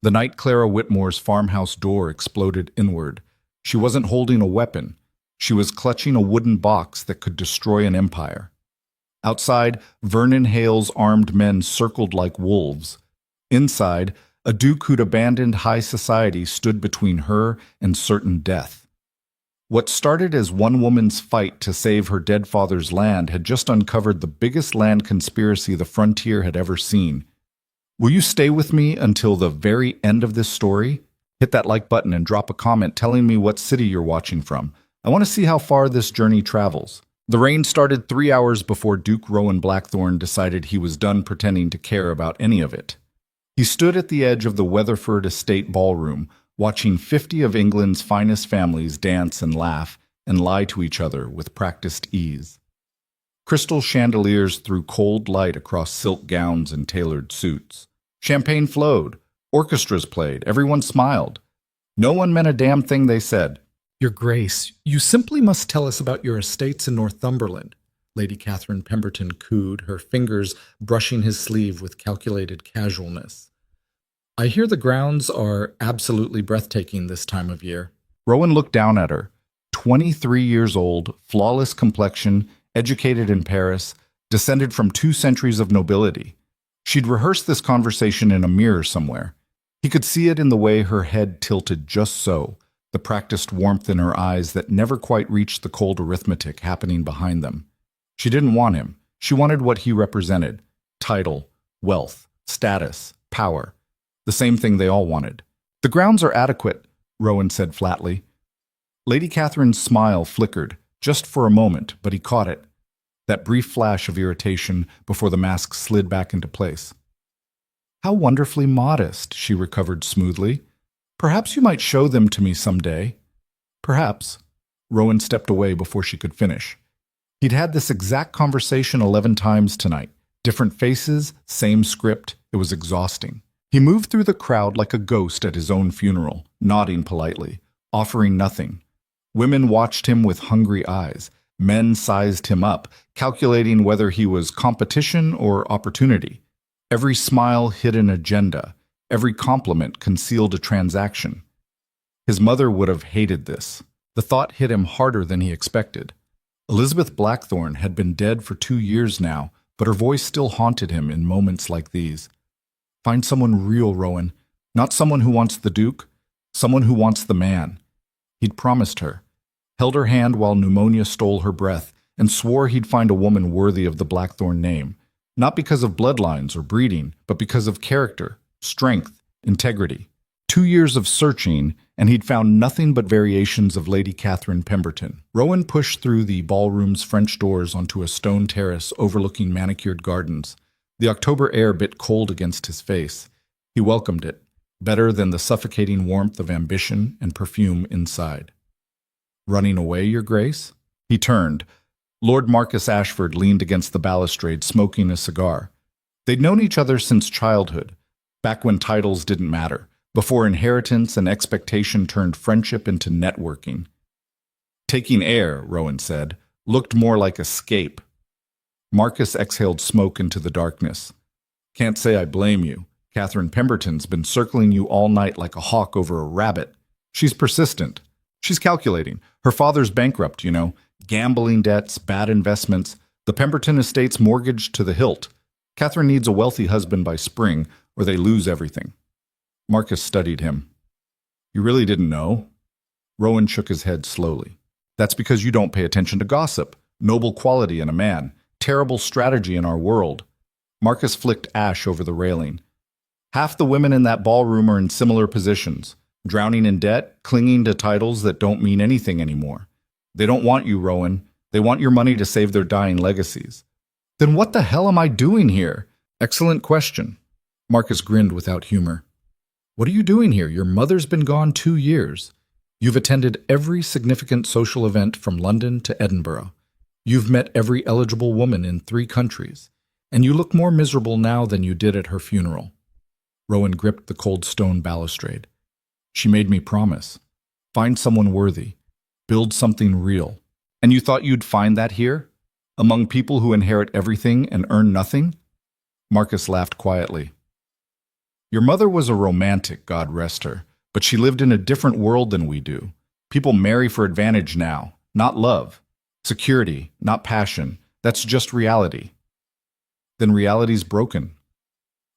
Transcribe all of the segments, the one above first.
The night Clara Whitmore's farmhouse door exploded inward. She wasn't holding a weapon. She was clutching a wooden box that could destroy an empire. Outside, Vernon Hale's armed men circled like wolves. Inside, a duke who'd abandoned high society stood between her and certain death. What started as one woman's fight to save her dead father's land had just uncovered the biggest land conspiracy the frontier had ever seen. Will you stay with me until the very end of this story? Hit that like button and drop a comment telling me what city you're watching from. I want to see how far this journey travels. The rain started 3 hours before Duke Rowan Blackthorne decided he was done pretending to care about any of it. He stood at the edge of the Weatherford Estate ballroom, watching 50 of England's finest families dance and laugh and lie to each other with practiced ease. Crystal chandeliers threw cold light across silk gowns and tailored suits. Champagne flowed. Orchestras played. Everyone smiled. No one meant a damn thing they said. Your Grace, you simply must tell us about your estates in Northumberland, Lady Catherine Pemberton cooed, her fingers brushing his sleeve with calculated casualness. I hear the grounds are absolutely breathtaking this time of year. Rowan looked down at her. 23 years old, flawless complexion, educated in Paris, descended from 2 centuries of nobility. She'd rehearsed this conversation in a mirror somewhere. He could see it in the way her head tilted just so, the practiced warmth in her eyes that never quite reached the cold arithmetic happening behind them. She didn't want him. She wanted what he represented: title, wealth, status, power. The same thing they all wanted. The grounds are adequate, Rowan said flatly. Lady Catherine's smile flickered, just for a moment, but he caught it. That brief flash of irritation before the mask slid back into place. How wonderfully modest, she recovered smoothly. Perhaps you might show them to me someday. Perhaps. Rowan stepped away before she could finish. He'd had this exact conversation 11 times tonight. Different faces, same script. It was exhausting. He moved through the crowd like a ghost at his own funeral, nodding politely, offering nothing. Women watched him with hungry eyes. Men sized him up, calculating whether he was competition or opportunity. Every smile hid an agenda. Every compliment concealed a transaction. His mother would have hated this. The thought hit him harder than he expected. Elizabeth Blackthorne had been dead for 2 years now, but her voice still haunted him in moments like these. Find someone real, Rowan. Not someone who wants the Duke. Someone who wants the man. He'd promised her. Held her hand while pneumonia stole her breath, and swore he'd find a woman worthy of the Blackthorne name. Not because of bloodlines or breeding, but because of character, strength, integrity. 2 years of searching, and he'd found nothing but variations of Lady Catherine Pemberton. Rowan pushed through the ballroom's French doors onto a stone terrace overlooking manicured gardens. The October air bit cold against his face. He welcomed it, better than the suffocating warmth of ambition and perfume inside. Running away, Your Grace? He turned. Lord Marcus Ashford leaned against the balustrade, smoking a cigar. They'd known each other since childhood, back when titles didn't matter, before inheritance and expectation turned friendship into networking. Taking air, Rowan said, looked more like escape. Marcus exhaled smoke into the darkness. Can't say I blame you. Catherine Pemberton's been circling you all night like a hawk over a rabbit. She's persistent. She's calculating. Her father's bankrupt, you know. Gambling debts, bad investments, the Pemberton estate's mortgaged to the hilt. Catherine needs a wealthy husband by spring, or they lose everything. Marcus studied him. You really didn't know? Rowan shook his head slowly. That's because you don't pay attention to gossip. Noble quality in a man. Terrible strategy in our world. Marcus flicked ash over the railing. Half the women in that ballroom are in similar positions, drowning in debt, clinging to titles that don't mean anything anymore. They don't want you, Rowan. They want your money to save their dying legacies. Then what the hell am I doing here? Excellent question. Marcus grinned without humor. What are you doing here? Your mother's been gone 2 years. You've attended every significant social event from London to Edinburgh. You've met every eligible woman in 3 countries, and you look more miserable now than you did at her funeral. Rowan gripped the cold stone balustrade. She made me promise. Find someone worthy. Build something real. And you thought you'd find that here? Among people who inherit everything and earn nothing? Marcus laughed quietly. Your mother was a romantic, God rest her, but she lived in a different world than we do. People marry for advantage now, not love. Security, not passion. That's just reality. Then reality's broken.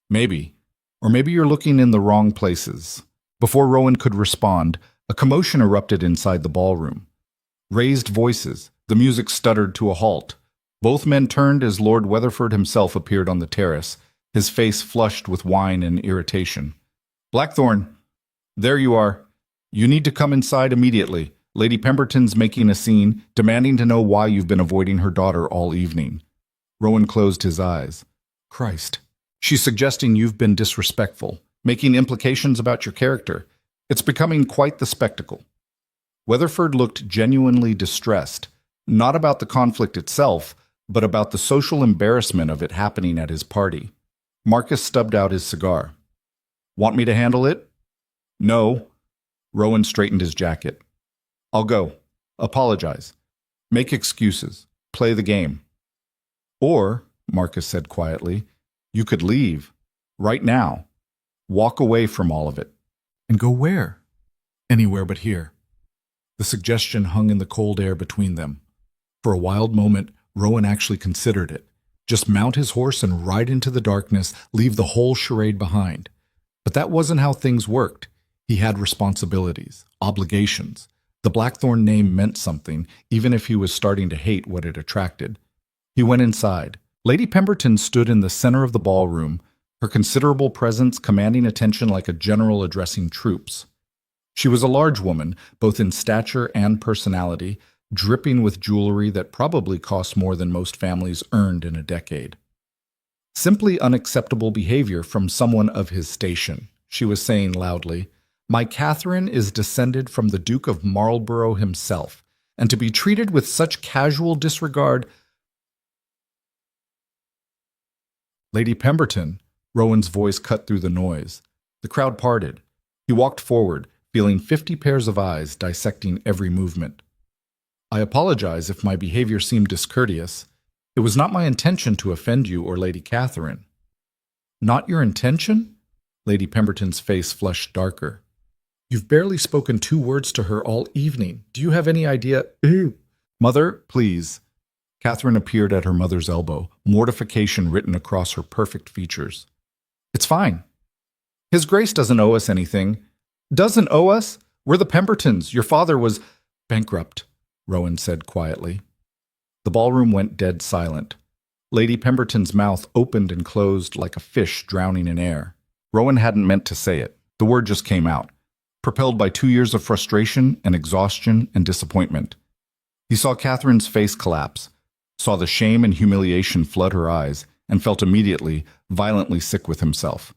Maybe. Or maybe you're looking in the wrong places. Before Rowan could respond, a commotion erupted inside the ballroom. Raised voices. The music stuttered to a halt. Both men turned as Lord Weatherford himself appeared on the terrace, his face flushed with wine and irritation. Blackthorn, there you are. You need to come inside immediately. Lady Pemberton's making a scene, demanding to know why you've been avoiding her daughter all evening. Rowan closed his eyes. Christ. She's suggesting you've been disrespectful, making implications about your character. It's becoming quite the spectacle. Weatherford looked genuinely distressed, not about the conflict itself, but about the social embarrassment of it happening at his party. Marcus stubbed out his cigar. Want me to handle it? No. Rowan straightened his jacket. I'll go. Apologize. Make excuses. Play the game. Or, Marcus said quietly, you could leave. Right now. Walk away from all of it. And go where? Anywhere but here. The suggestion hung in the cold air between them. For a wild moment, Rowan actually considered it. Just mount his horse and ride into the darkness, leave the whole charade behind. But that wasn't how things worked. He had responsibilities, obligations. The Blackthorn name meant something, even if he was starting to hate what it attracted. He went inside. Lady Pemberton stood in the center of the ballroom, her considerable presence commanding attention like a general addressing troops. She was a large woman, both in stature and personality, dripping with jewelry that probably cost more than most families earned in a decade. Simply unacceptable behavior from someone of his station, she was saying loudly. My Catherine is descended from the Duke of Marlborough himself, and to be treated with such casual disregard— Lady Pemberton, Rowan's voice cut through the noise. The crowd parted. He walked forward, feeling 50 pairs of eyes dissecting every movement. I apologize if my behavior seemed discourteous. It was not my intention to offend you or Lady Catherine. Not your intention? Lady Pemberton's face flushed darker. You've barely spoken 2 words to her all evening. Do you have any idea— Mother, please. Catherine appeared at her mother's elbow, mortification written across her perfect features. It's fine. His Grace doesn't owe us anything. Doesn't owe us? We're the Pembertons. Your father was bankrupt, Rowan said quietly. The ballroom went dead silent. Lady Pemberton's mouth opened and closed like a fish drowning in air. Rowan hadn't meant to say it. The word just came out, propelled by 2 years of frustration and exhaustion and disappointment. He saw Catherine's face collapse, saw the shame and humiliation flood her eyes, and felt immediately, violently sick with himself.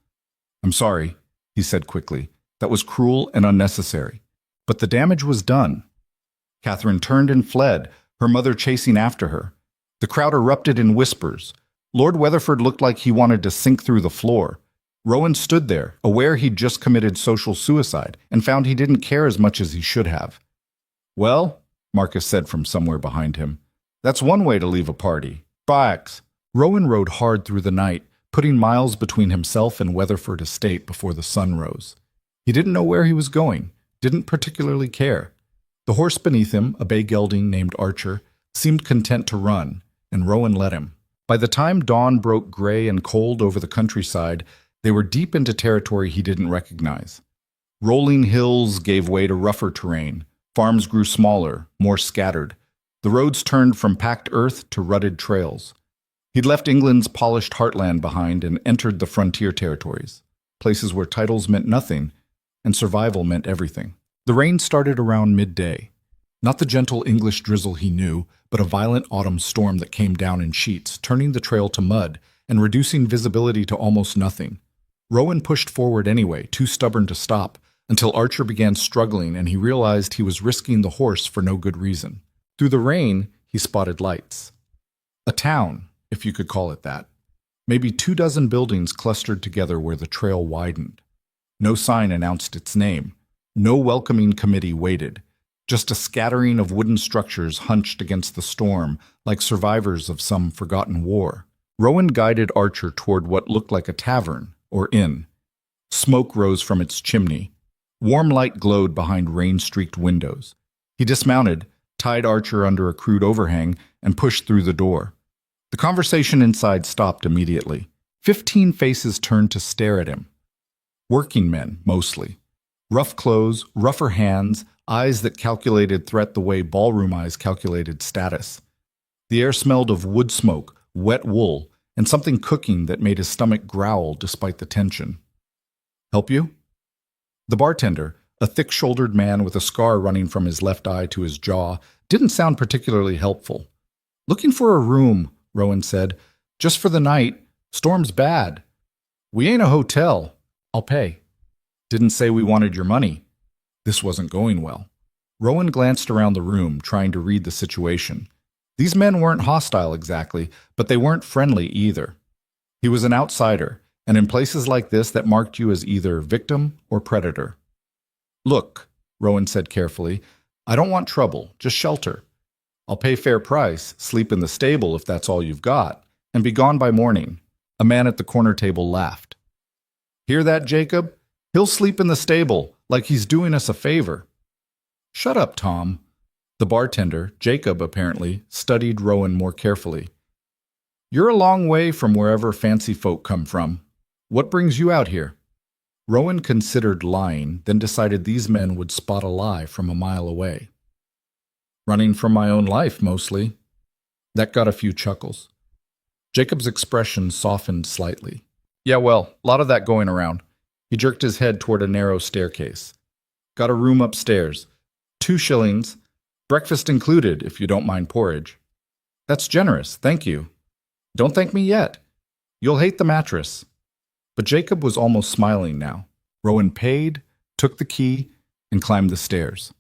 I'm sorry, he said quickly. That was cruel and unnecessary. But the damage was done. Catherine turned and fled, her mother chasing after her. The crowd erupted in whispers. Lord Weatherford looked like he wanted to sink through the floor. Rowan stood there, aware he'd just committed social suicide, and found he didn't care as much as he should have. Well, Marcus said from somewhere behind him, that's one way to leave a party. Bikes. Rowan rode hard through the night, putting miles between himself and Weatherford Estate before the sun rose. He didn't know where he was going, didn't particularly care. The horse beneath him, a bay gelding named Archer, seemed content to run, and Rowan let him. By the time dawn broke gray and cold over the countryside, they were deep into territory he didn't recognize. Rolling hills gave way to rougher terrain. Farms grew smaller, more scattered. The roads turned from packed earth to rutted trails. He'd left England's polished heartland behind and entered the frontier territories, places where titles meant nothing and survival meant everything. The rain started around midday. Not the gentle English drizzle he knew, but a violent autumn storm that came down in sheets, turning the trail to mud and reducing visibility to almost nothing. Rowan pushed forward anyway, too stubborn to stop, until Archer began struggling and he realized he was risking the horse for no good reason. Through the rain, he spotted lights. A town, if you could call it that. Maybe 24 buildings clustered together where the trail widened. No sign announced its name. No welcoming committee waited. Just a scattering of wooden structures hunched against the storm, like survivors of some forgotten war. Rowan guided Archer toward what looked like a tavern, or inn. Smoke rose from its chimney. Warm light glowed behind rain-streaked windows. He dismounted, tied Archer under a crude overhang, and pushed through the door. The conversation inside stopped immediately. 15 faces turned to stare at him. Working men, mostly. Rough clothes, rougher hands, eyes that calculated threat the way ballroom eyes calculated status. The air smelled of wood smoke, wet wool, and something cooking that made his stomach growl despite the tension. "Help you?" The bartender, a thick-shouldered man with a scar running from his left eye to his jaw, didn't sound particularly helpful. "Looking for a room," Rowan said. "Just for the night. Storm's bad. We ain't a hotel. I'll pay." "Didn't say we wanted your money." This wasn't going well. Rowan glanced around the room, trying to read the situation. These men weren't hostile exactly, but they weren't friendly either. He was an outsider, and in places like this that marked you as either victim or predator. "Look," Rowan said carefully, "I don't want trouble, just shelter. I'll pay fair price, sleep in the stable if that's all you've got, and be gone by morning." A man at the corner table laughed. "Hear that, Jacob? He'll sleep in the stable, like he's doing us a favor." "Shut up, Tom." The bartender, Jacob apparently, studied Rowan more carefully. "You're a long way from wherever fancy folk come from. What brings you out here?" Rowan considered lying, then decided these men would spot a lie from a mile away. "Running from my own life, mostly." That got a few chuckles. Jacob's expression softened slightly. "Yeah, well, a lot of that going around." He jerked his head toward a narrow staircase. "Got a room upstairs. 2 shillings. Breakfast included, if you don't mind porridge." "That's generous, thank you." "Don't thank me yet. You'll hate the mattress." But Jacob was almost smiling now. Rowan paid, took the key, and climbed the stairs.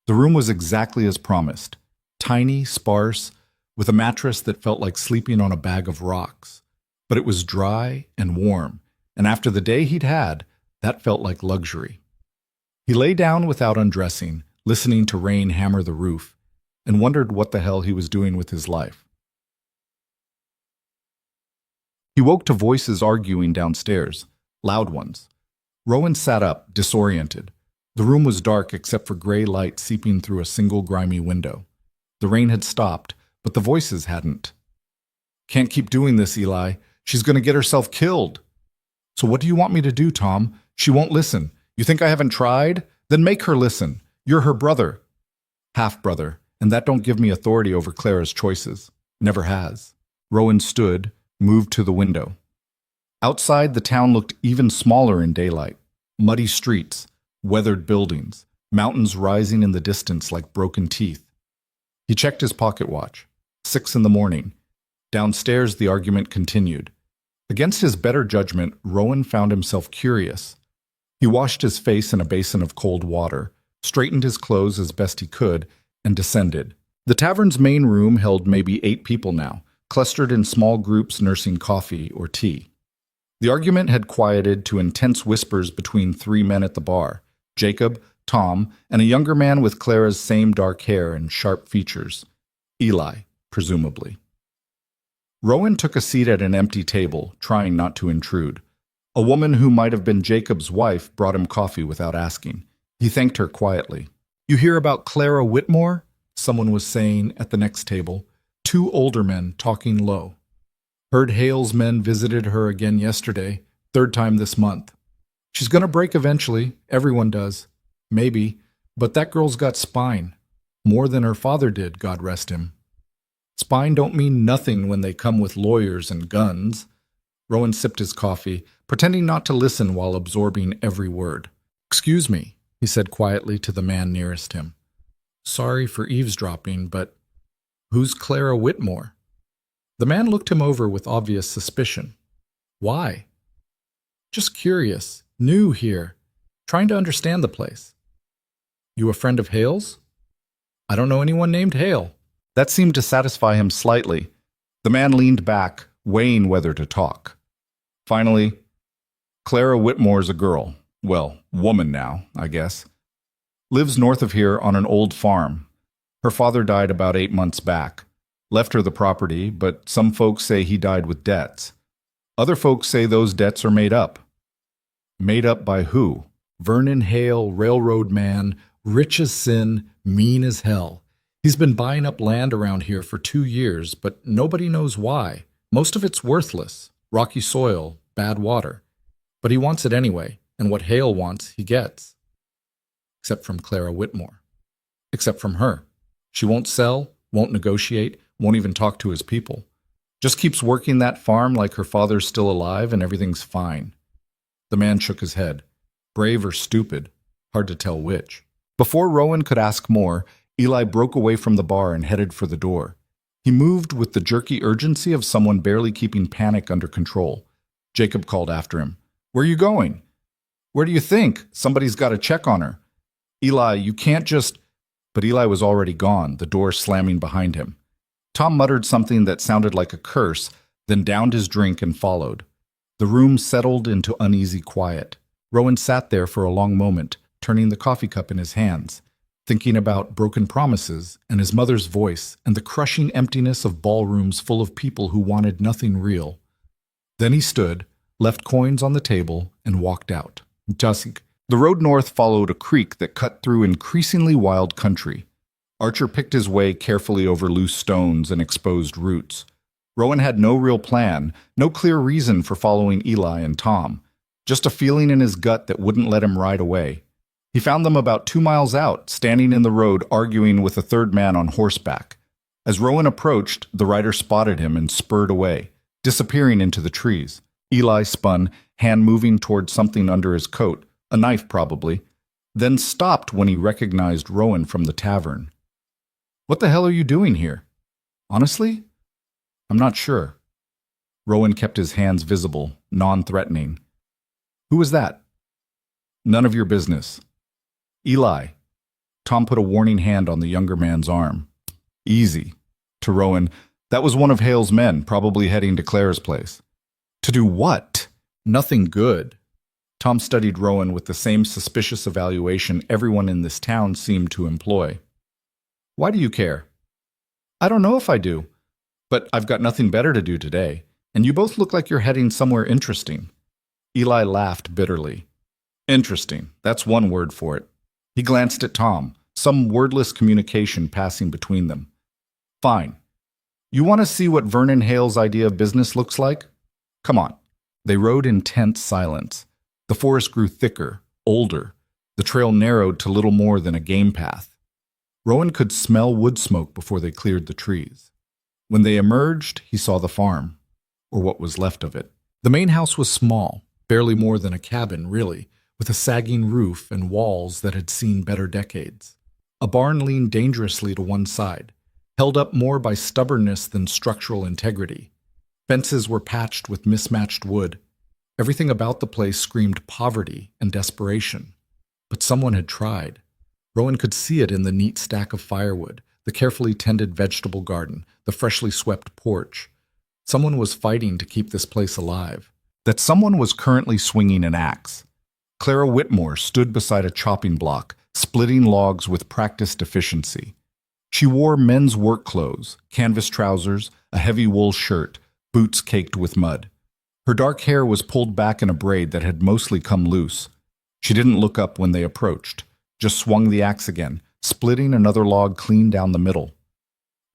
The room was exactly as promised. Tiny, sparse, with a mattress that felt like sleeping on a bag of rocks. But it was dry and warm, and after the day he'd had, that felt like luxury. He lay down without undressing, listening to rain hammer the roof, and wondered what the hell he was doing with his life. He woke to voices arguing downstairs, loud ones. Rowan sat up, disoriented. The room was dark except for gray light seeping through a single grimy window. The rain had stopped, but the voices hadn't. "Can't keep doing this, Eli. She's going to get herself killed." "So what do you want me to do, Tom? She won't listen. You think I haven't tried? Then make her listen. You're her brother." "Half-brother, and that don't give me authority over Clara's choices. Never has." Rowan stood, moved to the window. Outside, the town looked even smaller in daylight. Muddy streets, weathered buildings, mountains rising in the distance like broken teeth. He checked his pocket watch. 6 in the morning. Downstairs, the argument continued. Against his better judgment, Rowan found himself curious. He washed his face in a basin of cold water, straightened his clothes as best he could, and descended. The tavern's main room held maybe 8 people now, clustered in small groups nursing coffee or tea. The argument had quieted to intense whispers between 3 men at the bar, Jacob, Tom, and a younger man with Clara's same dark hair and sharp features. Eli, presumably. Rowan took a seat at an empty table, trying not to intrude. A woman who might have been Jacob's wife brought him coffee without asking. He thanked her quietly. "You hear about Clara Whitmore?" someone was saying at the next table. 2 older men talking low. "Heard Hale's men visited her again yesterday, 3rd time this month. She's gonna break eventually, everyone does. Maybe, but that girl's got spine. More than her father did, God rest him." "Spine don't mean nothing when they come with lawyers and guns." Rowan sipped his coffee, pretending not to listen while absorbing every word. "Excuse me," he said quietly to the man nearest him. "Sorry for eavesdropping, but who's Clara Whitmore?" The man looked him over with obvious suspicion. "Why?" "Just curious. New here. Trying to understand the place." "You a friend of Hale's?" "I don't know anyone named Hale." That seemed to satisfy him slightly. The man leaned back, weighing whether to talk. Finally, "Clara Whitmore's a girl. Well, woman now, I guess. Lives north of here on an old farm. Her father died about 8 months back. Left her the property, but some folks say he died with debts. Other folks say those debts are made up." Made up by who? Vernon Hale, railroad man, rich as sin, mean as hell. He's been buying up land around here for 2 years, but nobody knows why. Most of it's worthless, rocky soil, bad water. But he wants it anyway, and what Hale wants, he gets. Except from Clara Whitmore. Except from her. She won't sell, won't negotiate, won't even talk to his people. Just keeps working that farm like her father's still alive and everything's fine. The man shook his head. Brave or stupid, hard to tell which. Before Rowan could ask more, Eli broke away from the bar and headed for the door. He moved with the jerky urgency of someone barely keeping panic under control. Jacob called after him. Where are you going? Where do you think? Somebody's got to check on her. Eli, you can't just... But Eli was already gone, the door slamming behind him. Tom muttered something that sounded like a curse, then downed his drink and followed. The room settled into uneasy quiet. Rowan sat there for a long moment, turning the coffee cup in his hands, thinking about broken promises and his mother's voice and the crushing emptiness of ballrooms full of people who wanted nothing real. Then he stood, left coins on the table, and walked out. Dusk. The road north followed a creek that cut through increasingly wild country. Archer picked his way carefully over loose stones and exposed roots. Rowan had no real plan, no clear reason for following Eli and Tom, just a feeling in his gut that wouldn't let him ride away. He found them about 2 miles out, standing in the road arguing with a third man on horseback. As Rowan approached, the rider spotted him and spurred away, disappearing into the trees. Eli spun, hand moving toward something under his coat, a knife probably, then stopped when he recognized Rowan from the tavern. What the hell are you doing here? Honestly? I'm not sure. Rowan kept his hands visible, non-threatening. Who was that? None of your business. Eli. Tom put a warning hand on the younger man's arm. Easy. To Rowan, that was one of Hale's men, probably heading to Clara's place. To do what? Nothing good. Tom studied Rowan with the same suspicious evaluation everyone in this town seemed to employ. Why do you care? I don't know if I do, but I've got nothing better to do today, and you both look like you're heading somewhere interesting. Eli laughed bitterly. Interesting, that's one word for it. He glanced at Tom, some wordless communication passing between them. Fine. You want to see what Vernon Hale's idea of business looks like? Come on. They rode in tense silence. The forest grew thicker, older. The trail narrowed to little more than a game path. Rowan could smell wood smoke before they cleared the trees. When they emerged, he saw the farm, or what was left of it. The main house was small, barely more than a cabin, really, with a sagging roof and walls that had seen better decades. A barn leaned dangerously to one side, held up more by stubbornness than structural integrity. Fences were patched with mismatched wood. Everything about the place screamed poverty and desperation. But someone had tried. Rowan could see it in the neat stack of firewood, the carefully tended vegetable garden, the freshly swept porch. Someone was fighting to keep this place alive. That someone was currently swinging an axe. Clara Whitmore stood beside a chopping block, splitting logs with practiced efficiency. She wore men's work clothes, canvas trousers, a heavy wool shirt, boots caked with mud. Her dark hair was pulled back in a braid that had mostly come loose. She didn't look up when they approached, just swung the axe again, splitting another log clean down the middle.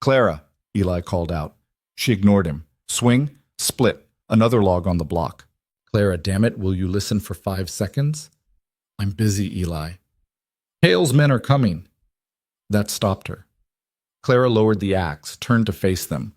Clara, Eli called out. She ignored him. Swing, split, another log on the block. Clara, damn it, will you listen for 5 seconds? I'm busy, Eli. Hale's men are coming. That stopped her. Clara lowered the axe, turned to face them.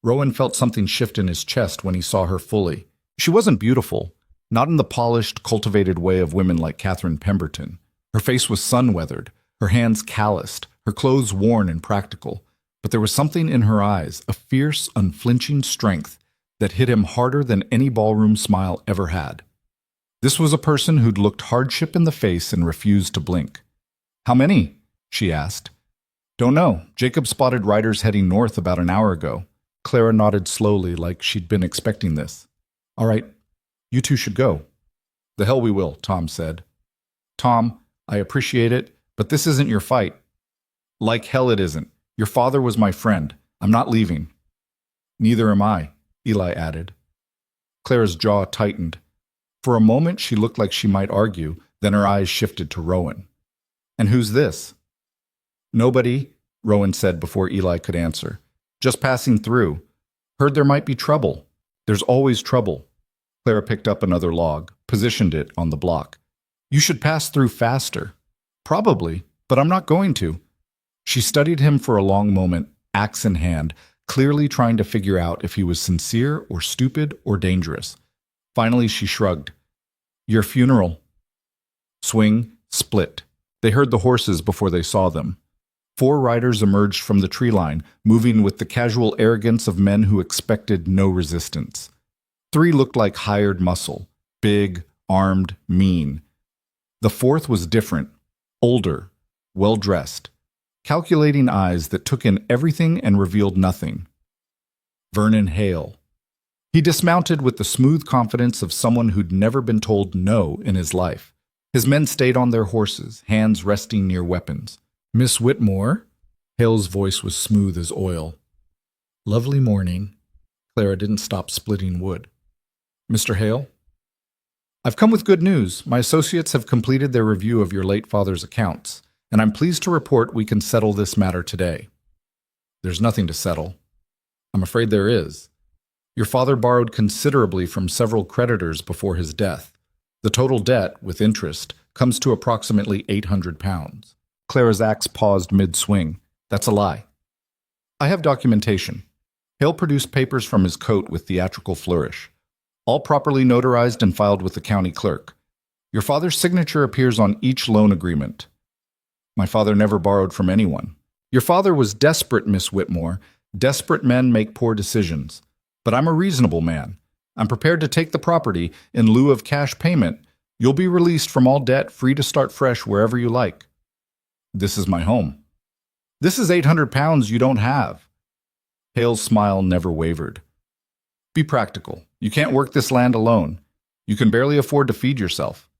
Rowan felt something shift in his chest when he saw her fully. She wasn't beautiful, not in the polished, cultivated way of women like Catherine Pemberton. Her face was sun-weathered, her hands calloused, her clothes worn and practical. But there was something in her eyes, a fierce, unflinching strength that hit him harder than any ballroom smile ever had. This was a person who'd looked hardship in the face and refused to blink. How many? She asked. Don't know. Jacob spotted riders heading north about an hour ago. Clara nodded slowly, like she'd been expecting this. All right, you two should go. The hell we will, Tom said. Tom, I appreciate it, but this isn't your fight. Like hell it isn't. Your father was my friend. I'm not leaving. Neither am I, Eli added. Clara's jaw tightened. For a moment, she looked like she might argue, then her eyes shifted to Rowan. "And who's this?" "Nobody," Rowan said before Eli could answer. "Just passing through. Heard there might be trouble. There's always trouble." Clara picked up another log, positioned it on the block. "You should pass through faster." "Probably, but I'm not going to." She studied him for a long moment, axe in hand, clearly trying to figure out if he was sincere or stupid or dangerous. Finally, she shrugged. "Your funeral." Swing, split. They heard the horses before they saw them. 4 riders emerged from the tree line, moving with the casual arrogance of men who expected no resistance. 3 looked like hired muscle, big, armed, mean. The 4th was different, older, well-dressed, calculating eyes that took in everything and revealed nothing. Vernon Hale. He dismounted with the smooth confidence of someone who'd never been told no in his life. His men stayed on their horses, hands resting near weapons. "Miss Whitmore?" Hale's voice was smooth as oil. "Lovely morning." Clara didn't stop splitting wood. "Mr. Hale?" "I've come with good news. My associates have completed their review of your late father's accounts, and I'm pleased to report we can settle this matter today." "There's nothing to settle." "I'm afraid there is. Your father borrowed considerably from several creditors before his death. The total debt, with interest, comes to approximately £800. Clara's axe paused mid-swing. "That's a lie." "I have documentation." Hale produced papers from his coat with theatrical flourish. "All properly notarized and filed with the county clerk. Your father's signature appears on each loan agreement." "My father never borrowed from anyone." "Your father was desperate, Miss Whitmore. Desperate men make poor decisions. But I'm a reasonable man. I'm prepared to take the property in lieu of cash payment. You'll be released from all debt, free to start fresh wherever you like." "This is my home." "This is £800 you don't have." Hale's smile never wavered. "Be practical. You can't work this land alone. You can barely afford to feed yourself.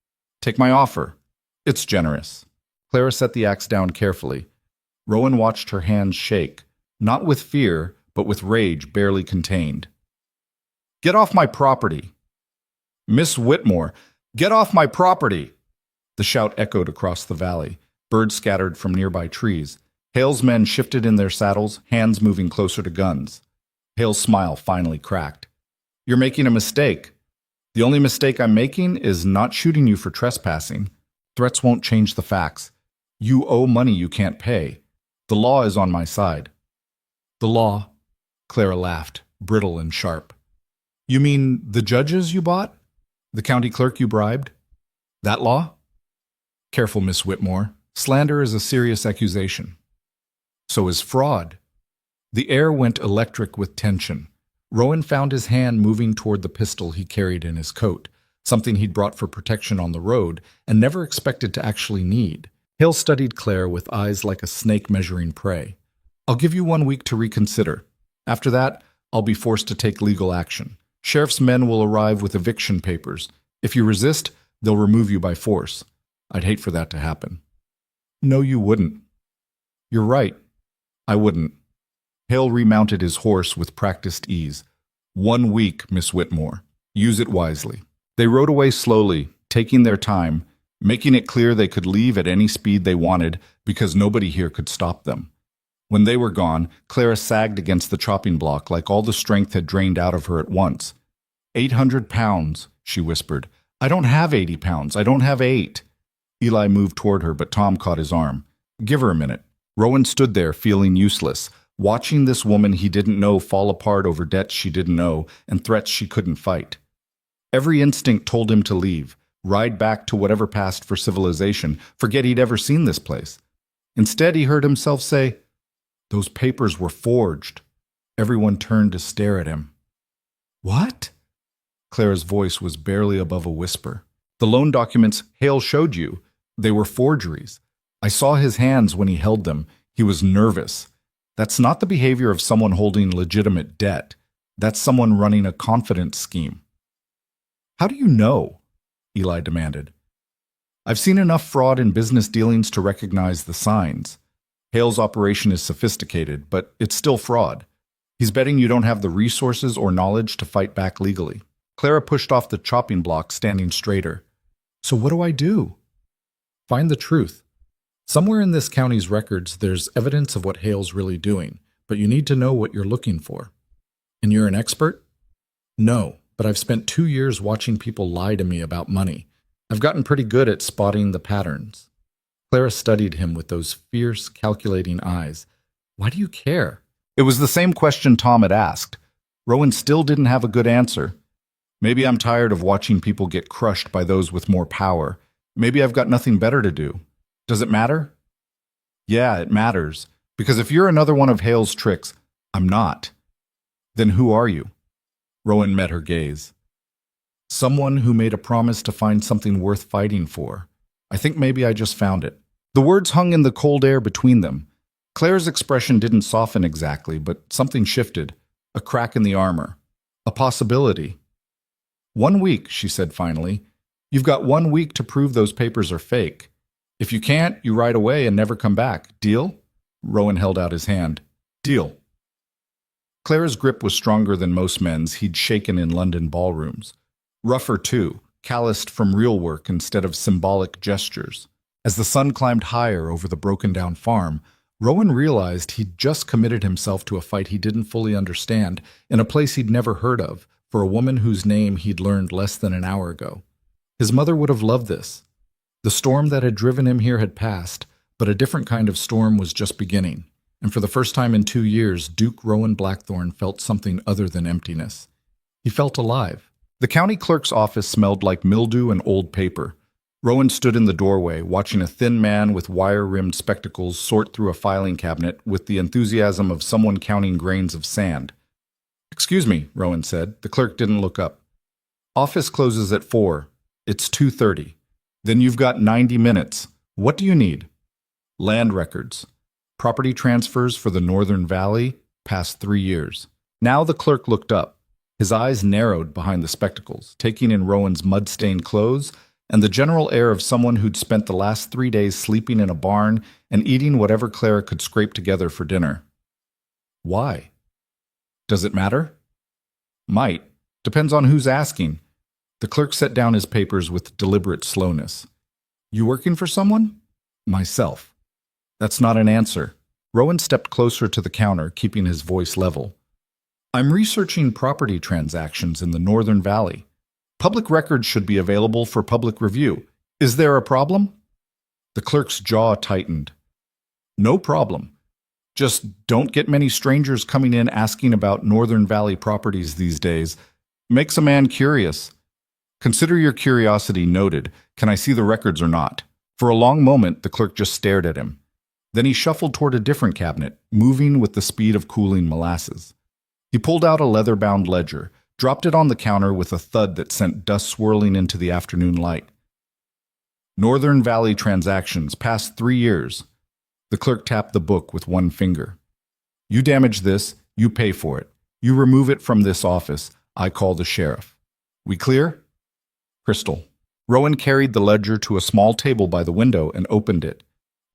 Take my offer. It's generous." Clara set the axe down carefully. Rowan watched her hands shake, not with fear, but with rage barely contained. "Get off my property!" "Miss Whitmore, get off my property!" The shout echoed across the valley. Birds scattered from nearby trees. Hale's men shifted in their saddles, hands moving closer to guns. Hale's smile finally cracked. "You're making a mistake. The only mistake I'm making is not shooting you for trespassing. Threats won't change the facts. You owe money you can't pay. The law is on my side." "The law?" Clara laughed, brittle and sharp. "You mean the judges you bought? The county clerk you bribed? That law?" "Careful, Miss Whitmore. Slander is a serious accusation." "So is fraud." The air went electric with tension. Rowan found his hand moving toward the pistol he carried in his coat, something he'd brought for protection on the road and never expected to actually need. Hale studied Claire with eyes like a snake measuring prey. "I'll give you 1 week to reconsider. After that, I'll be forced to take legal action. Sheriff's men will arrive with eviction papers. If you resist, they'll remove you by force. I'd hate for that to happen." "No, you wouldn't." "You're right. I wouldn't." Hale remounted his horse with practiced ease. 1 week, Miss Whitmore. Use it wisely." They rode away slowly, taking their time, making it clear they could leave at any speed they wanted because nobody here could stop them. When they were gone, Clara sagged against the chopping block like all the strength had drained out of her at once. £800, she whispered. "I don't have £80. I don't have 8." Eli moved toward her, but Tom caught his arm. "Give her a minute." Rowan stood there, feeling useless, watching this woman he didn't know fall apart over debts she didn't know and threats she couldn't fight. Every instinct told him to leave, ride back to whatever passed for civilization, forget he'd ever seen this place. Instead, he heard himself say, "Those papers were forged." Everyone turned to stare at him. "What?" Clara's voice was barely above a whisper. "The loan documents Hale showed you, they were forgeries. I saw his hands when he held them. He was nervous. That's not the behavior of someone holding legitimate debt. That's someone running a confidence scheme." "How do you know?" Eli demanded. "I've seen enough fraud in business dealings to recognize the signs. Hale's operation is sophisticated, but it's still fraud. He's betting you don't have the resources or knowledge to fight back legally." Clara pushed off the chopping block, standing straighter. So what do I do? Find the truth. Somewhere in this county's records, there's evidence of what Hale's really doing, but you need to know what you're looking for. And you're an expert? No, but I've spent 2 years watching people lie to me about money. I've gotten pretty good at spotting the patterns. Clara studied him with those fierce, calculating eyes. Why do you care? It was the same question Tom had asked. Rowan still didn't have a good answer. Maybe I'm tired of watching people get crushed by those with more power. Maybe I've got nothing better to do. Does it matter? Yeah, it matters. Because if you're another one of Hale's tricks, I'm not. Then who are you? Rowan met her gaze. Someone who made a promise to find something worth fighting for. I think maybe I just found it. The words hung in the cold air between them. Claire's expression didn't soften exactly, but something shifted. A crack in the armor. A possibility. 1 week, she said finally. You've got 1 week to prove those papers are fake. If you can't, you ride away and never come back. Deal? Rowan held out his hand. Deal. Clara's grip was stronger than most men's he'd shaken in London ballrooms. Rougher, too, calloused from real work instead of symbolic gestures. As the sun climbed higher over the broken-down farm, Rowan realized he'd just committed himself to a fight he didn't fully understand, in a place he'd never heard of, for a woman whose name he'd learned less than an hour ago. His mother would have loved this. The storm that had driven him here had passed, but a different kind of storm was just beginning, and for the first time in 2 years, Duke Rowan Blackthorne felt something other than emptiness. He felt alive. The county clerk's office smelled like mildew and old paper. Rowan stood in the doorway, watching a thin man with wire-rimmed spectacles sort through a filing cabinet with the enthusiasm of someone counting grains of sand. "Excuse me," Rowan said. The clerk didn't look up. "Office closes at 4. It's 2:30. Then you've got 90 minutes. What do you need?" "Land records. Property transfers for the Northern Valley, past 3 years." Now the clerk looked up. His eyes narrowed behind the spectacles, taking in Rowan's mud-stained clothes and the general air of someone who'd spent the last 3 days sleeping in a barn and eating whatever Clara could scrape together for dinner. "Why? Does it matter?" "Might. Depends on who's asking." The clerk set down his papers with deliberate slowness. "You working for someone?" "Myself." "That's not an answer." Rowan stepped closer to the counter, keeping his voice level. "I'm researching property transactions in the Northern Valley. Public records should be available for public review. Is there a problem?" The clerk's jaw tightened. "No problem. Just don't get many strangers coming in asking about Northern Valley properties these days. Makes a man curious." "Consider your curiosity noted. Can I see the records or not?" For a long moment, the clerk just stared at him. Then he shuffled toward a different cabinet, moving with the speed of cooling molasses. He pulled out a leather-bound ledger, dropped it on the counter with a thud that sent dust swirling into the afternoon light. "Northern Valley transactions, past 3 years. The clerk tapped the book with one finger. "You damage this, you pay for it. You remove it from this office, I call the sheriff. We clear?" Crystal. Rowan carried the ledger to a small table by the window and opened it.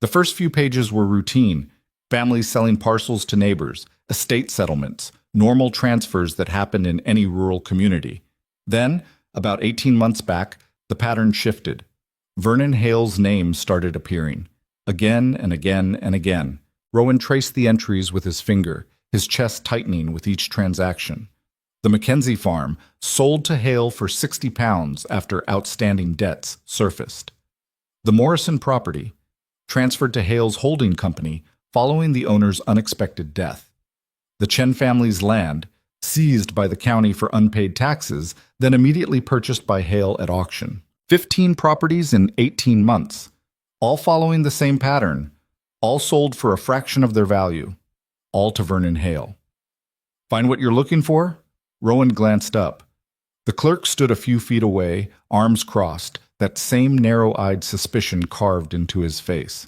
The first few pages were routine: families selling parcels to neighbors, estate settlements, normal transfers that happen in any rural community. Then, about 18 months back, the pattern shifted. Vernon Hale's name started appearing. Again and again and again. Rowan traced the entries with his finger, his chest tightening with each transaction. The Mackenzie farm, sold to Hale for £60 after outstanding debts, surfaced. The Morrison property, transferred to Hale's holding company following the owner's unexpected death. The Chen family's land, seized by the county for unpaid taxes, then immediately purchased by Hale at auction. 15 properties in 18 months, all following the same pattern, all sold for a fraction of their value, all to Vernon Hale. "Find what you're looking for?" Rowan glanced up. The clerk stood a few feet away, arms crossed, that same narrow-eyed suspicion carved into his face.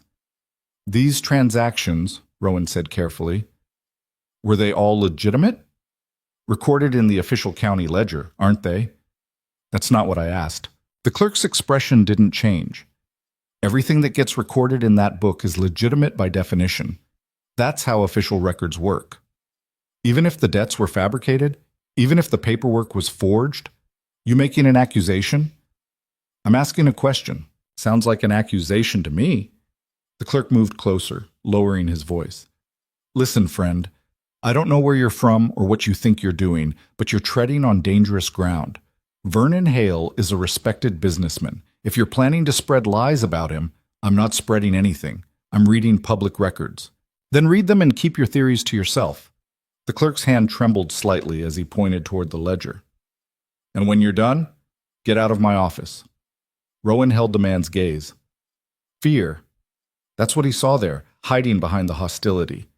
"These transactions," Rowan said carefully, "were they all legitimate? Recorded in the official county ledger, aren't they?" "That's not what I asked." The clerk's expression didn't change. "Everything that gets recorded in that book is legitimate by definition. That's how official records work. Even if the debts were fabricated, even if the paperwork was forged, You making an accusation? I'm asking a question. Sounds like an accusation to me. The clerk moved closer, lowering his voice. Listen, friend, I don't know where you're from or what you think you're doing, but you're treading on dangerous ground. Vernon Hale is a respected businessman. If you're planning to spread lies about him, I'm not spreading anything. I'm reading public records. Then read them and keep your theories to yourself. The clerk's hand trembled slightly as he pointed toward the ledger. And when you're done, get out of my office. Rowan held the man's gaze. Fear. That's what he saw there, hiding behind the hostility.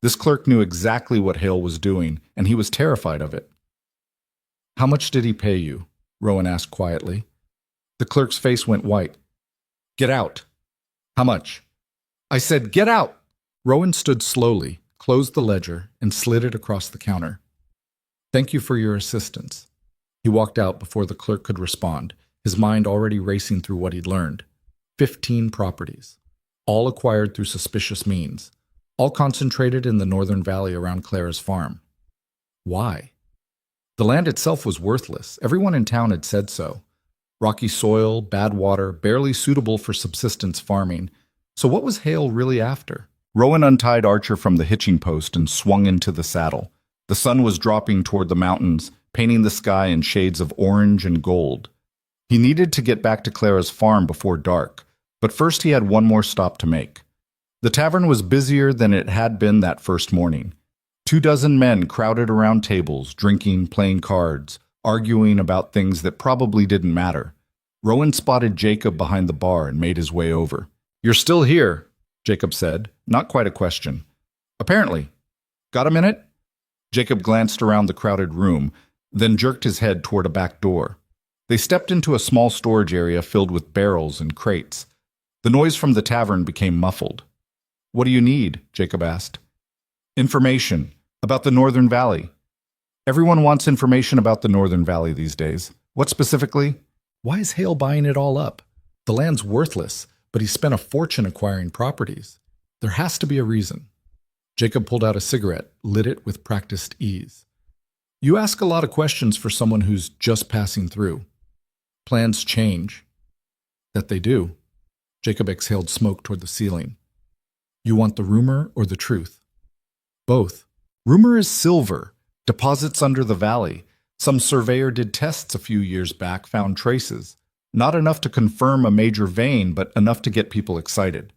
This clerk knew exactly what Hale was doing, and he was terrified of it. How much did he pay you? Rowan asked quietly. The clerk's face went white. Get out. How much? I said, get out! Rowan stood slowly, closed the ledger, and slid it across the counter. Thank you for your assistance. He walked out before the clerk could respond, his mind already racing through what he'd learned. 15 properties, all acquired through suspicious means, all concentrated in the northern valley around Clara's farm. Why? The land itself was worthless. Everyone in town had said so. Rocky soil, bad water, barely suitable for subsistence farming. So what was Hale really after? Rowan untied Archer from the hitching post and swung into the saddle. The sun was dropping toward the mountains, painting the sky in shades of orange and gold. He needed to get back to Clara's farm before dark, but first he had one more stop to make. The tavern was busier than it had been that first morning. 24 men crowded around tables, drinking, playing cards, arguing about things that probably didn't matter. Rowan spotted Jacob behind the bar and made his way over. You're still here, Jacob said, not quite a question. Apparently. Got a minute? Jacob glanced around the crowded room, then jerked his head toward a back door. They stepped into a small storage area filled with barrels and crates. The noise from the tavern became muffled. What do you need? Jacob asked. Information about the Northern Valley. Everyone wants information about the Northern Valley these days. What specifically? Why is Hale buying it all up? The land's worthless, but he spent a fortune acquiring properties. There has to be a reason. Jacob pulled out a cigarette, lit it with practiced ease. You ask a lot of questions for someone who's just passing through. Plans change. That they do. Jacob exhaled smoke toward the ceiling. You want the rumor or the truth? Both. Rumor is silver, deposits under the valley. Some surveyor did tests a few years back, found traces. Not enough to confirm a major vein, but enough to get people excited.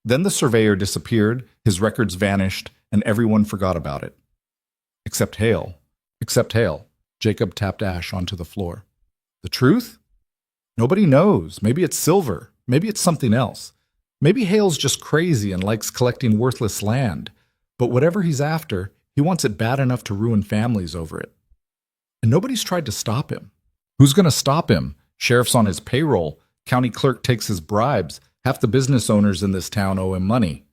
Then the surveyor disappeared, his records vanished, and everyone forgot about it. Except Hale. Except Hale. Jacob tapped ash onto the floor. The truth? Nobody knows. Maybe it's silver. Maybe it's something else. Maybe Hale's just crazy and likes collecting worthless land. But whatever he's after, he wants it bad enough to ruin families over it. And nobody's tried to stop him. Who's going to stop him? Sheriff's on his payroll. County clerk takes his bribes. Half the business owners in this town owe him money.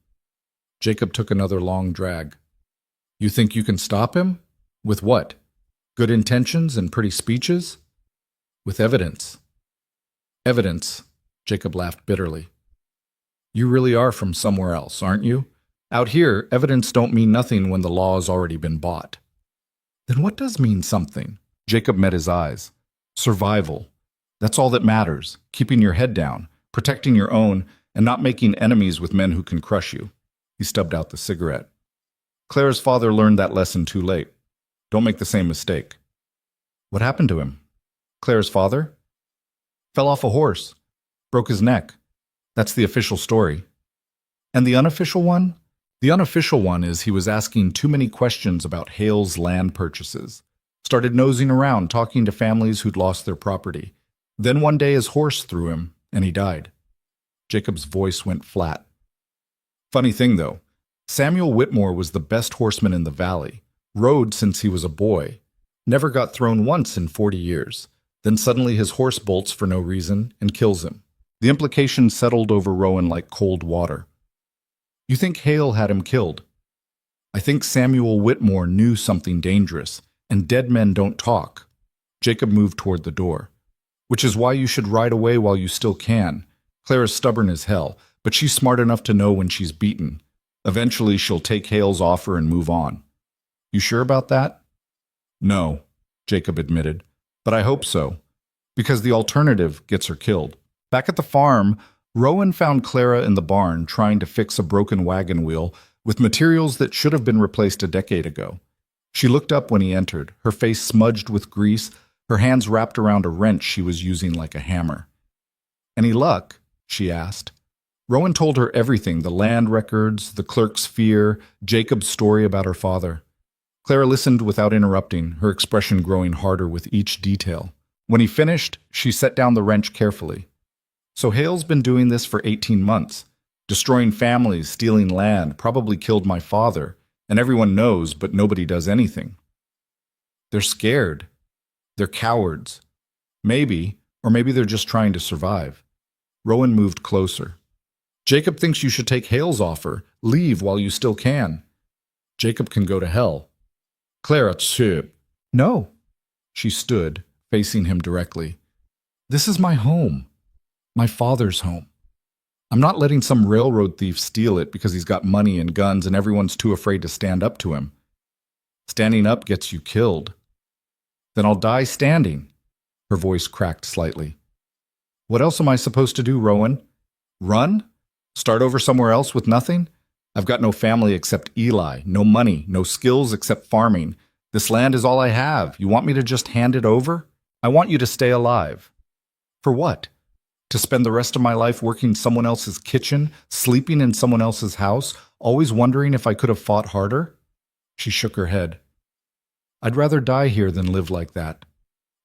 Jacob took another long drag. You think you can stop him? With what? Good intentions and pretty speeches? With evidence. Evidence, Jacob laughed bitterly. You really are from somewhere else, aren't you? Out here, evidence don't mean nothing when the law's already been bought. Then what does mean something? Jacob met his eyes. Survival. That's all that matters. Keeping your head down, protecting your own, and not making enemies with men who can crush you. He stubbed out the cigarette. Clara's father learned that lesson too late. Don't make the same mistake. What happened to him? Clara's father? Fell off a horse. Broke his neck. That's the official story. And the unofficial one? The unofficial one is he was asking too many questions about Hale's land purchases. Started nosing around, talking to families who'd lost their property. Then one day his horse threw him, and he died. Jacob's voice went flat. Funny thing, though, Samuel Whitmore was the best horseman in the valley. Rode since he was a boy. Never got thrown once in 40 years. Then suddenly his horse bolts for no reason and kills him. The implications settled over Rowan like cold water. You think Hale had him killed? I think Samuel Whitmore knew something dangerous, and dead men don't talk. Jacob moved toward the door. Which is why you should ride away while you still can. Clara's stubborn as hell, but she's smart enough to know when she's beaten. Eventually she'll take Hale's offer and move on. You sure about that? No, Jacob admitted, but I hope so. because the alternative gets her killed. Back at the farm, Rowan found Clara in the barn trying to fix a broken wagon wheel with materials that should have been replaced a decade ago. She looked up when he entered, her face smudged with grease, her hands wrapped around a wrench she was using like a hammer. "Any luck?" she asked. Rowan told her everything, the land records, the clerk's fear, Jacob's story about her father. Clara listened without interrupting, her expression growing harder with each detail. When he finished, she set down the wrench carefully. "So Hale's been doing this for 18 months. Destroying families, stealing land, probably killed my father, and everyone knows, but nobody does anything. They're scared. They're cowards. Maybe, or maybe they're just trying to survive." Rowan moved closer. "Jacob thinks you should take Hale's offer. Leave while you still can." "Jacob can go to hell." "Clara, tschüss." "No." She stood, facing him directly. "This is my home. My father's home. I'm not letting some railroad thief steal it because he's got money and guns and everyone's too afraid to stand up to him. Standing up gets you killed." "Then I'll die standing." Her voice cracked slightly. "What else am I supposed to do, Rowan? Run? Start over somewhere else with nothing? I've got no family except Eli, no money, no skills except farming. This land is all I have. You want me to just hand it over? I want you to stay alive." "For what? To spend the rest of my life working someone else's kitchen, sleeping in someone else's house, always wondering if I could have fought harder?" She shook her head. "I'd rather die here than live like that."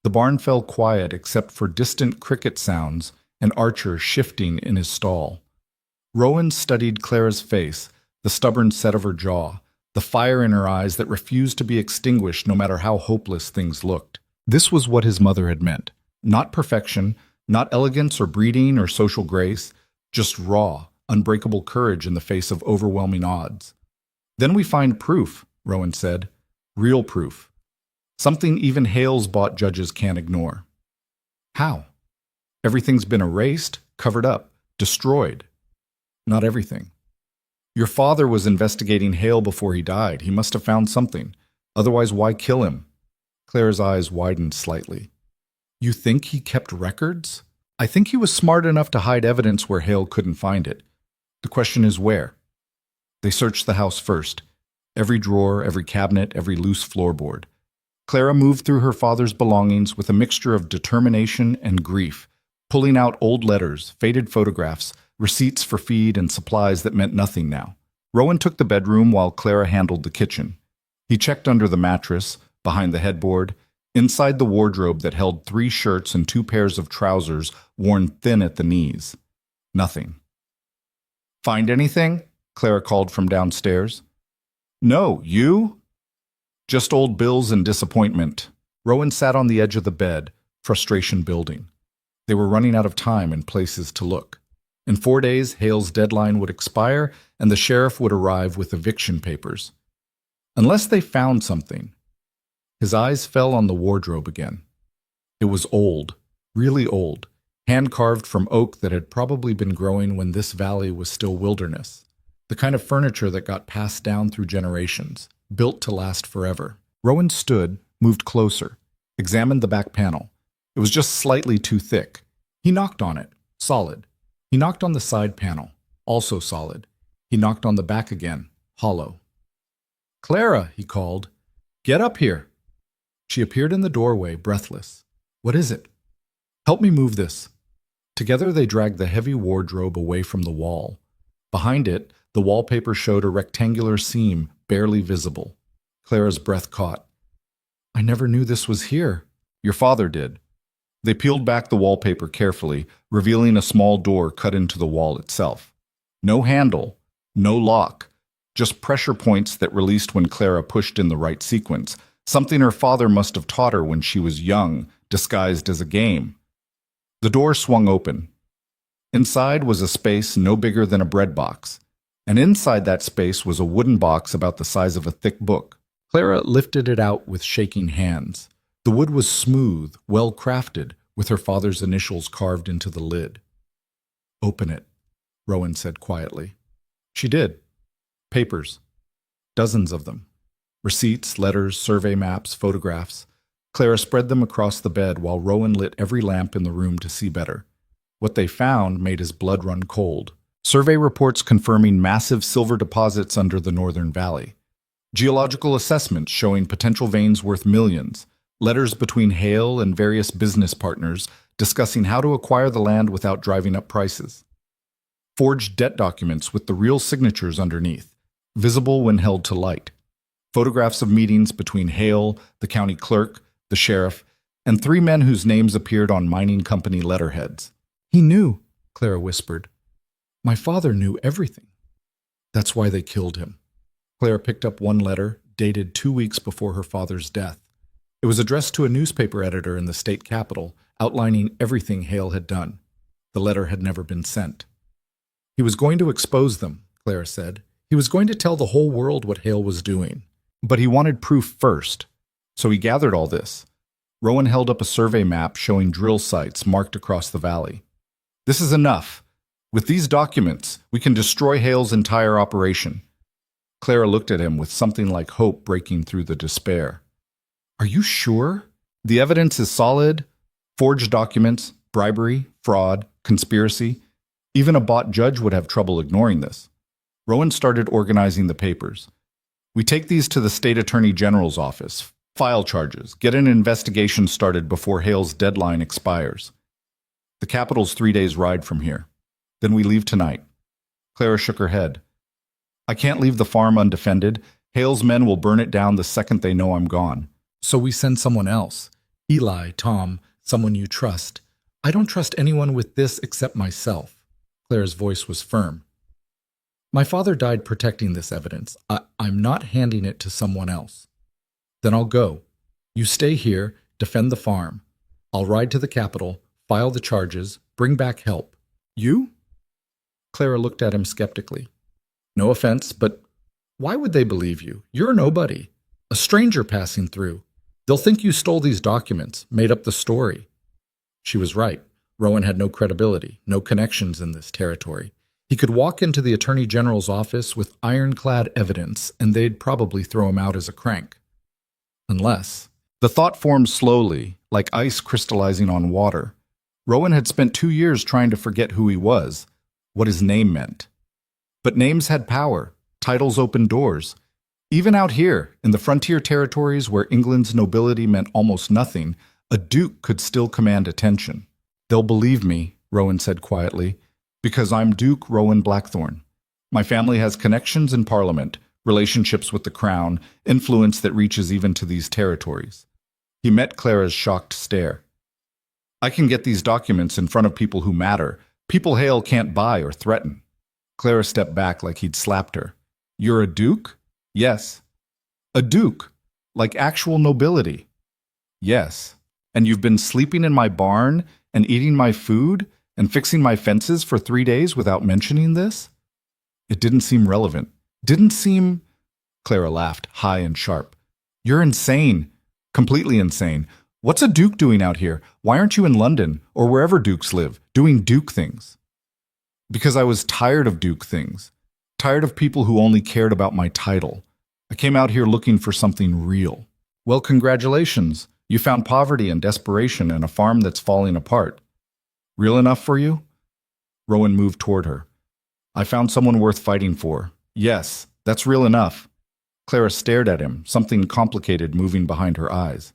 The barn fell quiet except for distant cricket sounds and Archer shifting in his stall. Rowan studied Clara's face, the stubborn set of her jaw, the fire in her eyes that refused to be extinguished no matter how hopeless things looked. This was what his mother had meant. Not perfection, not elegance or breeding or social grace, just raw, unbreakable courage in the face of overwhelming odds. "Then we find proof," Rowan said. "Real proof. Something even Hale's bought judges can't ignore." "How?" "Everything's been erased, covered up, destroyed." "Not everything." "Your father was investigating Hale before he died. He must have found something. Otherwise, why kill him?" Clara's eyes widened slightly. "You think he kept records?" "I think he was smart enough to hide evidence where Hale couldn't find it. The question is where." They searched the house first. Every drawer, every cabinet, every loose floorboard. Clara moved through her father's belongings with a mixture of determination and grief, pulling out old letters, faded photographs, receipts for feed and supplies that meant nothing now. Rowan took the bedroom while Clara handled the kitchen. He checked under the mattress, behind the headboard, inside the wardrobe that held 3 shirts and 2 pairs of trousers worn thin at the knees. Nothing. "Find anything?" Clara called from downstairs. "No, you?" "Just old bills and disappointment." Rowan sat on the edge of the bed, frustration building. They were running out of time and places to look. In 4 days, Hale's deadline would expire and the sheriff would arrive with eviction papers. Unless they found something. His eyes fell on the wardrobe again. It was old, really old, hand-carved from oak that had probably been growing when this valley was still wilderness. The kind of furniture that got passed down through generations, built to last forever. Rowan stood, moved closer, examined the back panel. It was just slightly too thick. He knocked on it, solid. He knocked on the side panel, also solid. He knocked on the back again, hollow. "Clara," he called, "get up here." She appeared in the doorway, breathless. "What is it?" "Help me move this." Together they dragged the heavy wardrobe away from the wall. Behind it, the wallpaper showed a rectangular seam, barely visible. Clara's breath caught. "I never knew this was here." "Your father did." They peeled back the wallpaper carefully, revealing a small door cut into the wall itself. No handle, no lock, just pressure points that released when Clara pushed in the right sequence, something her father must have taught her when she was young, disguised as a game. The door swung open. Inside was a space no bigger than a bread box, and inside that space was a wooden box about the size of a thick book. Clara lifted it out with shaking hands. The wood was smooth, well-crafted, with her father's initials carved into the lid. "Open it," Rowan said quietly. She did. Papers. Dozens of them. Receipts, letters, survey maps, photographs. Clara spread them across the bed while Rowan lit every lamp in the room to see better. What they found made his blood run cold. Survey reports confirming massive silver deposits under the northern valley. Geological assessments showing potential veins worth millions. Letters between Hale and various business partners discussing how to acquire the land without driving up prices. Forged debt documents with the real signatures underneath, visible when held to light. Photographs of meetings between Hale, the county clerk, the sheriff, and 3 men whose names appeared on mining company letterheads. He knew, Clara whispered. My father knew everything. That's why they killed him. Clara picked up one letter, dated 2 weeks before her father's death. It was addressed to a newspaper editor in the state capital, outlining everything Hale had done. The letter had never been sent. He was going to expose them, Clara said. He was going to tell the whole world what Hale was doing. But he wanted proof first, so he gathered all this. Rowan held up a survey map showing drill sites marked across the valley. This is enough. With these documents, we can destroy Hale's entire operation. Clara looked at him with something like hope breaking through the despair. Are you sure? The evidence is solid. Forged documents, bribery, fraud, conspiracy. Even a bought judge would have trouble ignoring this. Rowan started organizing the papers. We take these to the state attorney general's office, file charges, get an investigation started before Hale's deadline expires. The capital's 3 days' ride from here. Then we leave tonight. Clara shook her head. I can't leave the farm undefended. Hale's men will burn it down the second they know I'm gone. So we send someone else. Eli, Tom, someone you trust. I don't trust anyone with this except myself. Clara's voice was firm. My father died protecting this evidence. I'm not handing it to someone else. Then I'll go. You stay here, defend the farm. I'll ride to the capital, file the charges, bring back help. You? Clara looked at him skeptically. No offense, but why would they believe you? You're nobody. A stranger passing through. They'll think you stole these documents, made up the story. She was right. Rowan had no credibility, no connections in this territory. He could walk into the Attorney General's office with ironclad evidence, and they'd probably throw him out as a crank. Unless... The thought formed slowly, like ice crystallizing on water. Rowan had spent 2 years trying to forget who he was, what his name meant. But names had power. Titles opened doors. Even out here, in the frontier territories where England's nobility meant almost nothing, a duke could still command attention. They'll believe me, Rowan said quietly, because I'm Duke Rowan Blackthorne. My family has connections in Parliament, relationships with the Crown, influence that reaches even to these territories. He met Clara's shocked stare. I can get these documents in front of people who matter, people Hale can't buy or threaten. Clara stepped back like he'd slapped her. You're a duke? Yes. A duke? Like actual nobility? Yes. And you've been sleeping in my barn and eating my food and fixing my fences for 3 days without mentioning this? It didn't seem relevant. Didn't seem... Clara laughed, high and sharp. You're insane. Completely insane. What's a duke doing out here? Why aren't you in London, or wherever dukes live, doing duke things? Because I was tired of duke things. Tired of people who only cared about my title. I came out here looking for something real. Well, congratulations. You found poverty and desperation and a farm that's falling apart. Real enough for you? Rowan moved toward her. I found someone worth fighting for. Yes, that's real enough. Clara stared at him, something complicated moving behind her eyes.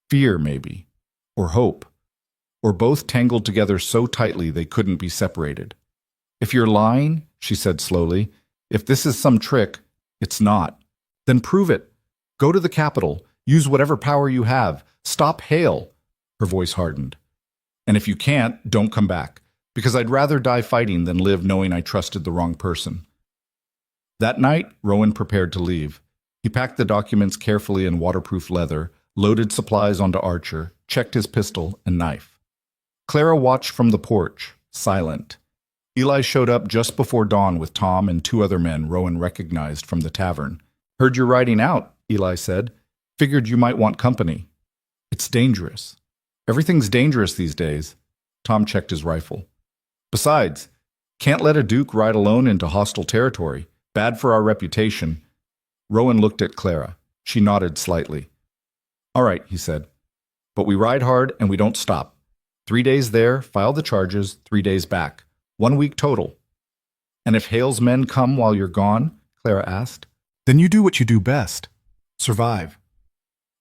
Fear, maybe. Or hope. Or both tangled together so tightly they couldn't be separated. If you're lying, she said slowly, if this is some trick, it's not. Then prove it. Go to the capital. Use whatever power you have. Stop Hale. Her voice hardened. And if you can't, don't come back, because I'd rather die fighting than live knowing I trusted the wrong person. That night, Rowan prepared to leave. He packed the documents carefully in waterproof leather, loaded supplies onto Archer, checked his pistol and knife. Clara watched from the porch, silent. Eli showed up just before dawn with Tom and 2 other men Rowan recognized from the tavern. Heard you're riding out, Eli said. Figured you might want company. It's dangerous. Everything's dangerous these days. Tom checked his rifle. Besides, can't let a duke ride alone into hostile territory. Bad for our reputation. Rowan looked at Clara. She nodded slightly. All right, he said. But we ride hard and we don't stop. 3 days there, file the charges, 3 days back. 1 week total. And if Hale's men come while you're gone, Clara asked, then you do what you do best. Survive.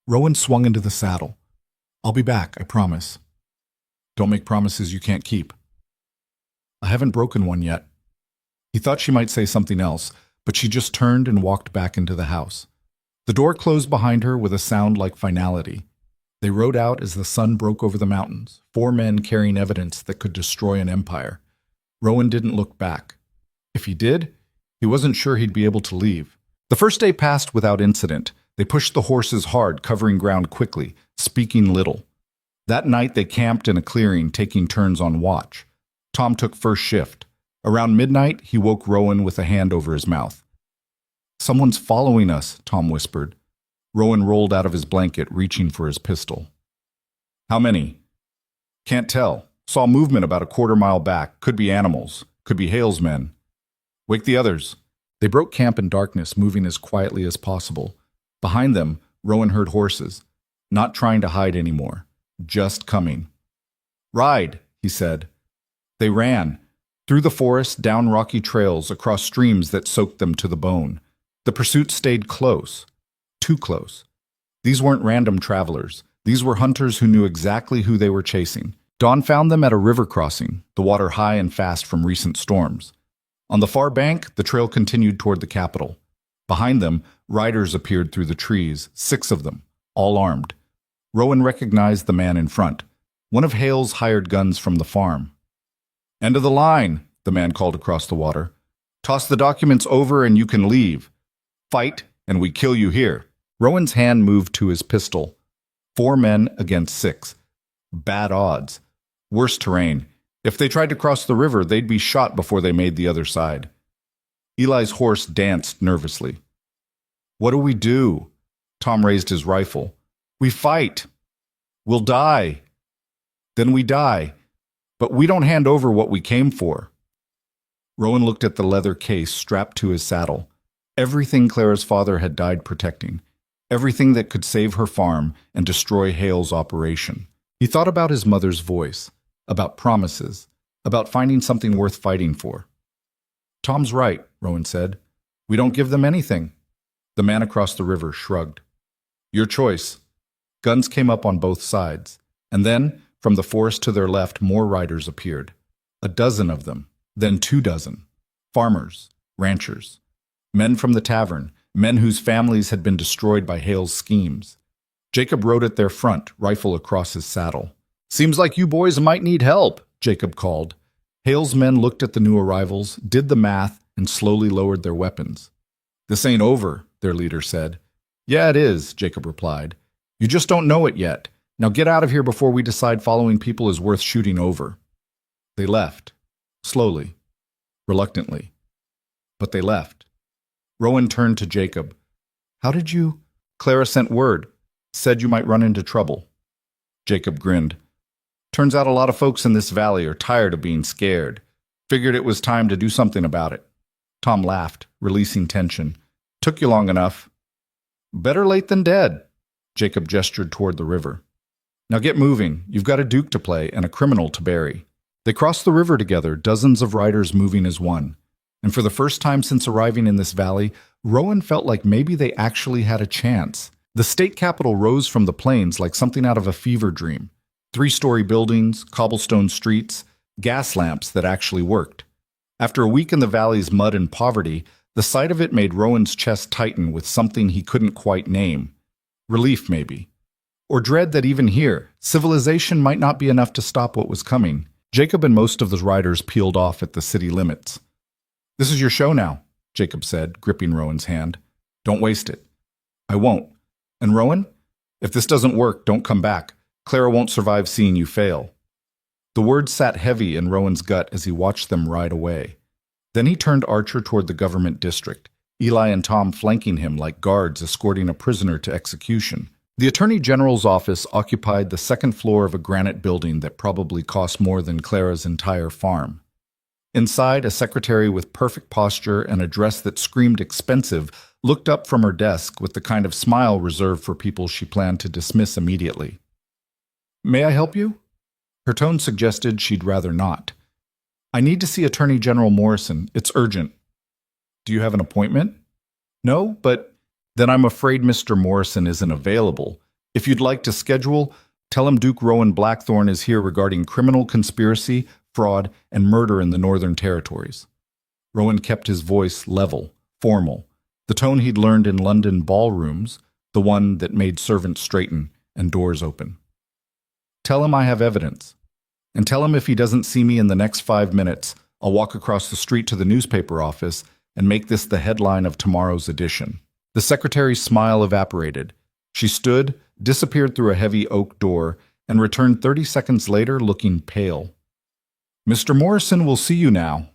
Rowan swung into the saddle. I'll be back, I promise. Don't make promises you can't keep. I haven't broken one yet. He thought she might say something else, but she just turned and walked back into the house. The door closed behind her with a sound like finality. They rode out as the sun broke over the mountains, 4 men carrying evidence that could destroy an empire. Rowan didn't look back. If he did, he wasn't sure he'd be able to leave. The first day passed without incident. They pushed the horses hard, covering ground quickly, speaking little. That night they camped in a clearing, taking turns on watch. Tom took first shift. Around midnight, he woke Rowan with a hand over his mouth. Someone's following us, Tom whispered. Rowan rolled out of his blanket, reaching for his pistol. How many? Can't tell. Saw movement about a quarter-mile back. Could be animals. Could be Hale's men. Wake the others. They broke camp in darkness, moving as quietly as possible. Behind them, Rowan heard horses, not trying to hide anymore, just coming. Ride, he said. They ran, through the forest, down rocky trails, across streams that soaked them to the bone. The pursuit stayed close, too close. These weren't random travelers. These were hunters who knew exactly who they were chasing. Dawn found them at a river crossing, the water high and fast from recent storms. On the far bank, the trail continued toward the capital. Behind them, riders appeared through the trees, 6 of them, all armed. Rowan recognized the man in front, one of Hale's hired guns from the farm. End of the line, the man called across the water. Toss the documents over and you can leave. Fight, and we kill you here. Rowan's hand moved to his pistol. 4 men against 6. Bad odds. Worse terrain. If they tried to cross the river, they'd be shot before they made the other side. Eli's horse danced nervously. What do we do? Tom raised his rifle. We fight. We'll die. Then we die. But we don't hand over what we came for. Rowan looked at the leather case strapped to his saddle. Everything Clara's father had died protecting. Everything that could save her farm and destroy Hale's operation. He thought about his mother's voice, about promises, about finding something worth fighting for. Tom's right, Rowan said. We don't give them anything. The man across the river shrugged. Your choice. Guns came up on both sides. And then, from the forest to their left, more riders appeared. 12 of them, then 24. Farmers, ranchers. Men from the tavern, men whose families had been destroyed by Hale's schemes. Jacob rode at their front, rifle across his saddle. Seems like you boys might need help, Jacob called. Hale's men looked at the new arrivals, did the math, and slowly lowered their weapons. This ain't over, their leader said. Yeah, it is, Jacob replied. You just don't know it yet. Now get out of here before we decide following people is worth shooting over. They left. Slowly. Reluctantly. But they left. Rowan turned to Jacob. How did you? Clara sent word. Said you might run into trouble. Jacob grinned. Turns out a lot of folks in this valley are tired of being scared. Figured it was time to do something about it. Tom laughed, releasing tension. Took you long enough. Better late than dead. Jacob gestured toward the river. Now get moving. You've got a duke to play and a criminal to bury. They crossed the river together, dozens of riders moving as one. And for the first time since arriving in this valley, Rowan felt like maybe they actually had a chance. The state capital rose from the plains like something out of a fever dream. 3-story buildings, cobblestone streets, gas lamps that actually worked. After a week in the valley's mud and poverty, the sight of it made Rowan's chest tighten with something he couldn't quite name. Relief, maybe. Or dread that even here, civilization might not be enough to stop what was coming. Jacob and most of the riders peeled off at the city limits. This is your show now, Jacob said, gripping Rowan's hand. Don't waste it. I won't. And Rowan, if this doesn't work, don't come back. Clara won't survive seeing you fail. The words sat heavy in Rowan's gut as he watched them ride away. Then he turned Archer toward the government district, Eli and Tom flanking him like guards escorting a prisoner to execution. The Attorney General's office occupied the 2nd floor of a granite building that probably cost more than Clara's entire farm. Inside, a secretary with perfect posture and a dress that screamed expensive looked up from her desk with the kind of smile reserved for people she planned to dismiss immediately. "May I help you?" Her tone suggested she'd rather not. "I need to see Attorney General Morrison. It's urgent." "Do you have an appointment?" "No, but then I'm afraid Mr. Morrison isn't available. If you'd like to schedule, tell him Duke Rowan Blackthorne is here regarding criminal conspiracy, fraud, and murder in the Northern Territories." Rowan kept his voice level, formal, the tone he'd learned in London ballrooms, the one that made servants straighten and doors open. "Tell him I have evidence. And tell him if he doesn't see me in the next 5 minutes, I'll walk across the street to the newspaper office and make this the headline of tomorrow's edition." The secretary's smile evaporated. She stood, disappeared through a heavy oak door, and returned 30 seconds later looking pale. "Mr. Morrison will see you now."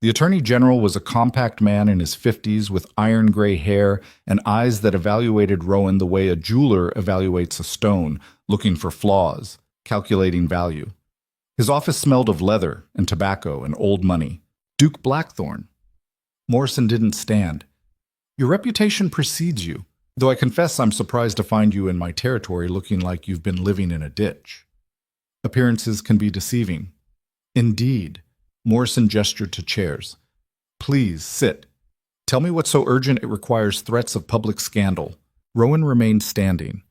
The Attorney General was a compact man in his 50s with iron-gray hair and eyes that evaluated Rowan the way a jeweler evaluates a stone, looking for flaws, calculating value. His office smelled of leather and tobacco and old money. Duke Blackthorne. Morrison didn't stand. "Your reputation precedes you, though I confess I'm surprised to find you in my territory looking like you've been living in a ditch. Appearances can be deceiving." "Indeed." Morrison gestured to chairs. "Please, sit. Tell me what's so urgent it requires threats of public scandal." Rowan remained standing.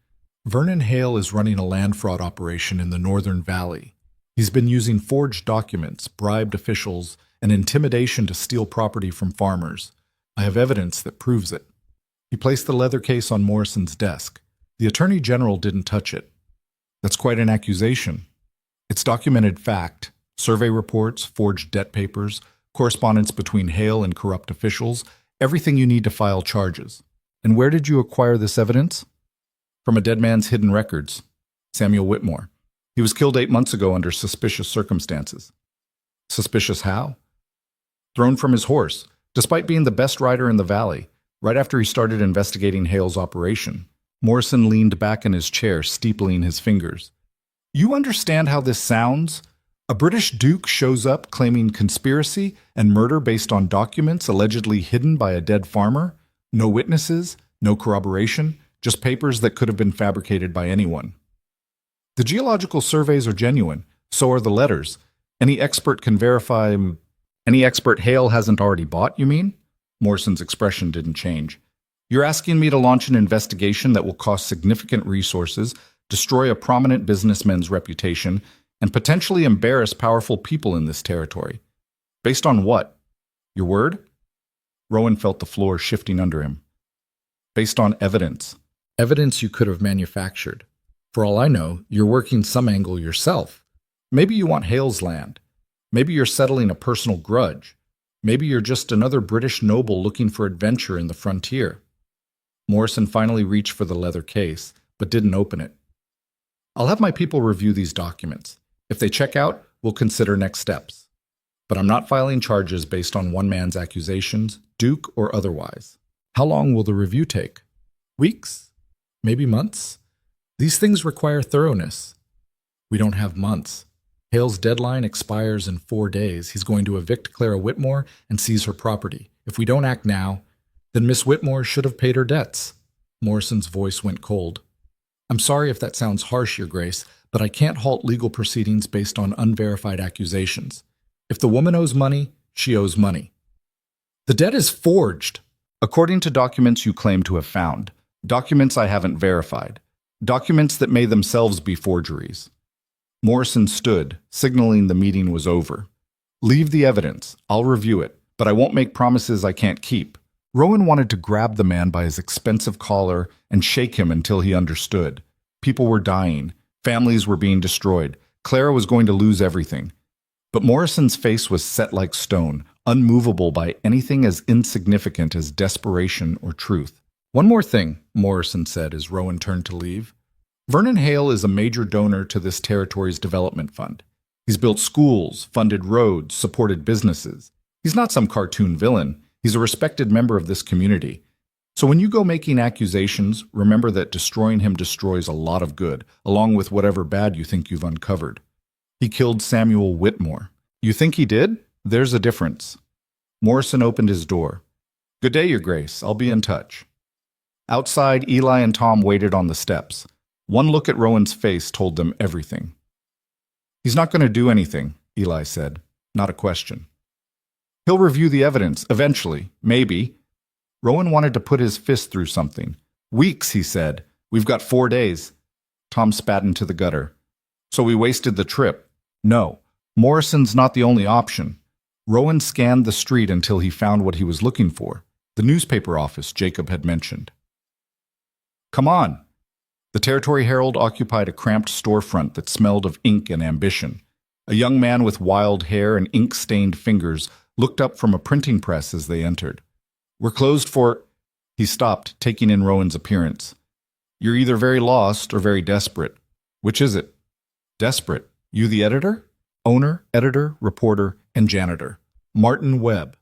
"Vernon Hale is running a land fraud operation in the Northern Valley. He's been using forged documents, bribed officials, and intimidation to steal property from farmers. I have evidence that proves it." He placed the leather case on Morrison's desk. The Attorney General didn't touch it. "That's quite an accusation." "It's documented fact. Survey reports, forged debt papers, correspondence between Hale and corrupt officials, everything you need to file charges." "And where did you acquire this evidence?" "From a dead man's hidden records. Samuel Whitmore. He was killed 8 months ago under suspicious circumstances." "Suspicious how?" "Thrown from his horse, despite being the best rider in the valley, right after he started investigating Hale's operation." Morrison leaned back in his chair, steepling his fingers. "You understand how this sounds? A British duke shows up claiming conspiracy and murder based on documents allegedly hidden by a dead farmer? No witnesses, no corroboration, just papers that could have been fabricated by anyone. The geological surveys are genuine, so are the letters. Any expert can verify. Any expert Hale hasn't already bought, you mean?" Morrison's expression didn't change. "You're asking me to launch an investigation that will cost significant resources, destroy a prominent businessman's reputation, and potentially embarrass powerful people in this territory. Based on what? Your word?" Rowan felt the floor shifting under him. "Based on evidence. Evidence you could have manufactured. For all I know, you're working some angle yourself. Maybe you want Hale's land. Maybe you're settling a personal grudge. Maybe you're just another British noble looking for adventure in the frontier." Morrison finally reached for the leather case, but didn't open it. "I'll have my people review these documents. If they check out, we'll consider next steps. But I'm not filing charges based on one man's accusations, Duke or otherwise." "How long will the review take?" "Weeks? Maybe months? These things require thoroughness." "We don't have months. Hale's deadline expires in 4 days. He's going to evict Clara Whitmore and seize her property. If we don't act now, then Miss Whitmore should have paid her debts." Morrison's voice went cold. "I'm sorry if that sounds harsh, Your Grace, but I can't halt legal proceedings based on unverified accusations. If the woman owes money, she owes money." "The debt is forged." "According to documents you claim to have found. Documents I haven't verified. Documents that may themselves be forgeries." Morrison stood, signaling the meeting was over. "Leave the evidence. I'll review it, but I won't make promises I can't keep." Rowan wanted to grab the man by his expensive collar and shake him until he understood. People were dying. Families were being destroyed. Clara was going to lose everything. But Morrison's face was set like stone, unmovable by anything as insignificant as desperation or truth. "One more thing," Morrison said as Rowan turned to leave. "Vernon Hale is a major donor to this territory's development fund. He's built schools, funded roads, supported businesses. He's not some cartoon villain. He's a respected member of this community. So when you go making accusations, remember that destroying him destroys a lot of good, along with whatever bad you think you've uncovered. He killed Samuel Whitmore. You think he did? There's a difference." Morrison opened his door. Good day, Your Grace. I'll be in touch. Outside, Eli and Tom waited on the steps. One look at Rowan's face told them everything. He's not going to do anything, Eli said. Not a question. He'll review the evidence, eventually, maybe. Rowan wanted to put his fist through something. Weeks, he said. We've got 4 days. Tom spat into the gutter. So we wasted the trip. No, Morrison's not the only option. Rowan scanned the street until he found what he was looking for, the newspaper office Jacob had mentioned. Come on. The Territory Herald occupied a cramped storefront that smelled of ink and ambition. A young man with wild hair and ink-stained fingers looked up from a printing press as they entered. We're closed for... He stopped, taking in Rowan's appearance. You're either very lost or very desperate. Which is it? Desperate. You the editor? Owner, editor, reporter, and janitor. Martin Webb.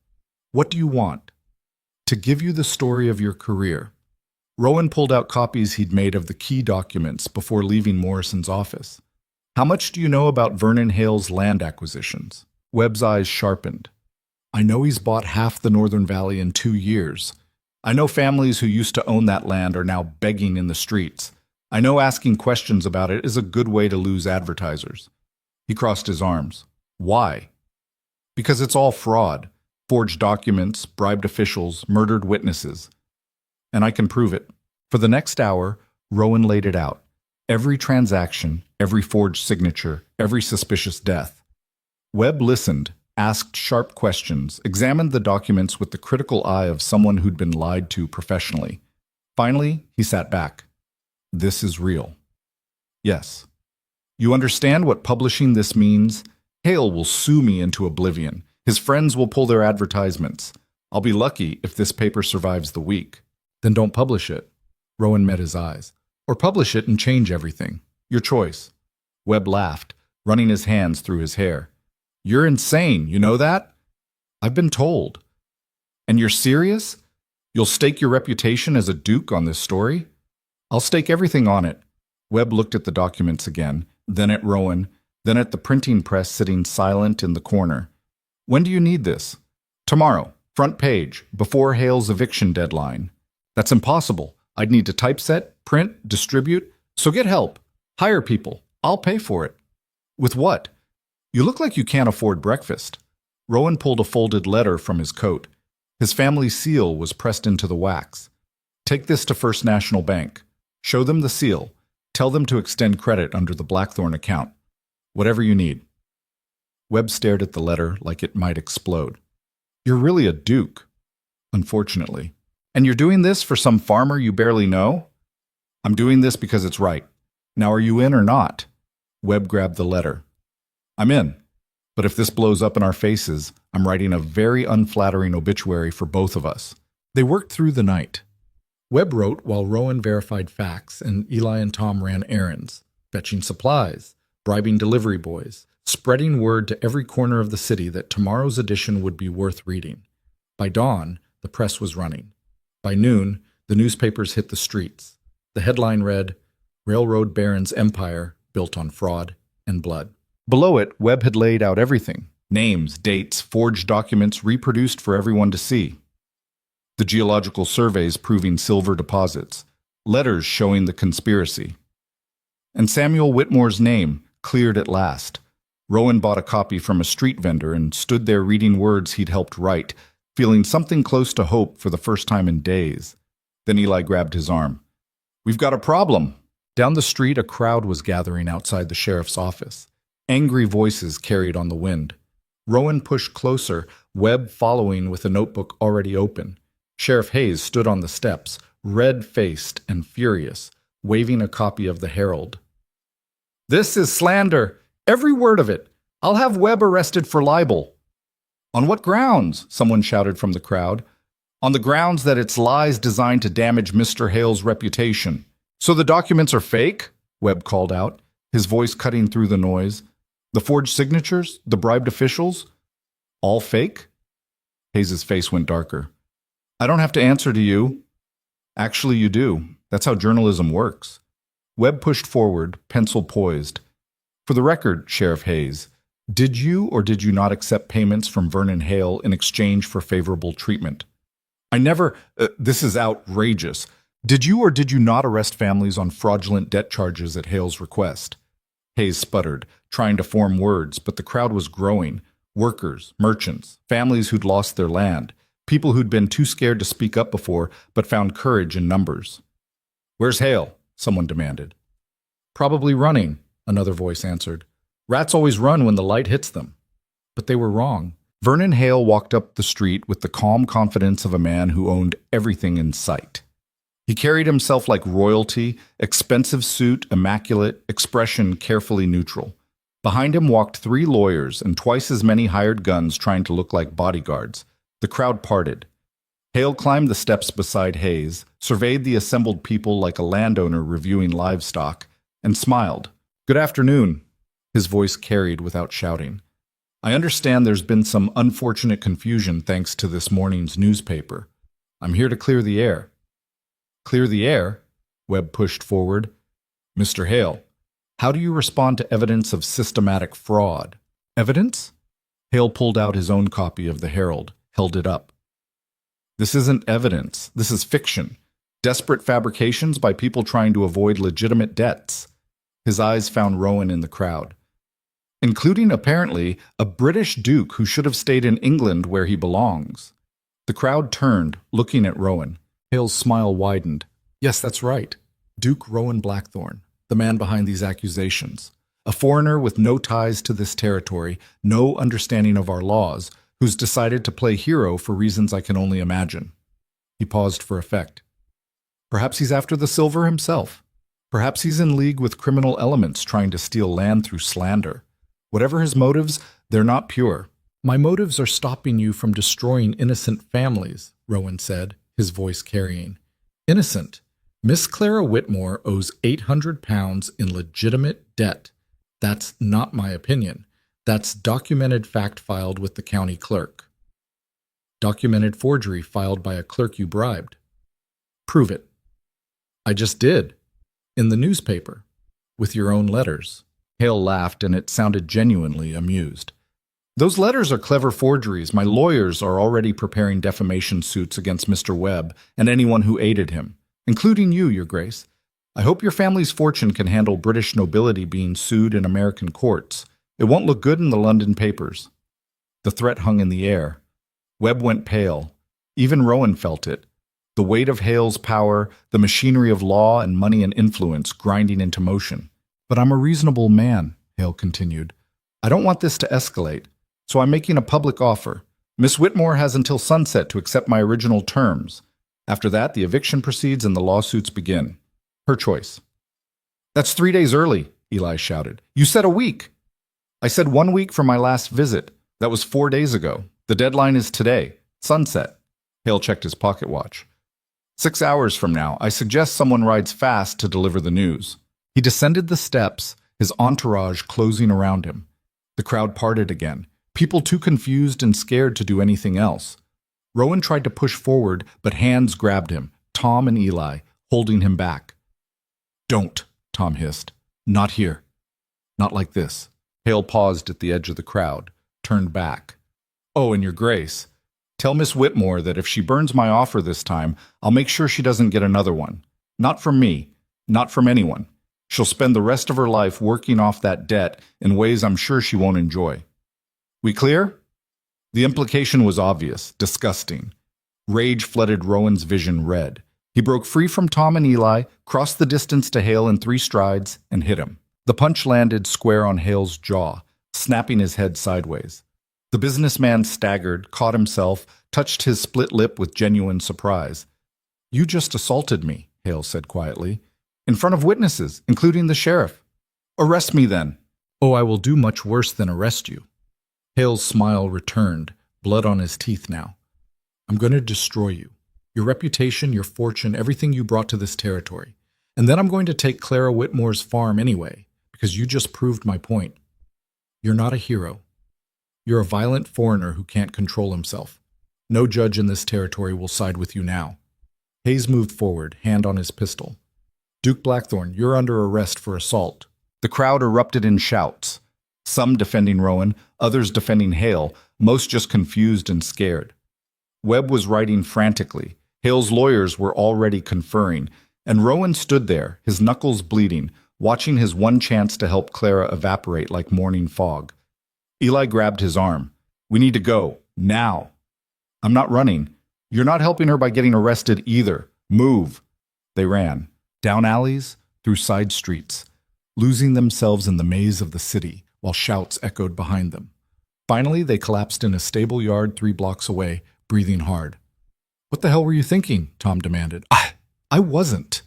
What do you want? To give you the story of your career. Rowan pulled out copies he'd made of the key documents before leaving Morrison's office. How much do you know about Vernon Hale's land acquisitions? Webb's eyes sharpened. I know he's bought half the Northern Valley in 2 years. I know families who used to own that land are now begging in the streets. I know asking questions about it is a good way to lose advertisers. He crossed his arms. Why? Because it's all fraud. Forged documents, bribed officials, murdered witnesses. And I can prove it. For the next hour, Rowan laid it out. Every transaction, every forged signature, every suspicious death. Webb listened, asked sharp questions, examined the documents with the critical eye of someone who'd been lied to professionally. Finally, he sat back. This is real. Yes. You understand what publishing this means? Hale will sue me into oblivion. His friends will pull their advertisements. I'll be lucky if this paper survives the week. Then don't publish it. Rowan met his eyes. Or publish it and change everything. Your choice. Webb laughed, running his hands through his hair. You're insane, you know that? I've been told. And you're serious? You'll stake your reputation as a duke on this story? I'll stake everything on it. Webb looked at the documents again, then at Rowan, then at the printing press sitting silent in the corner. When do you need this? Tomorrow, front page, before Hale's eviction deadline. That's impossible. I'd need to typeset, print, distribute. So get help. Hire people. I'll pay for it. With what? You look like you can't afford breakfast. Rowan pulled a folded letter from his coat. His family seal was pressed into the wax. Take this to First National Bank. Show them the seal. Tell them to extend credit under the Blackthorn account. Whatever you need. Webb stared at the letter like it might explode. You're really a duke. Unfortunately. And you're doing this for some farmer you barely know? I'm doing this because it's right. Now are you in or not? Webb grabbed the letter. I'm in. But if this blows up in our faces, I'm writing a very unflattering obituary for both of us. They worked through the night. Webb wrote while Rowan verified facts and Eli and Tom ran errands, fetching supplies, bribing delivery boys, spreading word to every corner of the city that tomorrow's edition would be worth reading. By dawn, the press was running. By noon, the newspapers hit the streets. The headline read, Railroad Baron's Empire Built on Fraud and Blood. Below it, Webb had laid out everything. Names, dates, forged documents reproduced for everyone to see. The geological surveys proving silver deposits. Letters showing the conspiracy. And Samuel Whitmore's name, cleared at last. Rowan bought a copy from a street vendor and stood there reading words he'd helped write, feeling something close to hope for the first time in days. Then Eli grabbed his arm. We've got a problem. Down the street, a crowd was gathering outside the sheriff's office. Angry voices carried on the wind. Rowan pushed closer, Webb following with a notebook already open. Sheriff Hayes stood on the steps, red-faced and furious, waving a copy of the Herald. This is slander. Every word of it. I'll have Webb arrested for libel. On what grounds? Someone shouted from the crowd. On the grounds that it's lies designed to damage Mr. Hale's reputation. So the documents are fake? Webb called out, his voice cutting through the noise. The forged signatures? The bribed officials? All fake? Hayes's face went darker. I don't have to answer to you. Actually, you do. That's how journalism works. Webb pushed forward, pencil poised. For the record, Sheriff Hayes, did you or did you not accept payments from Vernon Hale in exchange for favorable treatment? I never, this is outrageous. Did you or did you not arrest families on fraudulent debt charges at Hale's request? Hayes sputtered, trying to form words, but the crowd was growing. Workers, merchants, families who'd lost their land, people who'd been too scared to speak up before but found courage in numbers. "Where's Hale?" someone demanded. "Probably running," another voice answered. "Rats always run when the light hits them." But they were wrong. Vernon Hale walked up the street with the calm confidence of a man who owned everything in sight. He carried himself like royalty, expensive suit, immaculate, expression carefully neutral. Behind him walked 3 lawyers and twice as many hired guns trying to look like bodyguards. The crowd parted. Hale climbed the steps beside Hayes, surveyed the assembled people like a landowner reviewing livestock, and smiled. "Good afternoon," his voice carried without shouting. "I understand there's been some unfortunate confusion thanks to this morning's newspaper. I'm here to clear the air." "Clear the air?" Webb pushed forward. "Mr. Hale, how do you respond to evidence of systematic fraud?" "Evidence?" Hale pulled out his own copy of the Herald, held it up. "This isn't evidence. This is fiction. Desperate fabrications by people trying to avoid legitimate debts." His eyes found Rowan in the crowd, including, apparently, a British duke who should have stayed in England where he belongs. The crowd turned, looking at Rowan. Hale's smile widened. "Yes, that's right. Duke Rowan Blackthorne, the man behind these accusations. A foreigner with no ties to this territory, no understanding of our laws, who's decided to play hero for reasons I can only imagine." He paused for effect. "Perhaps he's after the silver himself. Perhaps he's in league with criminal elements trying to steal land through slander. Whatever his motives, they're not pure." "My motives are stopping you from destroying innocent families," Rowan said, his voice carrying. "Innocent. Miss Clara Whitmore owes £800 in legitimate debt. That's not my opinion. That's documented fact filed with the county clerk. Documented forgery filed by a clerk you bribed. Prove it." "I just did. In the newspaper. With your own letters." Hale laughed, and it sounded genuinely amused. "Those letters are clever forgeries. My lawyers are already preparing defamation suits against Mr. Webb and anyone who aided him, including you, Your Grace. I hope your family's fortune can handle British nobility being sued in American courts. It won't look good in the London papers." The threat hung in the air. Webb went pale. Even Rowan felt it. The weight of Hale's power, the machinery of law and money and influence grinding into motion. "But I'm a reasonable man," Hale continued. "I don't want this to escalate, so I'm making a public offer. Miss Whitmore has until sunset to accept my original terms. After that, the eviction proceeds and the lawsuits begin. Her choice." "That's 3 days early," Eli shouted. "You said a week." "I said 1 week from my last visit. That was 4 days ago. The deadline is today. Sunset." Hale checked his pocket watch. 6 hours from now, I suggest someone rides fast to deliver the news." He descended the steps, his entourage closing around him. The crowd parted again, people too confused and scared to do anything else. Rowan tried to push forward, but hands grabbed him, Tom and Eli, holding him back. "Don't," Tom hissed. "Not here. Not like this." Hale paused at the edge of the crowd, turned back. "Oh, and Your Grace, tell Miss Whitmore that if she burns my offer this time, I'll make sure she doesn't get another one. Not from me, not from anyone. She'll spend the rest of her life working off that debt in ways I'm sure she won't enjoy. We clear?" The implication was obvious, disgusting. Rage flooded Rowan's vision red. He broke free from Tom and Eli, crossed the distance to Hale in 3 strides, and hit him. The punch landed square on Hale's jaw, snapping his head sideways. The businessman staggered, caught himself, touched his split lip with genuine surprise. "You just assaulted me," Hale said quietly. "In front of witnesses, including the sheriff. Arrest me then." "Oh, I will do much worse than arrest you." Hale's smile returned, blood on his teeth now. "I'm going to destroy you. Your reputation, your fortune, everything you brought to this territory. And then I'm going to take Clara Whitmore's farm anyway, because you just proved my point. You're not a hero. You're a violent foreigner who can't control himself. No judge in this territory will side with you now." Hayes moved forward, hand on his pistol. "Duke Blackthorne, you're under arrest for assault." The crowd erupted in shouts, some defending Rowan, others defending Hale, most just confused and scared. Webb was writing frantically. Hale's lawyers were already conferring, and Rowan stood there, his knuckles bleeding, watching his one chance to help Clara evaporate like morning fog. Eli grabbed his arm. "We need to go. Now." "I'm not running. You're not helping her by getting arrested either. Move." They ran, down alleys, through side streets, losing themselves in the maze of the city, while shouts echoed behind them. Finally, they collapsed in a stable yard 3 blocks away, breathing hard. "What the hell were you thinking?" Tom demanded. I wasn't."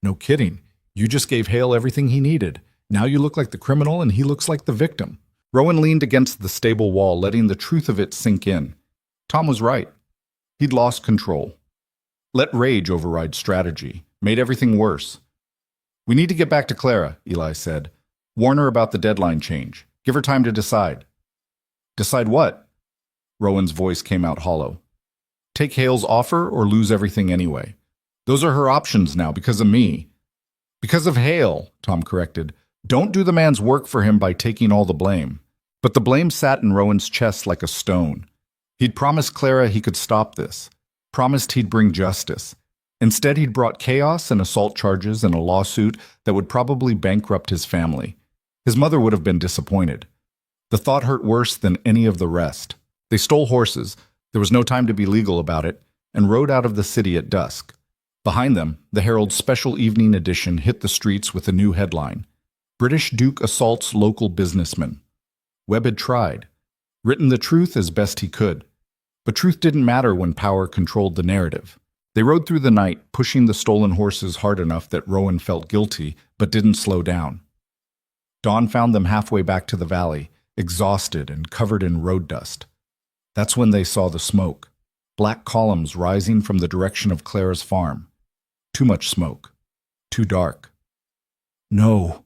"No kidding. You just gave Hale everything he needed. Now you look like the criminal and he looks like the victim." Rowan leaned against the stable wall, letting the truth of it sink in. Tom was right. He'd lost control. Let rage override strategy. Made everything worse. "We need to get back to Clara," Eli said. "Warn her about the deadline change. Give her time to decide." "Decide what?" Rowan's voice came out hollow. "Take Hale's offer or lose everything anyway. Those are her options now because of me." "Because of Hale," Tom corrected. "Don't do the man's work for him by taking all the blame." But the blame sat in Rowan's chest like a stone. He'd promised Clara he could stop this. Promised he'd bring justice. Instead, he'd brought chaos and assault charges and a lawsuit that would probably bankrupt his family. His mother would have been disappointed. The thought hurt worse than any of the rest. They stole horses, there was no time to be legal about it, and rode out of the city at dusk. Behind them, the Herald's special evening edition hit the streets with a new headline: "British Duke Assaults Local Businessman." Webb had tried, written the truth as best he could. But truth didn't matter when power controlled the narrative. They rode through the night, pushing the stolen horses hard enough that Rowan felt guilty, but didn't slow down. Dawn found them halfway back to the valley, exhausted and covered in road dust. That's when they saw the smoke, black columns rising from the direction of Clara's farm. Too much smoke. Too dark. "No,"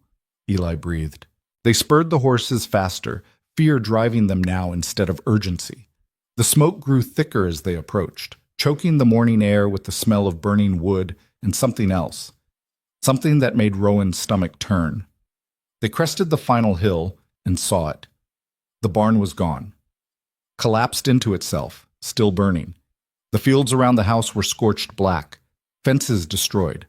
Eli breathed. They spurred the horses faster, fear driving them now instead of urgency. The smoke grew thicker as they approached, choking the morning air with the smell of burning wood and something else. Something that made Rowan's stomach turn. They crested the final hill and saw it. The barn was gone. Collapsed into itself, still burning. The fields around the house were scorched black, fences destroyed.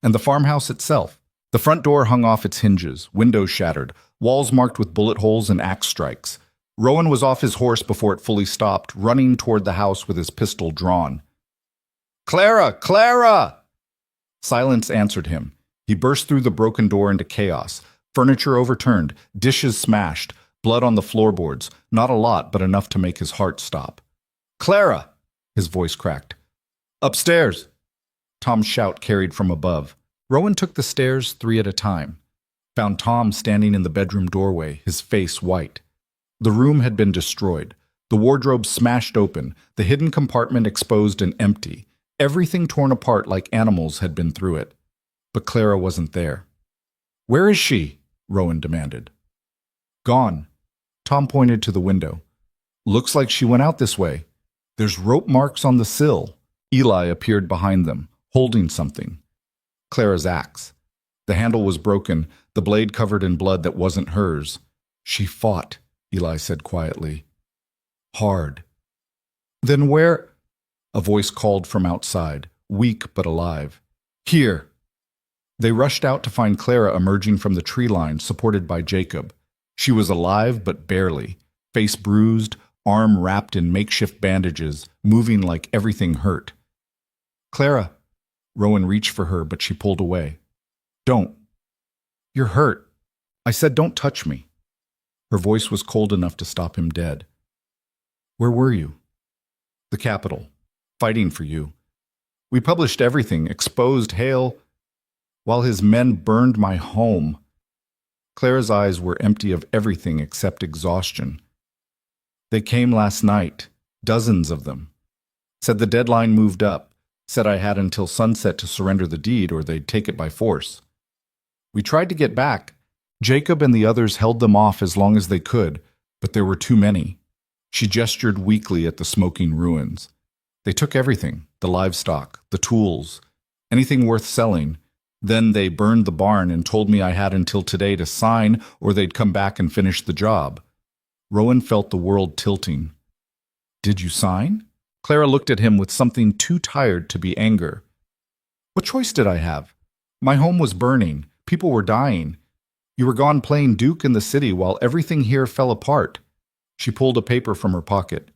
And the farmhouse itself. The front door hung off its hinges, windows shattered, walls marked with bullet holes and axe strikes. Rowan was off his horse before it fully stopped, running toward the house with his pistol drawn. "Clara! Clara!" Silence answered him. He burst through the broken door into chaos. Furniture overturned, dishes smashed, blood on the floorboards, not a lot, but enough to make his heart stop. "Clara!" His voice cracked. "Upstairs!" Tom's shout carried from above. Rowan took the stairs 3 at a time. Found Tom standing in the bedroom doorway, his face white. The room had been destroyed. The wardrobe smashed open, the hidden compartment exposed and empty. Everything torn apart like animals had been through it. But Clara wasn't there. "Where is she?" Rowan demanded. "Gone." Tom pointed to the window. "Looks like she went out this way. There's rope marks on the sill." Eli appeared behind them, holding something. Clara's axe. The handle was broken, the blade covered in blood that wasn't hers. "She fought," Eli said quietly. "Hard." "Then where—" A voice called from outside, weak but alive. "Here." They rushed out to find Clara emerging from the tree line, supported by Jacob. She was alive but barely, face bruised, arm wrapped in makeshift bandages, moving like everything hurt. "Clara." Rowan reached for her, but she pulled away. "Don't. You're hurt. I said don't touch me." Her voice was cold enough to stop him dead. "Where were you?" "The Capitol. Fighting for you. We published everything, exposed Hale, while his men burned my home." Clara's eyes were empty of everything except exhaustion. "They came last night, dozens of them. Said the deadline moved up. Said I had until sunset to surrender the deed or they'd take it by force. We tried to get back. Jacob and the others held them off as long as they could, but there were too many." She gestured weakly at the smoking ruins. "They took everything, the livestock, the tools, anything worth selling. Then they burned the barn and told me I had until today to sign or they'd come back and finish the job." Rowan felt the world tilting. "Did you sign?" Clara looked at him with something too tired to be anger. What choice did I have? My home was burning. People were dying. You were gone playing Duke in the city while everything here fell apart. She pulled a paper from her pocket.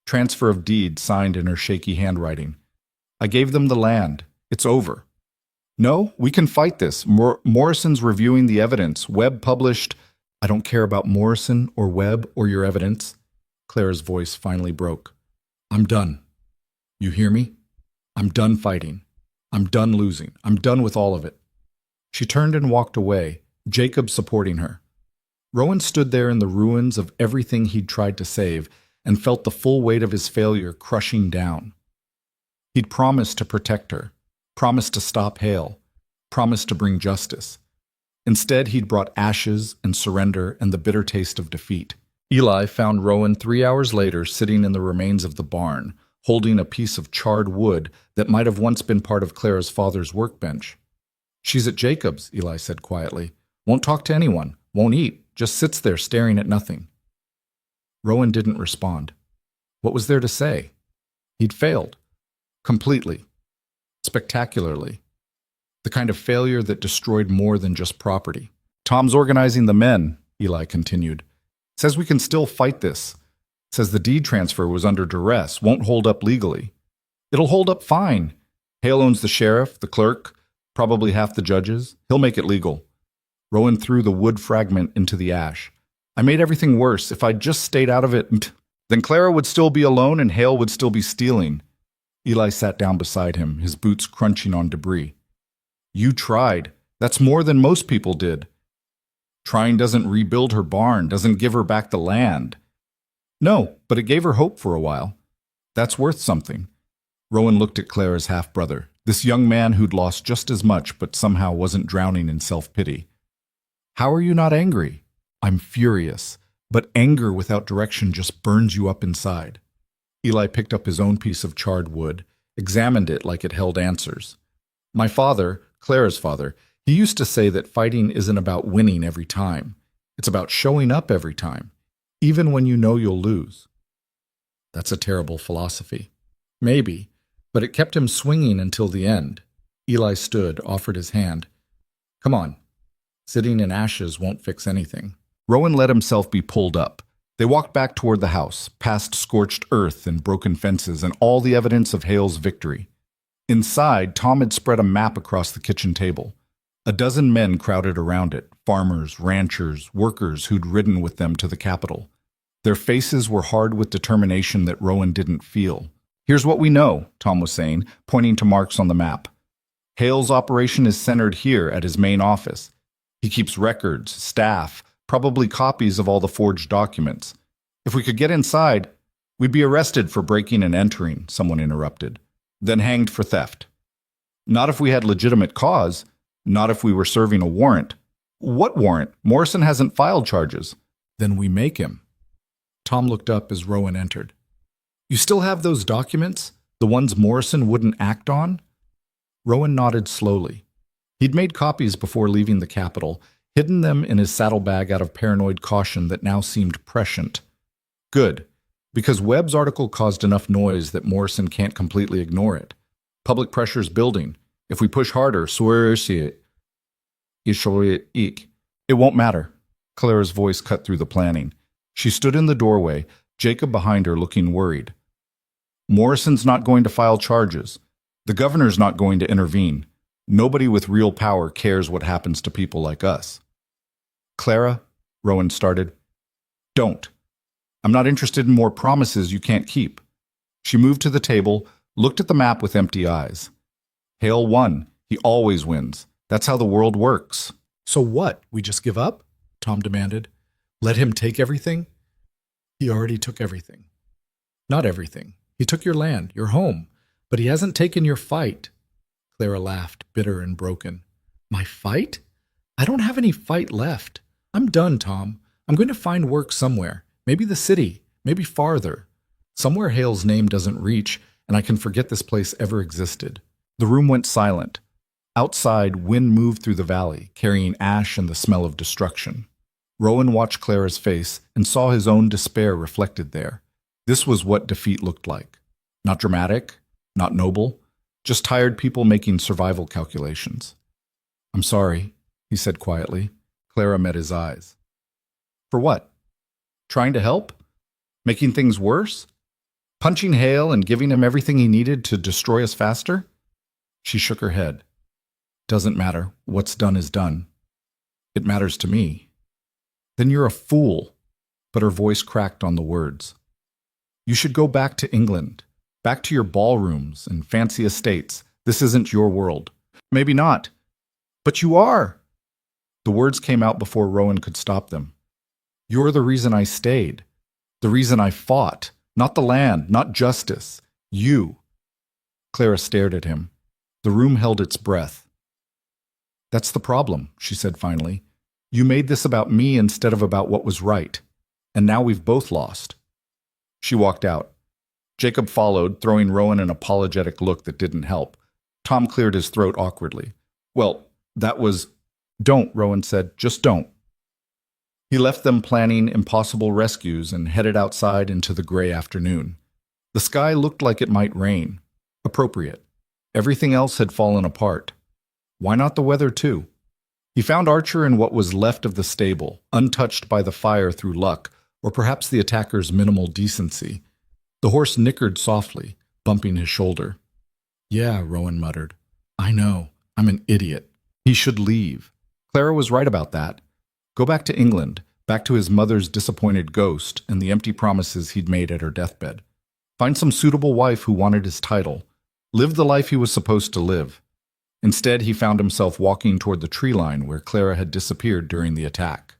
Transfer of deed signed in her shaky handwriting. I gave them the land. It's over. No, we can fight this. Morrison's reviewing the evidence. Webb published. I don't care about Morrison or Webb or your evidence. Clara's voice finally broke. I'm done. You hear me? I'm done fighting. I'm done losing. I'm done with all of it. She turned and walked away, Jacob supporting her. Rowan stood there in the ruins of everything he'd tried to save and felt the full weight of his failure crushing down. He'd promised to protect her, promised to stop Hale, promised to bring justice. Instead, he'd brought ashes and surrender and the bitter taste of defeat. Eli found Rowan 3 hours later sitting in the remains of the barn, holding a piece of charred wood that might have once been part of Clara's father's workbench. She's at Jacob's, Eli said quietly. Won't talk to anyone, won't eat, just sits there staring at nothing. Rowan didn't respond. What was there to say? He'd failed. Completely. Spectacularly. The kind of failure that destroyed more than just property. Tom's organizing the men, Eli continued. Says we can still fight this. Says the deed transfer was under duress, won't hold up legally. It'll hold up fine. Hale owns the sheriff, the clerk, probably half the judges. He'll make it legal. Rowan threw the wood fragment into the ash. I made everything worse. If I'd just stayed out of it, then Clara would still be alone and Hale would still be stealing. Eli sat down beside him, his boots crunching on debris. You tried. That's more than most people did. Trying doesn't rebuild her barn, doesn't give her back the land. No, but it gave her hope for a while. That's worth something. Rowan looked at Clara's half-brother, this young man who'd lost just as much but somehow wasn't drowning in self-pity. How are you not angry? I'm furious, but anger without direction just burns you up inside. Eli picked up his own piece of charred wood, examined it like it held answers. My father, Clara's father, he used to say that fighting isn't about winning every time. It's about showing up every time, even when you know you'll lose. That's a terrible philosophy. Maybe, but it kept him swinging until the end. Eli stood, offered his hand. Come on. Sitting in ashes won't fix anything. Rowan let himself be pulled up. They walked back toward the house, past scorched earth and broken fences and all the evidence of Hale's victory. Inside, Tom had spread a map across the kitchen table. A dozen men crowded around it, farmers, ranchers, workers who'd ridden with them to the capital. Their faces were hard with determination that Rowan didn't feel. Here's what we know, Tom was saying, pointing to marks on the map. Hale's operation is centered here at his main office. He keeps records, staff, probably copies of all the forged documents. If we could get inside, we'd be arrested for breaking and entering, someone interrupted, then hanged for theft. Not if we had legitimate cause, not if we were serving a warrant. What warrant? Morrison hasn't filed charges. Then we make him. Tom looked up as Rowan entered. You still have those documents? The ones Morrison wouldn't act on? Rowan nodded slowly. He'd made copies before leaving the capital, hidden them in his saddlebag out of paranoid caution that now seemed prescient. Good, because Webb's article caused enough noise that Morrison can't completely ignore it. Public pressure's building. If we push harder, it won't matter. Clara's voice cut through the planning. She stood in the doorway, Jacob behind her looking worried. Morrison's not going to file charges. The governor's not going to intervene. Nobody with real power cares what happens to people like us. Clara, Rowan started. Don't. I'm not interested in more promises you can't keep. She moved to the table, looked at the map with empty eyes. Hale won. He always wins. That's how the world works. So what? We just give up? Tom demanded. Let him take everything? He already took everything. Not everything. He took your land, your home, but he hasn't taken your fight. Clara laughed, bitter and broken. My fight? I don't have any fight left. I'm done, Tom. I'm going to find work somewhere. Maybe the city, maybe farther. Somewhere Hale's name doesn't reach, and I can forget this place ever existed. The room went silent. Outside, wind moved through the valley, carrying ash and the smell of destruction. Rowan watched Clara's face and saw his own despair reflected there. This was what defeat looked like. Not dramatic, not noble, just tired people making survival calculations. "I'm sorry," he said quietly. Clara met his eyes. "For what? Trying to help? Making things worse? Punching Hale and giving him everything he needed to destroy us faster?" She shook her head. "Doesn't matter. What's done is done. It matters to me." "Then you're a fool." But her voice cracked on the words. "You should go back to England, back to your ballrooms and fancy estates. This isn't your world." "Maybe not." "But you are." The words came out before Rowan could stop them. "You're the reason I stayed. The reason I fought. Not the land, not justice. You." Clara stared at him. The room held its breath. "That's the problem," she said finally. "You made this about me instead of about what was right. And now we've both lost." She walked out. Jacob followed, throwing Rowan an apologetic look that didn't help. Tom cleared his throat awkwardly. "Well, that was—" "Don't," Rowan said. "Just don't." He left them planning impossible rescues and headed outside into the gray afternoon. The sky looked like it might rain. Appropriate. Everything else had fallen apart. Why not the weather, too? He found Archer in what was left of the stable, untouched by the fire through luck, or perhaps the attacker's minimal decency. The horse nickered softly, bumping his shoulder. "Yeah," Rowan muttered. "I know. I'm an idiot. He should leave." Clara was right about that. Go back to England, back to his mother's disappointed ghost and the empty promises he'd made at her deathbed. Find some suitable wife who wanted his title. Live the life he was supposed to live. Instead, he found himself walking toward the tree line where Clara had disappeared during the attack.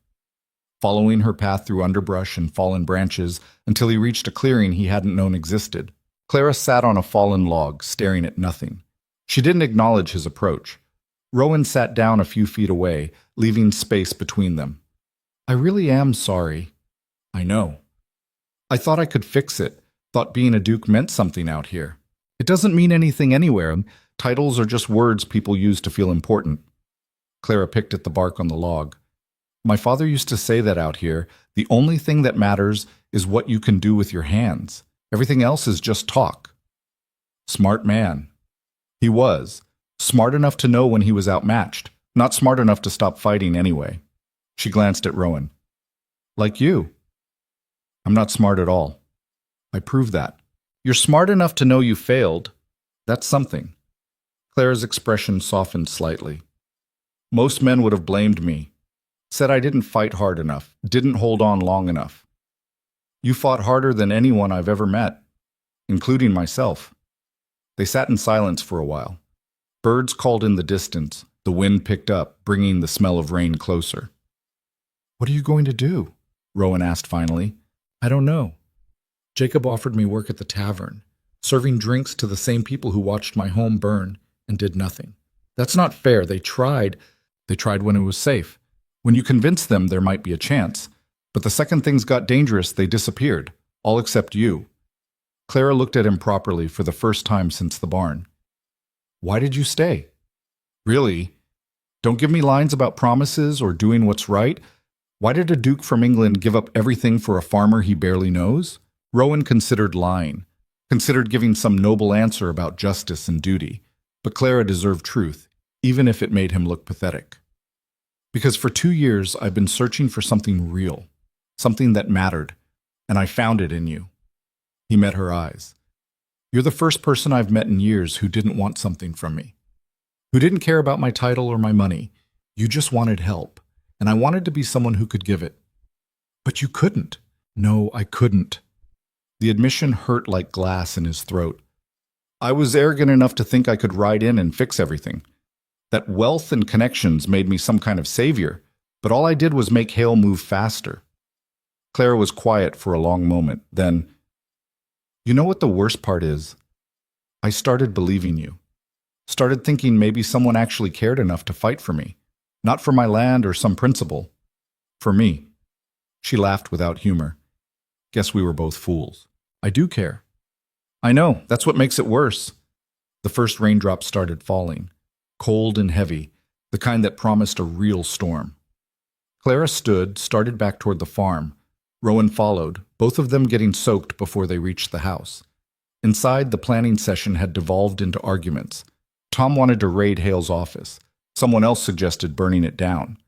Following her path through underbrush and fallen branches until he reached a clearing he hadn't known existed. Clara sat on a fallen log, staring at nothing. She didn't acknowledge his approach. Rowan sat down a few feet away, leaving space between them. "I really am sorry." "I know. I thought I could fix it, thought being a duke meant something out here. It doesn't mean anything anywhere. Titles are just words people use to feel important." Clara picked at the bark on the log. "My father used to say that out here, the only thing that matters is what you can do with your hands. Everything else is just talk." Smart man. He was. Smart enough to know when he was outmatched, not smart enough to stop fighting anyway. She glanced at Rowan. "Like you." "I'm not smart at all." "I proved that." "You're smart enough to know you failed. That's something." Clara's expression softened slightly. "Most men would have blamed me. Said I didn't fight hard enough, didn't hold on long enough. You fought harder than anyone I've ever met, including myself." They sat in silence for a while. Birds called in the distance. The wind picked up, bringing the smell of rain closer. "What are you going to do?" Rowan asked finally. "I don't know. Jacob offered me work at the tavern, serving drinks to the same people who watched my home burn and did nothing. That's not fair. They tried. They tried when it was safe. When you convinced them there might be a chance. But the second things got dangerous, they disappeared. All except you." Clara looked at him properly for the first time since the barn. "Why did you stay?" "Really? Don't give me lines about promises or doing what's right. Why did a duke from England give up everything for a farmer he barely knows?" Rowan considered lying, considered giving some noble answer about justice and duty. But Clara deserved truth, even if it made him look pathetic. "Because for 2 years I've been searching for something real, something that mattered, and I found it in you." He met her eyes. "You're the first person I've met in years who didn't want something from me, who didn't care about my title or my money. You just wanted help, and I wanted to be someone who could give it." "But you couldn't." "No, I couldn't." The admission hurt like glass in his throat. "I was arrogant enough to think I could ride in and fix everything. That wealth and connections made me some kind of savior, but all I did was make Hale move faster." Clara was quiet for a long moment. Then, "You know what the worst part is? I started believing you. Started thinking maybe someone actually cared enough to fight for me. Not for my land or some principle. For me." She laughed without humor. "Guess we were both fools. I do care." "I know. That's what makes it worse." The first raindrops started falling. Cold and heavy, the kind that promised a real storm. Clara stood, started back toward the farm. Rowan followed, both of them getting soaked before they reached the house. Inside, the planning session had devolved into arguments. Tom wanted to raid Hale's office. Someone else suggested burning it down.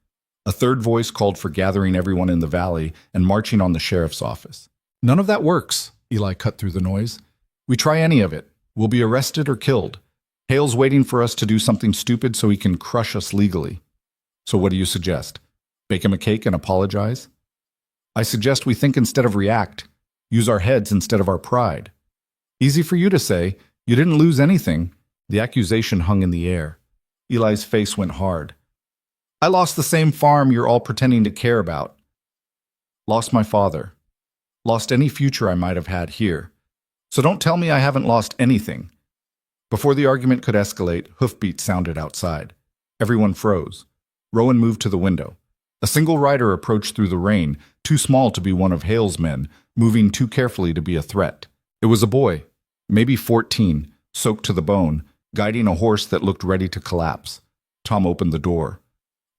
A third voice called for gathering everyone in the valley and marching on the sheriff's office. None of that works, Eli cut through the noise. We try any of it. We'll be arrested or killed. Hale's waiting for us to do something stupid so he can crush us legally. So what do you suggest? Bake him a cake and apologize? I suggest we think instead of react. Use our heads instead of our pride. Easy for you to say. You didn't lose anything. The accusation hung in the air. Eli's face went hard. I lost the same farm you're all pretending to care about. Lost my father. Lost any future I might have had here. So don't tell me I haven't lost anything. Before the argument could escalate, hoofbeats sounded outside. Everyone froze. Rowan moved to the window. A single rider approached through the rain, too small to be one of Hale's men, moving too carefully to be a threat. It was a boy, maybe 14, soaked to the bone, guiding a horse that looked ready to collapse. Tom opened the door.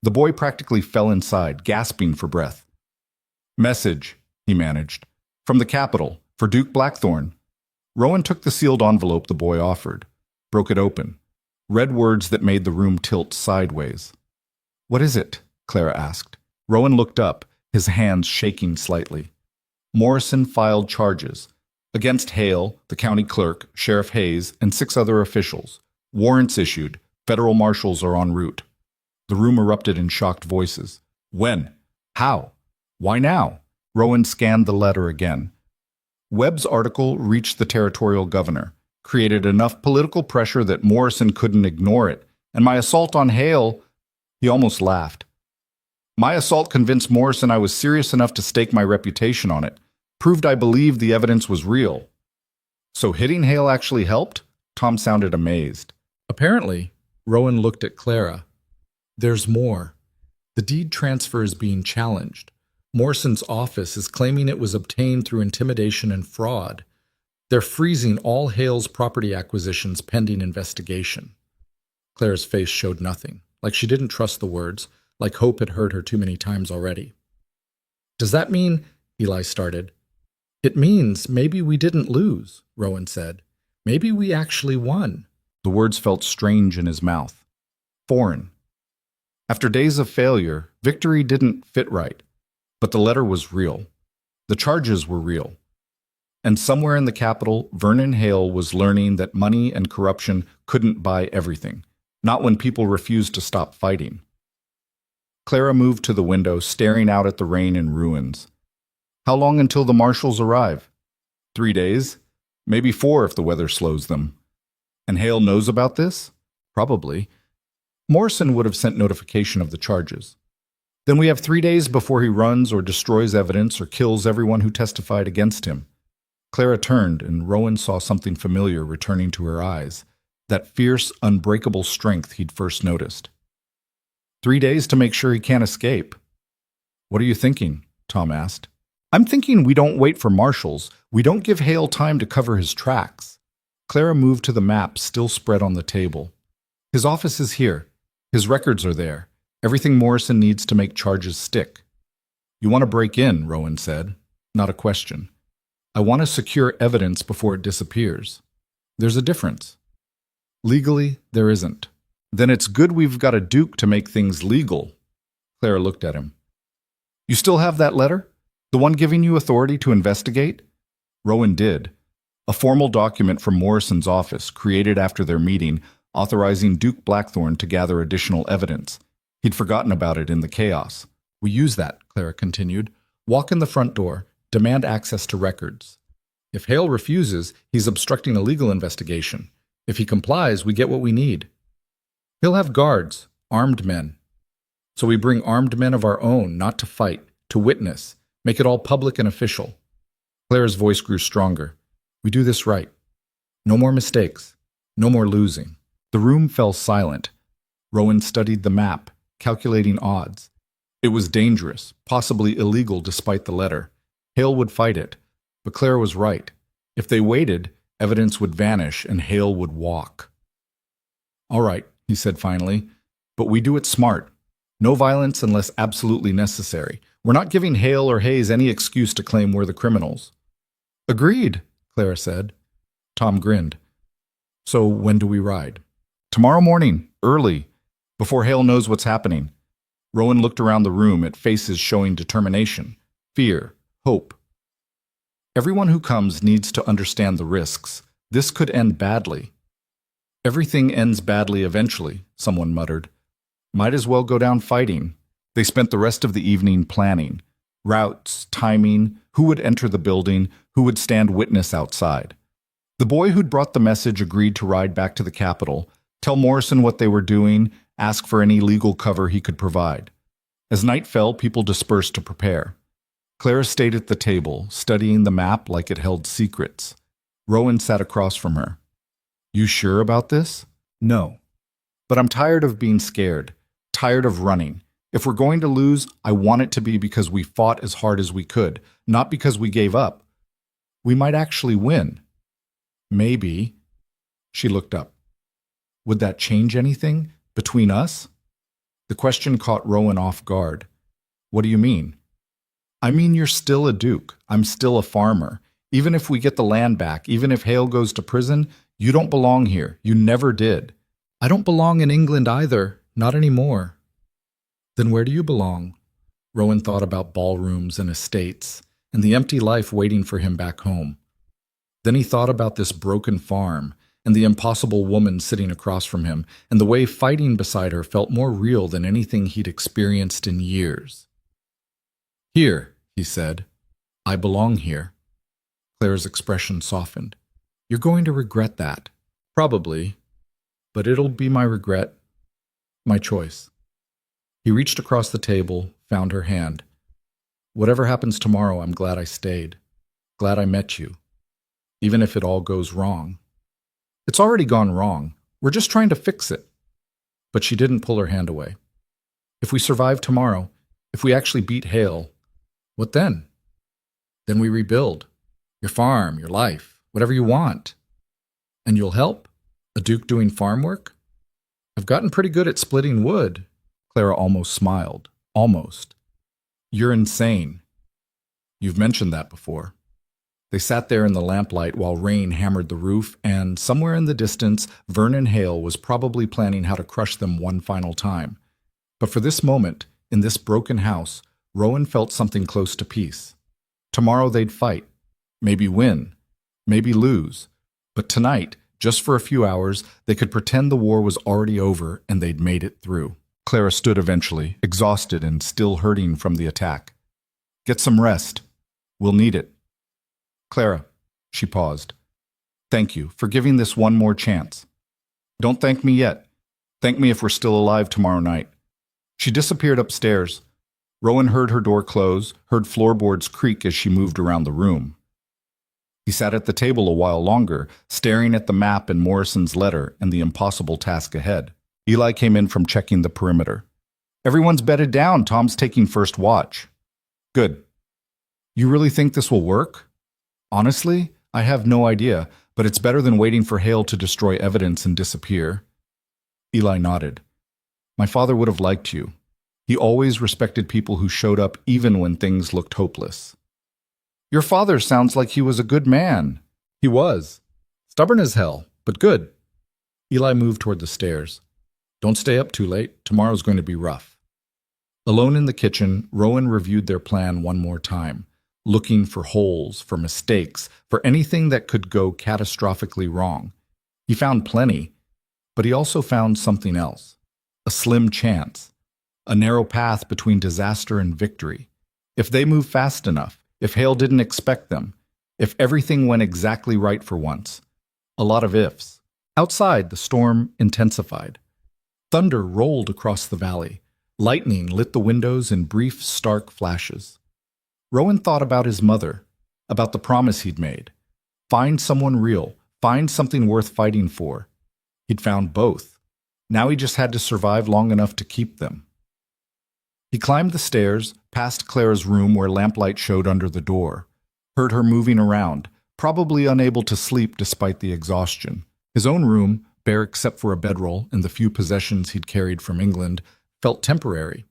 The boy practically fell inside, gasping for breath. Message, he managed. From the Capitol, for Duke Blackthorne. Rowan took the sealed envelope the boy offered, broke it open. Read words that made the room tilt sideways. What is it? Clara asked. Rowan looked up, his hands shaking slightly. Morrison filed charges against Hale, the county clerk, Sheriff Hayes, and 6 other officials. Warrants issued. Federal marshals are en route. The room erupted in shocked voices. When? How? Why now? Rowan scanned the letter again. Webb's article reached the territorial governor, created enough political pressure that Morrison couldn't ignore it, and my assault on Hale, he almost laughed. My assault convinced Morrison I was serious enough to stake my reputation on it, proved I believed the evidence was real. So hitting Hale actually helped? Tom sounded amazed. Apparently, Rowan looked at Clara. There's more. The deed transfer is being challenged. Morrison's office is claiming it was obtained through intimidation and fraud. They're freezing all Hale's property acquisitions pending investigation. Clara's face showed nothing, like she didn't trust the words, like hope had hurt her too many times already. Does that mean, Eli started. It means maybe we didn't lose, Rowan said. Maybe we actually won. The words felt strange in his mouth. Foreign. After days of failure, victory didn't fit right. But the letter was real. The charges were real. And somewhere in the Capitol, Vernon Hale was learning that money and corruption couldn't buy everything, not when people refused to stop fighting. Clara moved to the window, staring out at the rain and ruins. How long until the marshals arrive? 3 days? Maybe 4 if the weather slows them. And Hale knows about this? Probably. Morrison would have sent notification of the charges. Then we have 3 days before he runs or destroys evidence or kills everyone who testified against him. Clara turned, and Rowan saw something familiar returning to her eyes, that fierce, unbreakable strength he'd first noticed. 3 days to make sure he can't escape. What are you thinking? Tom asked. I'm thinking we don't wait for marshals. We don't give Hale time to cover his tracks. Clara moved to the map still spread on the table. His office is here. His records are there. Everything Morrison needs to make charges stick. You want to break in, Rowan said. Not a question. I want to secure evidence before it disappears. There's a difference. Legally, there isn't. Then it's good we've got a duke to make things legal. Clara looked at him. You still have that letter? The one giving you authority to investigate? Rowan did. A formal document from Morrison's office, created after their meeting, authorizing Duke Blackthorne to gather additional evidence. He'd forgotten about it in the chaos. We use that, Clara continued. Walk in the front door. Demand access to records. If Hale refuses, he's obstructing a legal investigation. If he complies, we get what we need. He'll have guards, armed men. So we bring armed men of our own, not to fight, to witness, make it all public and official. Clara's voice grew stronger. We do this right. No more mistakes. No more losing. The room fell silent. Rowan studied the map, calculating odds. It was dangerous, possibly illegal despite the letter. Hale would fight it, but Clara was right. If they waited, evidence would vanish and Hale would walk. All right, he said finally, but we do it smart. No violence unless absolutely necessary. We're not giving Hale or Hayes any excuse to claim we're the criminals. Agreed, Clara said. Tom grinned. So when do we ride? Tomorrow morning, early, before Hale knows what's happening. Rowan looked around the room at faces showing determination, fear, hope. Everyone who comes needs to understand the risks. This could end badly. Everything ends badly eventually, someone muttered. Might as well go down fighting. They spent the rest of the evening planning. Routes, timing, who would enter the building, who would stand witness outside. The boy who'd brought the message agreed to ride back to the capital, tell Morrison what they were doing, ask for any legal cover he could provide. As night fell, people dispersed to prepare. Clara stayed at the table, studying the map like it held secrets. Rowan sat across from her. You sure about this? No. But I'm tired of being scared, tired of running. If we're going to lose, I want it to be because we fought as hard as we could, not because we gave up. We might actually win. Maybe. She looked up. Would that change anything between us? The question caught Rowan off guard. What do you mean? I mean, you're still a duke. I'm still a farmer. Even if we get the land back, even if Hale goes to prison, you don't belong here. You never did. I don't belong in England either. Not anymore. Then where do you belong? Rowan thought about ballrooms and estates, and the empty life waiting for him back home. Then he thought about this broken farm, and the impossible woman sitting across from him, and the way fighting beside her felt more real than anything he'd experienced in years. Here, he said. I belong here. Clara's expression softened. You're going to regret that. Probably. But it'll be my regret. My choice. He reached across the table, found her hand. Whatever happens tomorrow, I'm glad I stayed. Glad I met you. Even if it all goes wrong. It's already gone wrong. We're just trying to fix it. But she didn't pull her hand away. If we survive tomorrow, if we actually beat Hale, what then? Then we rebuild. Your farm, your life, whatever you want. And you'll help? A duke doing farm work? I've gotten pretty good at splitting wood. Clara almost smiled. Almost. You're insane. You've mentioned that before. They sat there in the lamplight while rain hammered the roof, and somewhere in the distance, Vernon Hale was probably planning how to crush them one final time. But for this moment, in this broken house, Rowan felt something close to peace. Tomorrow they'd fight. Maybe win. Maybe lose. But tonight, just for a few hours, they could pretend the war was already over and they'd made it through. Clara stood eventually, exhausted and still hurting from the attack. Get some rest. We'll need it. Clara, she paused. Thank you for giving this one more chance. Don't thank me yet. Thank me if we're still alive tomorrow night. She disappeared upstairs. Rowan heard her door close, heard floorboards creak as she moved around the room. He sat at the table a while longer, staring at the map and Morrison's letter and the impossible task ahead. Eli came in from checking the perimeter. Everyone's bedded down. Tom's taking first watch. Good. You really think this will work? Honestly, I have no idea, but it's better than waiting for Hale to destroy evidence and disappear. Eli nodded. My father would have liked you. He always respected people who showed up even when things looked hopeless. Your father sounds like he was a good man. He was. Stubborn as hell, but good. Eli moved toward the stairs. Don't stay up too late. Tomorrow's going to be rough. Alone in the kitchen, Rowan reviewed their plan one more time, looking for holes, for mistakes, for anything that could go catastrophically wrong. He found plenty, but he also found something else. A slim chance. A narrow path between disaster and victory. If they moved fast enough, if Hale didn't expect them, if everything went exactly right for once. A lot of ifs. Outside, the storm intensified. Thunder rolled across the valley. Lightning lit the windows in brief, stark flashes. Rowan thought about his mother, about the promise he'd made. Find someone real, find something worth fighting for. He'd found both. Now he just had to survive long enough to keep them. He climbed the stairs, past Clara's room where lamplight showed under the door, heard her moving around, probably unable to sleep despite the exhaustion. His own room, bare except for a bedroll and the few possessions he'd carried from England, felt temporary,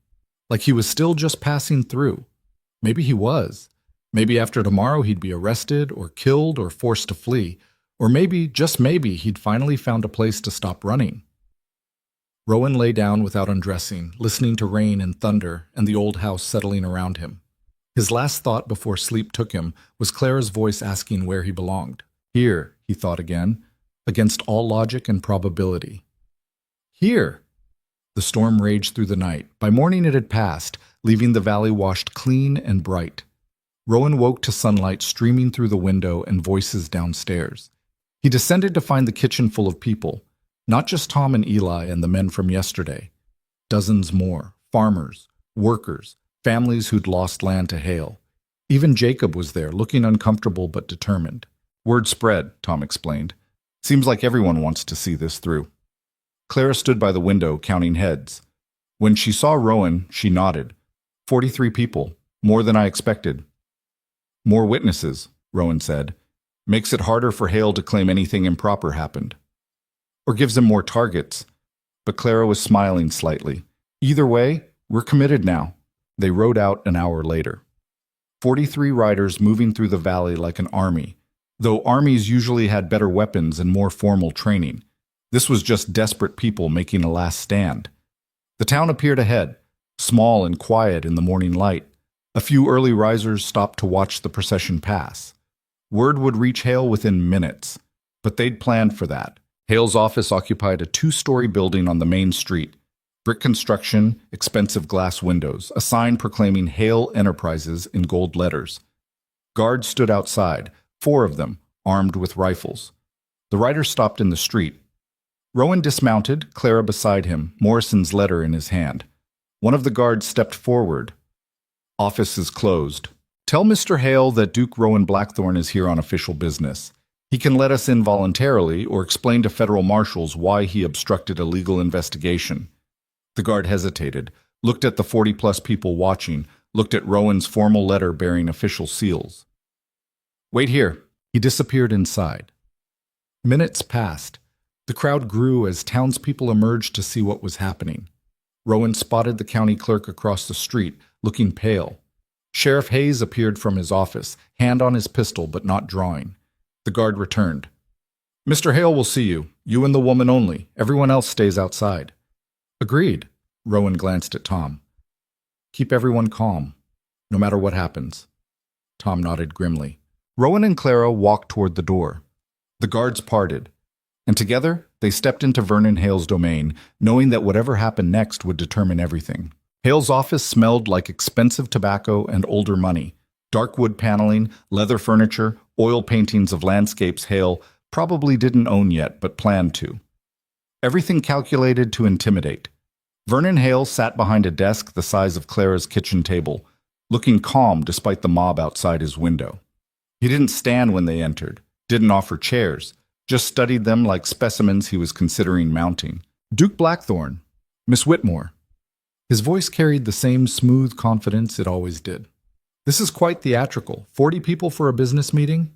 like he was still just passing through. Maybe he was. Maybe after tomorrow he'd be arrested or killed or forced to flee. Or maybe, just maybe, he'd finally found a place to stop running. Rowan lay down without undressing, listening to rain and thunder and the old house settling around him. His last thought before sleep took him was Clara's voice asking where he belonged. Here, he thought again, against all logic and probability. Here! The storm raged through the night. By morning it had passed, leaving the valley washed clean and bright. Rowan woke to sunlight streaming through the window and voices downstairs. He descended to find the kitchen full of people, not just Tom and Eli and the men from yesterday. Dozens more, farmers, workers, families who'd lost land to hail. Even Jacob was there, looking uncomfortable but determined. Word spread, Tom explained. Seems like everyone wants to see this through. Clara stood by the window, counting heads. When she saw Rowan, she nodded. 43 people, more than I expected. More witnesses, Rowan said. Makes it harder for Hale to claim anything improper happened. Or gives him more targets. But Clara was smiling slightly. Either way, we're committed now. They rode out an hour later. 43 riders moving through the valley like an army, though armies usually had better weapons and more formal training. This was just desperate people making a last stand. The town appeared ahead, small and quiet in the morning light. A few early risers stopped to watch the procession pass. Word would reach Hale within minutes, but they'd planned for that. Hale's office occupied a 2-story building on the main street. Brick construction, expensive glass windows, a sign proclaiming Hale Enterprises in gold letters. Guards stood outside, 4 of them, armed with rifles. The rider stopped in the street. Rowan dismounted, Clara beside him, Morrison's letter in his hand. One of the guards stepped forward. Office is closed. Tell Mr. Hale that Duke Rowan Blackthorne is here on official business. He can let us in voluntarily or explain to federal marshals why he obstructed a legal investigation. The guard hesitated, looked at the 40-plus people watching, looked at Rowan's formal letter bearing official seals. Wait here. He disappeared inside. Minutes passed. The crowd grew as townspeople emerged to see what was happening. Rowan spotted the county clerk across the street, looking pale. Sheriff Hayes appeared from his office, hand on his pistol but not drawing. The guard returned. Mr. Hale will see you. You and the woman only. Everyone else stays outside. Agreed. Rowan glanced at Tom. Keep everyone calm, no matter what happens. Tom nodded grimly. Rowan and Clara walked toward the door. The guards parted, and together they stepped into Vernon Hale's domain, knowing that whatever happened next would determine everything. Hale's office smelled like expensive tobacco and older money. Dark wood paneling, leather furniture, oil paintings of landscapes Hale probably didn't own yet but planned to. Everything calculated to intimidate. Vernon Hale sat behind a desk the size of Clara's kitchen table, looking calm despite the mob outside his window. He didn't stand when they entered, didn't offer chairs, just studied them like specimens he was considering mounting. Duke Blackthorne, Miss Whitmore. His voice carried the same smooth confidence it always did. This is quite theatrical. 40 people for a business meeting?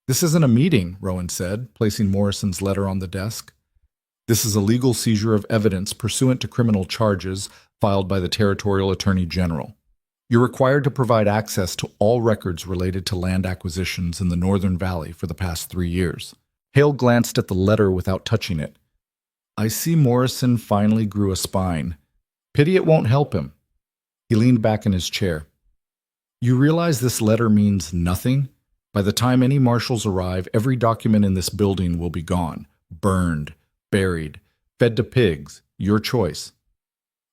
This isn't a meeting, Rowan said, placing Morrison's letter on the desk. This is a legal seizure of evidence pursuant to criminal charges filed by the Territorial Attorney General. You're required to provide access to all records related to land acquisitions in the Northern Valley for the past 3 years. Hale glanced at the letter without touching it. I see Morrison finally grew a spine. Pity it won't help him. He leaned back in his chair. You realize this letter means nothing? By the time any marshals arrive, every document in this building will be gone, burned, buried, fed to pigs, your choice.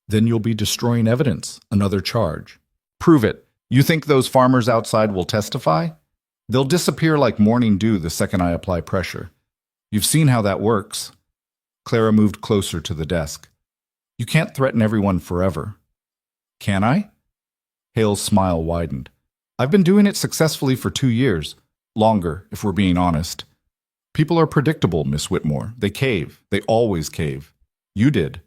Then you'll be destroying evidence, another charge. Prove it. You think those farmers outside will testify? They'll disappear like morning dew the second I apply pressure. You've seen how that works. Clara moved closer to the desk. You can't threaten everyone forever. Can I? Hale's smile widened. I've been doing it successfully for 2 years. Longer, if we're being honest. People are predictable, Miss Whitmore. They cave. They always cave. You did.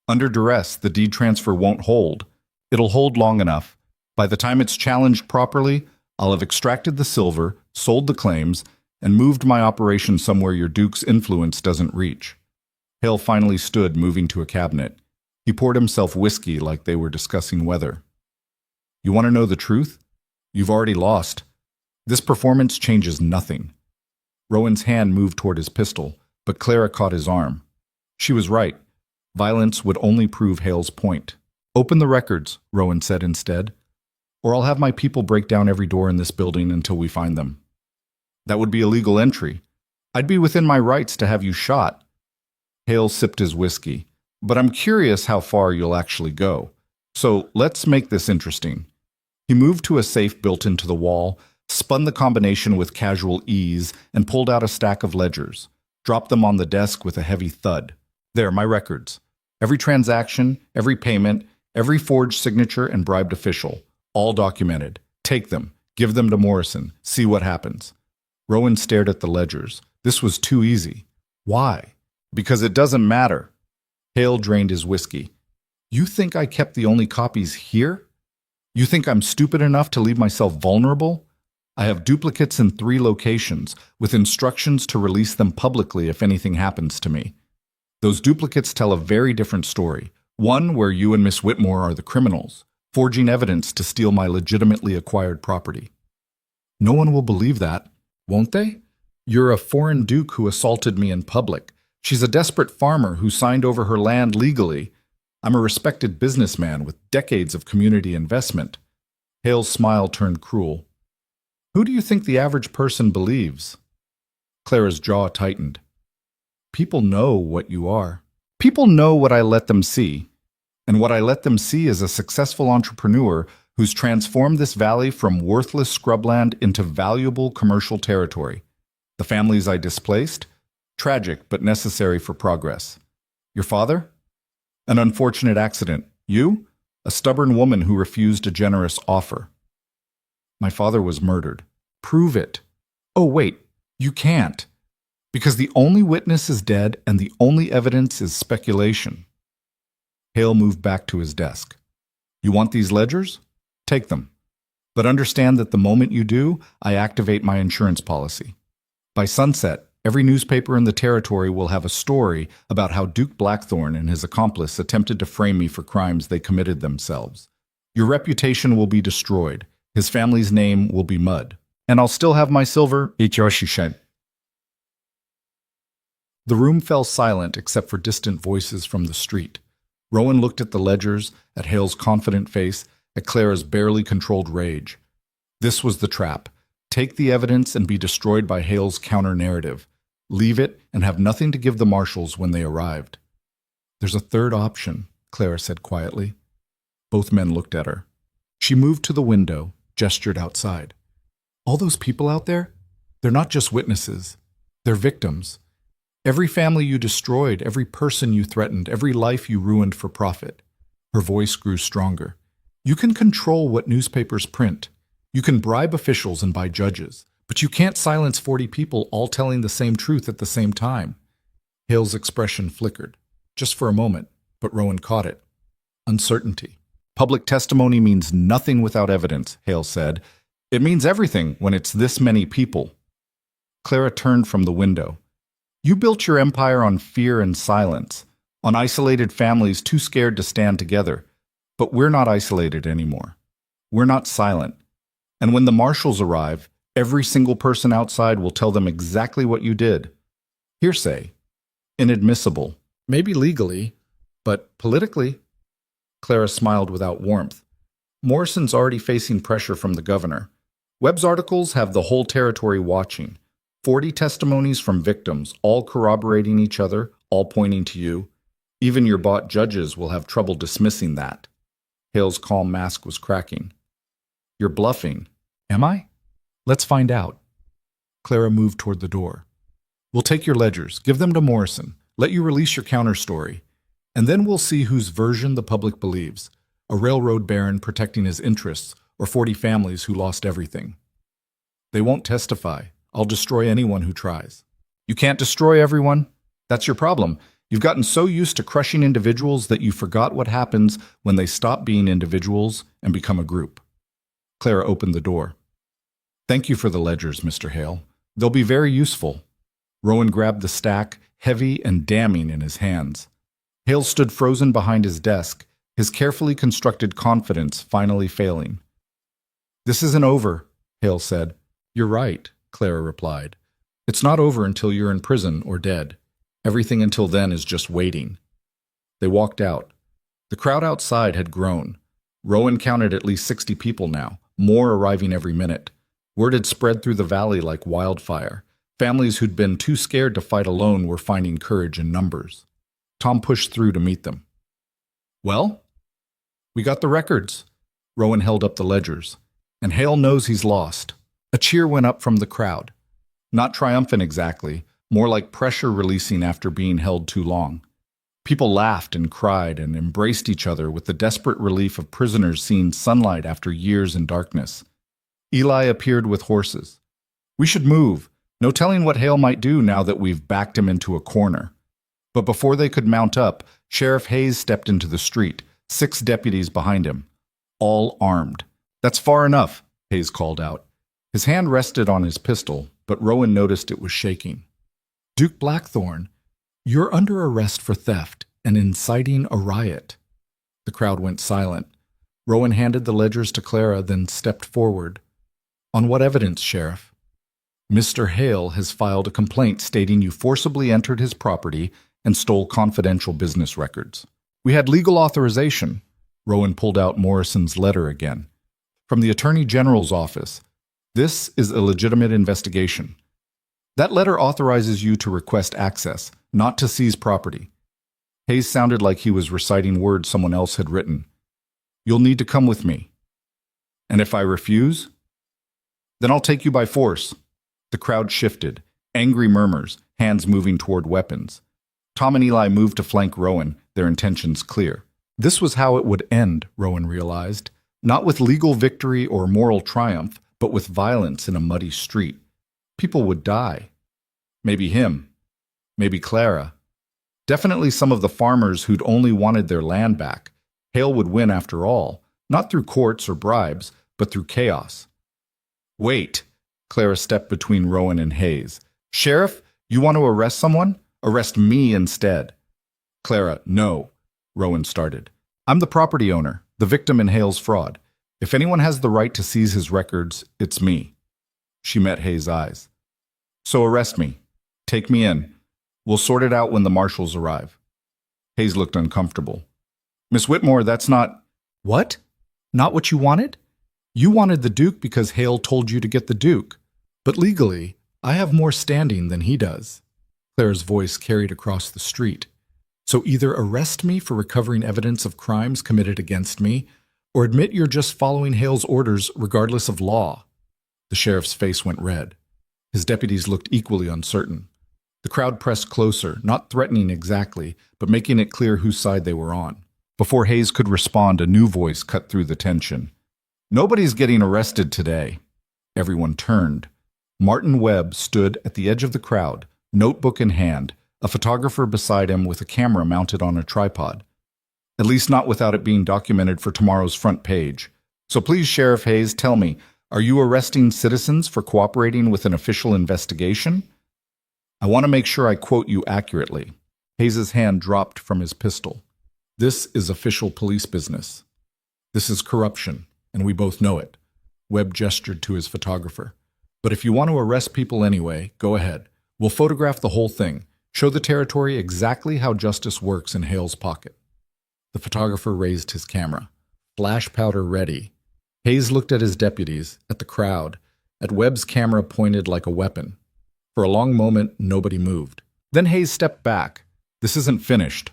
Under duress, the deed transfer won't hold. It'll hold long enough. By the time it's challenged properly, I'll have extracted the silver, sold the claims, and moved my operation somewhere your Duke's influence doesn't reach. Hale finally stood, moving to a cabinet. He poured himself whiskey like they were discussing weather. You want to know the truth? You've already lost. This performance changes nothing. Rowan's hand moved toward his pistol, but Clara caught his arm. She was right. Violence would only prove Hale's point. "Open the records," Rowan said instead, "or I'll have my people break down every door in this building until we find them." "That would be illegal entry. I'd be within my rights to have you shot." Hale sipped his whiskey. "But I'm curious how far you'll actually go. So let's make this interesting." He moved to a safe built into the wall, spun the combination with casual ease, and pulled out a stack of ledgers, dropped them on the desk with a heavy thud. "There, my records. Every transaction, every payment, every forged signature and bribed official, all documented. Take them, give them to Morrison, see what happens." Rowan stared at the ledgers. This was too easy. "Why?" "Because it doesn't matter." Hale drained his whiskey. "You think I kept the only copies here? You think I'm stupid enough to leave myself vulnerable? I have duplicates in 3 locations, with instructions to release them publicly if anything happens to me. Those duplicates tell a very different story. One where you and Miss Whitmore are the criminals, forging evidence to steal my legitimately acquired property." "No one will believe that, won't they? You're a foreign duke who assaulted me in public. She's a desperate farmer who signed over her land legally. I'm a respected businessman with decades of community investment." Hale's smile turned cruel. "Who do you think the average person believes?" Clara's jaw tightened. "People know what you are. People know what I let them see. And what I let them see is a successful entrepreneur who's transformed this valley from worthless scrubland into valuable commercial territory. The families I displaced? Tragic but necessary for progress. Your father? An unfortunate accident. You? A stubborn woman who refused a generous offer. My father was murdered. Prove it. Oh, wait, you can't. Because the only witness is dead and the only evidence is speculation." Hale moved back to his desk. "You want these ledgers? Take them. But understand that the moment you do, I activate my insurance policy. By sunset, every newspaper in the territory will have a story about how Duke Blackthorne and his accomplice attempted to frame me for crimes they committed themselves. Your reputation will be destroyed. His family's name will be mud. And I'll still have my silver ichoshishen." The room fell silent except for distant voices from the street. Rowan looked at the ledgers, at Hale's confident face, at Clara's barely controlled rage. This was the trap. Take the evidence and be destroyed by Hale's counter-narrative. Leave it and have nothing to give the marshals when they arrived. "There's a third option," Clara said quietly. Both men looked at her. She moved to the window, gestured outside. "All those people out there? They're not just witnesses. They're victims. Every family you destroyed, every person you threatened, every life you ruined for profit." Her voice grew stronger. "You can control what newspapers print. You can bribe officials and buy judges. But you can't silence 40 people all telling the same truth at the same time." Hale's expression flickered. Just for a moment, but Rowan caught it. Uncertainty. "Public testimony means nothing without evidence," Hale said. "It means everything when it's this many people." Clara turned from the window. "You built your empire on fear and silence, on isolated families too scared to stand together. But we're not isolated anymore. We're not silent. And when the marshals arrive, every single person outside will tell them exactly what you did. Hearsay. Inadmissible. Maybe legally, but politically." Clara smiled without warmth. "Morrison's already facing pressure from the governor. Webb's articles have the whole territory watching. 40 testimonies from victims, all corroborating each other, all pointing to you. Even your bought judges will have trouble dismissing that." Hale's calm mask was cracking. "You're bluffing." "Am I? Let's find out." Clara moved toward the door. "We'll take your ledgers, give them to Morrison, let you release your counter-story, and then we'll see whose version the public believes, a railroad baron protecting his interests, or 40 families who lost everything. They won't testify. I'll destroy anyone who tries." "You can't destroy everyone. That's your problem. You've gotten so used to crushing individuals that you forgot what happens when they stop being individuals and become a group." Clara opened the door. "Thank you for the ledgers, Mr. Hale. They'll be very useful." Rowan grabbed the stack, heavy and damning in his hands. Hale stood frozen behind his desk, his carefully constructed confidence finally failing. "This isn't over," Hale said. "You're right," Clara replied. It's not over until you're in prison or dead. Everything until then is just waiting. They walked out. The crowd outside had grown. Rowan counted at least 60 people now, more arriving every minute. Word had spread through the valley like wildfire. Families who'd been too scared to fight alone were finding courage in numbers. Tom pushed through to meet them. Well? We got the records. Rowan held up the ledgers. And Hale knows he's lost. A cheer went up from the crowd. Not triumphant exactly, more like pressure releasing after being held too long. People laughed and cried and embraced each other with the desperate relief of prisoners seeing sunlight after years in darkness. Eli appeared with horses. We should move. No telling what Hale might do now that we've backed him into a corner. But before they could mount up, Sheriff Hayes stepped into the street, 6 deputies behind him, all armed. That's far enough, Hayes called out. His hand rested on his pistol, but Rowan noticed it was shaking. Duke Blackthorne, you're under arrest for theft and inciting a riot. The crowd went silent. Rowan handed the ledgers to Clara, then stepped forward. On what evidence, Sheriff? Mr. Hale has filed a complaint stating you forcibly entered his property and stole confidential business records. We had legal authorization. Rowan pulled out Morrison's letter again. From the Attorney General's office. This is a legitimate investigation. That letter authorizes you to request access, not to seize property. Hayes sounded like he was reciting words someone else had written. You'll need to come with me. And if I refuse? Then I'll take you by force. The crowd shifted, angry murmurs, hands moving toward weapons. Tom and Eli moved to flank Rowan, their intentions clear. This was how it would end, Rowan realized. Not with legal victory or moral triumph, but with violence in a muddy street. People would die. Maybe him. Maybe Clara. Definitely some of the farmers who'd only wanted their land back. Hale would win after all, not through courts or bribes, but through chaos. Wait, Clara stepped between Rowan and Hayes. Sheriff, you want to arrest someone? Arrest me instead. Clara, no, Rowan started. I'm the property owner, the victim in Hale's fraud. If anyone has the right to seize his records, it's me. She met Hayes' eyes. So arrest me. Take me in. We'll sort it out when the marshals arrive. Hayes looked uncomfortable. Miss Whitmore, that's not... What? Not what you wanted? You wanted the Duke because Hale told you to get the Duke. But legally, I have more standing than he does. Clara's voice carried across the street. So either arrest me for recovering evidence of crimes committed against me, or admit you're just following Hale's orders regardless of law. The sheriff's face went red. His deputies looked equally uncertain. The crowd pressed closer, not threatening exactly, but making it clear whose side they were on. Before Hayes could respond, a new voice cut through the tension. Nobody's getting arrested today. Everyone turned. Martin Webb stood at the edge of the crowd, notebook in hand, a photographer beside him with a camera mounted on a tripod. At least not without it being documented for tomorrow's front page. So please, Sheriff Hayes, tell me, are you arresting citizens for cooperating with an official investigation? I want to make sure I quote you accurately. Hayes' hand dropped from his pistol. This is official police business. This is corruption, and we both know it. Webb gestured to his photographer. But if you want to arrest people anyway, go ahead. We'll photograph the whole thing. Show the territory exactly how justice works in Hale's pocket. The photographer raised his camera. Flash powder ready. Hayes looked at his deputies, at the crowd, at Webb's camera pointed like a weapon. For a long moment, nobody moved. Then Hayes stepped back. This isn't finished.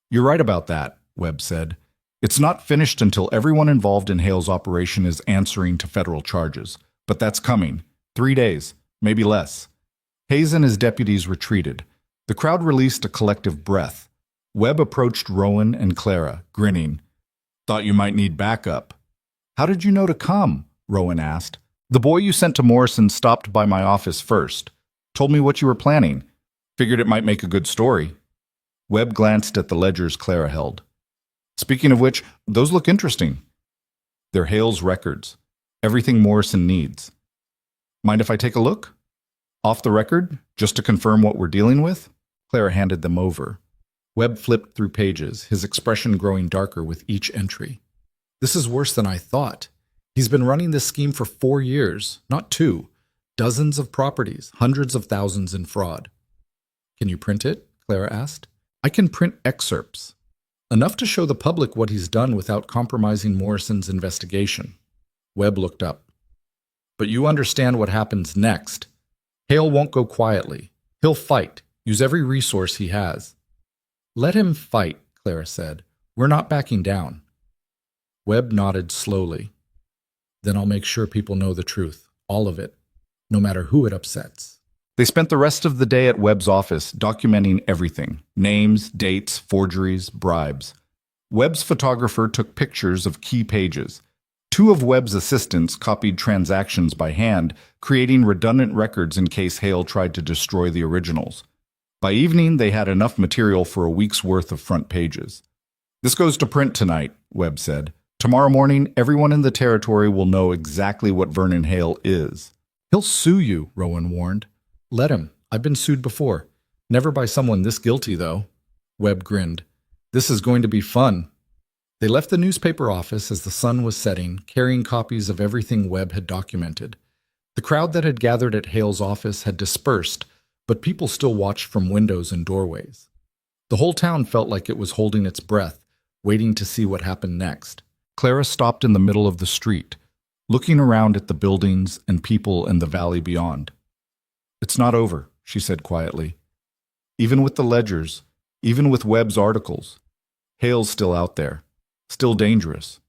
You're right about that, Webb said. It's not finished until everyone involved in Hale's operation is answering to federal charges. But that's coming. 3 days, maybe less. Hayes and his deputies retreated. The crowd released a collective breath. Webb approached Rowan and Clara, grinning. Thought you might need backup. How did you know to come? Rowan asked. The boy you sent to Morrison stopped by my office first. Told me what you were planning. Figured it might make a good story. Webb glanced at the ledgers Clara held. Speaking of which, those look interesting. They're Hale's records. Everything Morrison needs. Mind if I take a look? Off the record, just to confirm what we're dealing with? Clara handed them over. Webb flipped through pages, his expression growing darker with each entry. This is worse than I thought. He's been running this scheme for 4 years, not 2. Dozens of properties, hundreds of thousands in fraud. Can you print it? Clara asked. I can print excerpts. Enough to show the public what he's done without compromising Morrison's investigation. Webb looked up. But you understand what happens next. Hale won't go quietly. He'll fight, use every resource he has. Let him fight, Clara said. We're not backing down. Webb nodded slowly. Then I'll make sure people know the truth, all of it, no matter who it upsets. They spent the rest of the day at Webb's office documenting everything: names, dates, forgeries, bribes. Webb's photographer took pictures of key pages. Two of Webb's assistants copied transactions by hand, creating redundant records in case Hale tried to destroy the originals. By evening, they had enough material for a week's worth of front pages. This goes to print tonight, Webb said. Tomorrow morning, everyone in the territory will know exactly what Vernon Hale is. He'll sue you, Rowan warned. Let him. I've been sued before. Never by someone this guilty, though. Webb grinned. This is going to be fun. They left the newspaper office as the sun was setting, carrying copies of everything Webb had documented. The crowd that had gathered at Hale's office had dispersed, but people still watched from windows and doorways. The whole town felt like it was holding its breath, waiting to see what happened next. Clara stopped in the middle of the street, looking around at the buildings and people in the valley beyond. It's not over, she said quietly. Even with the ledgers, even with Webb's articles, Hale's still out there, still dangerous.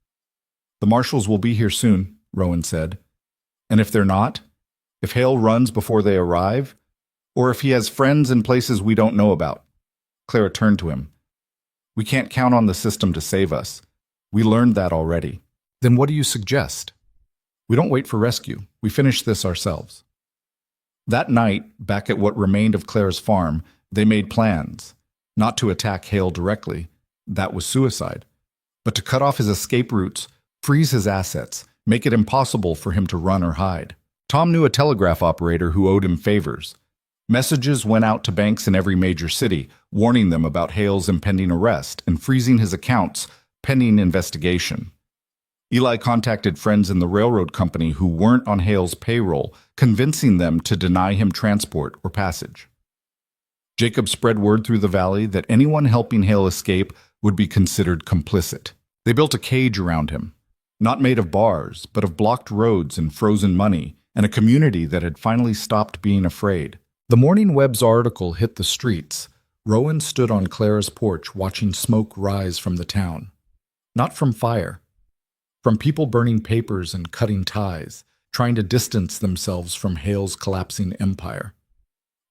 The marshals will be here soon, Rowan said. And if they're not, if Hale runs before they arrive, or if he has friends in places we don't know about. Clara turned to him. We can't count on the system to save us. We learned that already. Then what do you suggest? We don't wait for rescue. We finish this ourselves. That night, back at what remained of Clara's farm, they made plans. Not to attack Hale directly. That was suicide. But to cut off his escape routes, freeze his assets, make it impossible for him to run or hide. Tom knew a telegraph operator who owed him favors. Messages went out to banks in every major city, warning them about Hale's impending arrest and freezing his accounts pending investigation. Eli contacted friends in the railroad company who weren't on Hale's payroll, convincing them to deny him transport or passage. Jacob spread word through the valley that anyone helping Hale escape would be considered complicit. They built a cage around him, not made of bars, but of blocked roads and frozen money, and a community that had finally stopped being afraid. The morning Webb's article hit the streets. Rowan stood on Clara's porch watching smoke rise from the town. Not from fire. From people burning papers and cutting ties, trying to distance themselves from Hale's collapsing empire.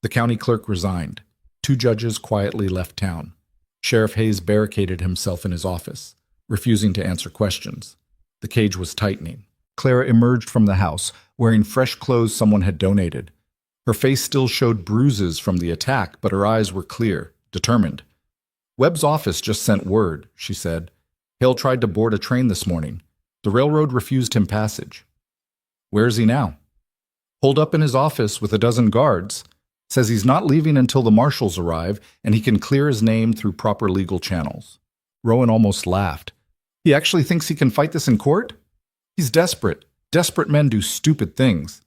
The county clerk resigned. 2 judges quietly left town. Sheriff Hayes barricaded himself in his office, refusing to answer questions. The cage was tightening. Clara emerged from the house, wearing fresh clothes someone had donated. Her face still showed bruises from the attack, but her eyes were clear, determined. Webb's office just sent word, she said. Hale tried to board a train this morning. The railroad refused him passage. Where is he now? Holed up in his office with a dozen guards. Says he's not leaving until the marshals arrive and he can clear his name through proper legal channels. Rowan almost laughed. He actually thinks he can fight this in court? He's desperate. Desperate men do stupid things.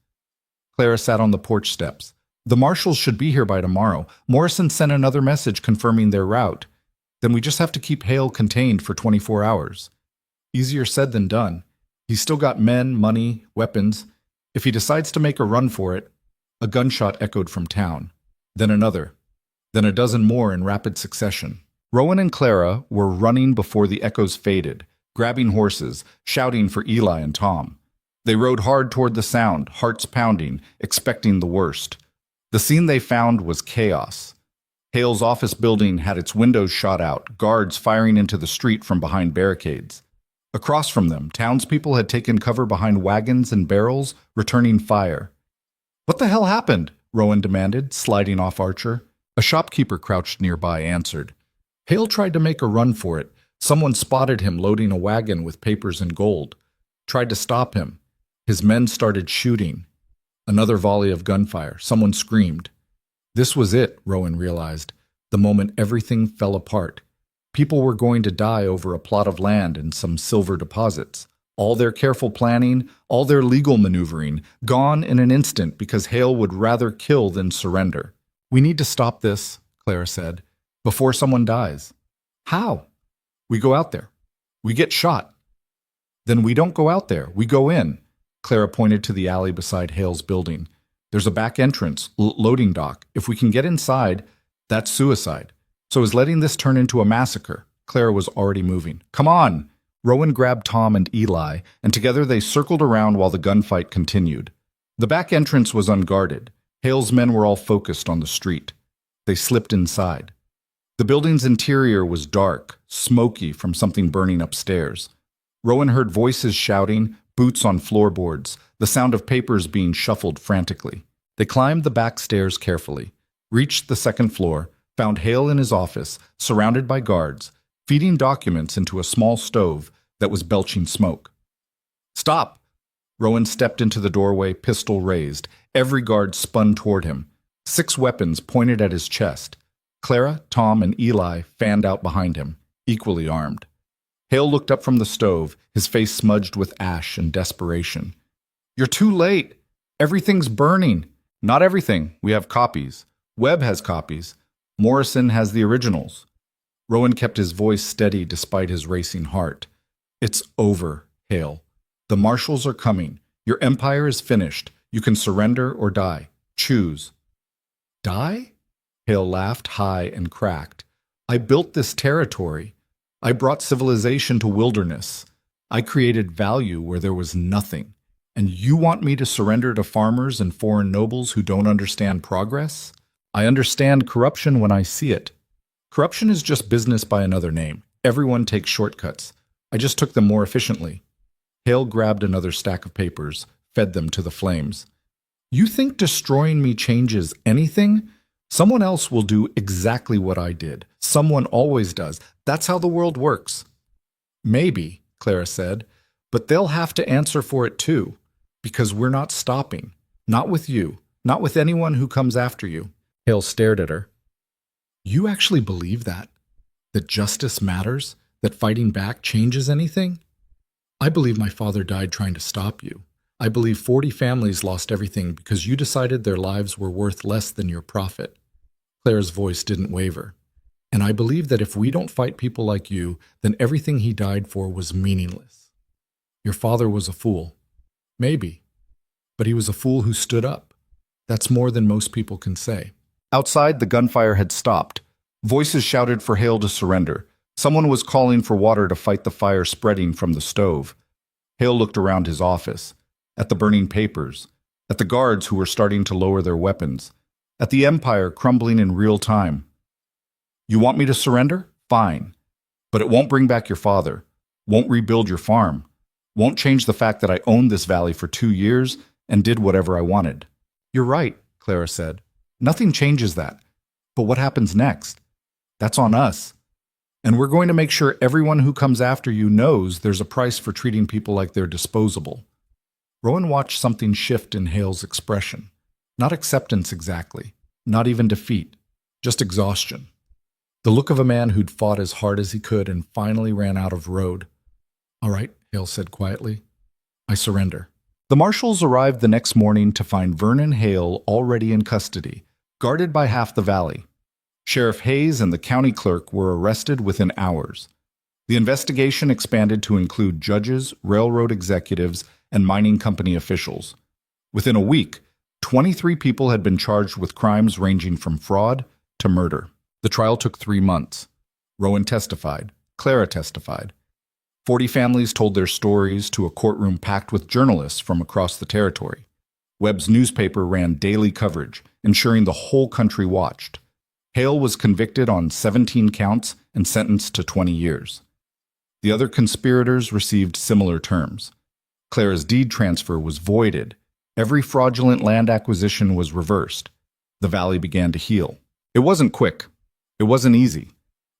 Clara sat on the porch steps. The marshals should be here by tomorrow. Morrison sent another message confirming their route. Then we just have to keep Hale contained for 24 hours. Easier said than done. He's still got men, money, weapons. If he decides to make a run for it, a gunshot echoed from town. Then another. Then a dozen more in rapid succession. Rowan and Clara were running before the echoes faded, grabbing horses, shouting for Eli and Tom. They rode hard toward the sound, hearts pounding, expecting the worst. The scene they found was chaos. Hale's office building had its windows shot out, guards firing into the street from behind barricades. Across from them, townspeople had taken cover behind wagons and barrels, returning fire. What the hell happened? Rowan demanded, sliding off Archer. A shopkeeper crouched nearby answered. Hale tried to make a run for it. Someone spotted him loading a wagon with papers and gold. Tried to stop him. His men started shooting. Another volley of gunfire. Someone screamed. This was it, Rowan realized, the moment everything fell apart. People were going to die over a plot of land and some silver deposits. All their careful planning, all their legal maneuvering, gone in an instant because Hale would rather kill than surrender. "We need to stop this," Clara said, "before someone dies." "How?" "We go out there. We get shot." "Then we don't go out there. We go in." Clara pointed to the alley beside Hale's building. "There's a back entrance, loading dock. If we can get inside, that's suicide. So is letting this turn into a massacre?" Clara was already moving. "Come on!" Rowan grabbed Tom and Eli, and together they circled around while the gunfight continued. The back entrance was unguarded. Hale's men were all focused on the street. They slipped inside. The building's interior was dark, smoky from something burning upstairs. Rowan heard voices shouting, boots on floorboards, the sound of papers being shuffled frantically. They climbed the back stairs carefully, reached the second floor, found Hale in his office, surrounded by guards, feeding documents into a small stove that was belching smoke. "Stop!" Rowan stepped into the doorway, pistol raised. Every guard spun toward him. 6 weapons pointed at his chest. Clara, Tom, and Eli fanned out behind him, equally armed. Hale looked up from the stove, his face smudged with ash and desperation. "You're too late. Everything's burning." "Not everything. We have copies. Webb has copies. Morrison has the originals." Rowan kept his voice steady despite his racing heart. "It's over, Hale. The marshals are coming. Your empire is finished. You can surrender or die. Choose." "Die?" Hale laughed high and cracked. "I built this territory. I brought civilization to wilderness. I created value where there was nothing. And you want me to surrender to farmers and foreign nobles who don't understand progress? I understand corruption when I see it. Corruption is just business by another name. Everyone takes shortcuts. I just took them more efficiently." Hale grabbed another stack of papers, fed them to the flames. "You think destroying me changes anything? Someone else will do exactly what I did. Someone always does. That's how the world works." "Maybe," Clara said, "but they'll have to answer for it too, because we're not stopping. Not with you. Not with anyone who comes after you." Hale stared at her. "You actually believe that? That justice matters? That fighting back changes anything?" "I believe my father died trying to stop you. I believe 40 families lost everything because you decided their lives were worth less than your profit." Clara's voice didn't waver. "And I believe that if we don't fight people like you, then everything he died for was meaningless. Your father was a fool. Maybe. But he was a fool who stood up. That's more than most people can say." Outside, the gunfire had stopped. Voices shouted for Hale to surrender. Someone was calling for water to fight the fire spreading from the stove. Hale looked around his office, at the burning papers, at the guards who were starting to lower their weapons, at the empire crumbling in real time. "You want me to surrender? Fine. But it won't bring back your father, won't rebuild your farm, won't change the fact that I owned this valley for 2 years and did whatever I wanted." "You're right," Clara said. "Nothing changes that. But what happens next? That's on us. And we're going to make sure everyone who comes after you knows there's a price for treating people like they're disposable." Rowan watched something shift in Hale's expression. Not acceptance exactly, not even defeat, just exhaustion. The look of a man who'd fought as hard as he could and finally ran out of road. "All right," Hale said quietly. "I surrender." The marshals arrived the next morning to find Vernon Hale already in custody, guarded by half the valley. Sheriff Hayes and the county clerk were arrested within hours. The investigation expanded to include judges, railroad executives, and mining company officials. Within a week, 23 people had been charged with crimes ranging from fraud to murder. The trial took 3 months. Rowan testified. Clara testified. 40 families told their stories to a courtroom packed with journalists from across the territory. Webb's newspaper ran daily coverage, ensuring the whole country watched. Hale was convicted on 17 counts and sentenced to 20 years. The other conspirators received similar terms. Clara's deed transfer was voided. Every fraudulent land acquisition was reversed. The valley began to heal. It wasn't quick. It wasn't easy.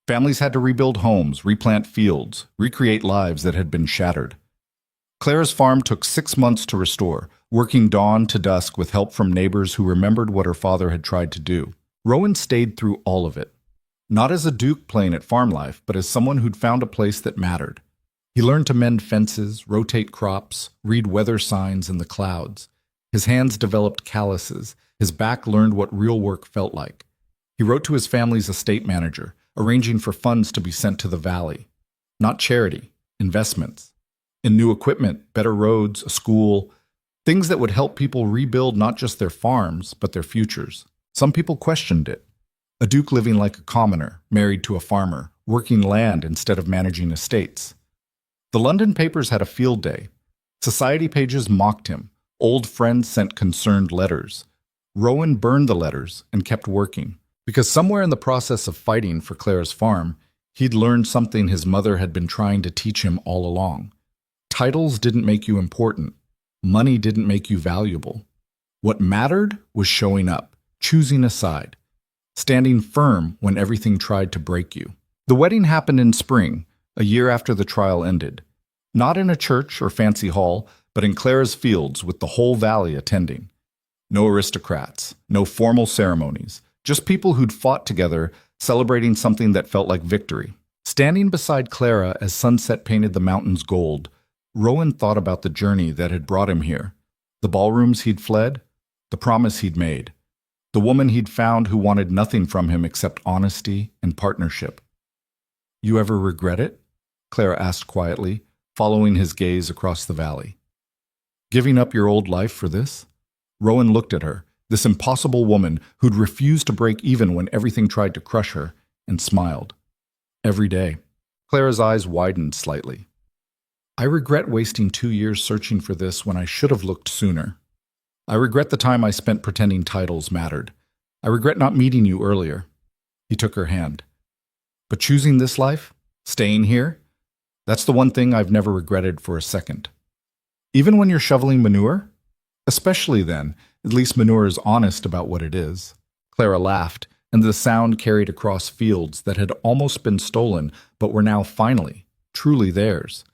Families had to rebuild homes, replant fields, recreate lives that had been shattered. Clara's farm took 6 months to restore, working dawn to dusk with help from neighbors who remembered what her father had tried to do. Rowan stayed through all of it. Not as a duke playing at farm life, but as someone who'd found a place that mattered. He learned to mend fences, rotate crops, read weather signs in the clouds. His hands developed calluses. His back learned what real work felt like. He wrote to his family's estate manager, arranging for funds to be sent to the valley. Not charity, investments. In new equipment, better roads, a school, things that would help people rebuild not just their farms, but their futures. Some people questioned it. A duke living like a commoner, married to a farmer, working land instead of managing estates. The London papers had a field day. Society pages mocked him. Old friends sent concerned letters. Rowan burned the letters and kept working, because somewhere in the process of fighting for Clara's farm, he'd learned something his mother had been trying to teach him all along. Titles didn't make you important. Money didn't make you valuable. What mattered was showing up, choosing a side, standing firm when everything tried to break you. The wedding happened in spring, a year after the trial ended. Not in a church or fancy hall, but in Clara's fields with the whole valley attending. No aristocrats, no formal ceremonies, just people who'd fought together, celebrating something that felt like victory. Standing beside Clara as sunset painted the mountains gold, Rowan thought about the journey that had brought him here, the ballrooms he'd fled, the promise he'd made, the woman he'd found who wanted nothing from him except honesty and partnership. "You ever regret it?" Clara asked quietly, following his gaze across the valley. "Giving up your old life for this?" Rowan looked at her, this impossible woman who'd refused to break even when everything tried to crush her, and smiled. "Every day." Clara's eyes widened slightly. "I regret wasting 2 years searching for this when I should have looked sooner. I regret the time I spent pretending titles mattered. I regret not meeting you earlier." He took her hand. "But choosing this life? Staying here? That's the one thing I've never regretted for a second." "Even when you're shoveling manure?" "Especially then. At least manure is honest about what it is." Clara laughed, and the sound carried across fields that had almost been stolen, but were now finally, truly theirs.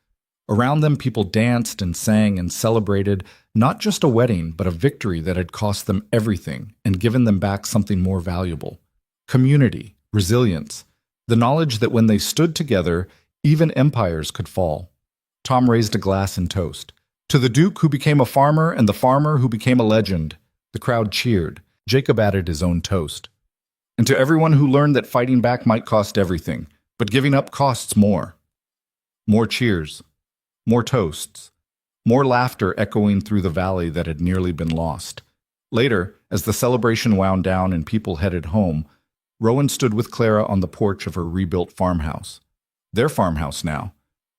Around them, people danced and sang and celebrated not just a wedding, but a victory that had cost them everything and given them back something more valuable. Community, resilience, the knowledge that when they stood together, even empires could fall. Tom raised a glass in toast. "To the Duke who became a farmer and the farmer who became a legend." The crowd cheered. Jacob added his own toast. "And to everyone who learned that fighting back might cost everything, but giving up costs more." More cheers. More toasts. More laughter echoing through the valley that had nearly been lost. Later, as the celebration wound down and people headed home, Rowan stood with Clara on the porch of her rebuilt farmhouse. Their farmhouse now.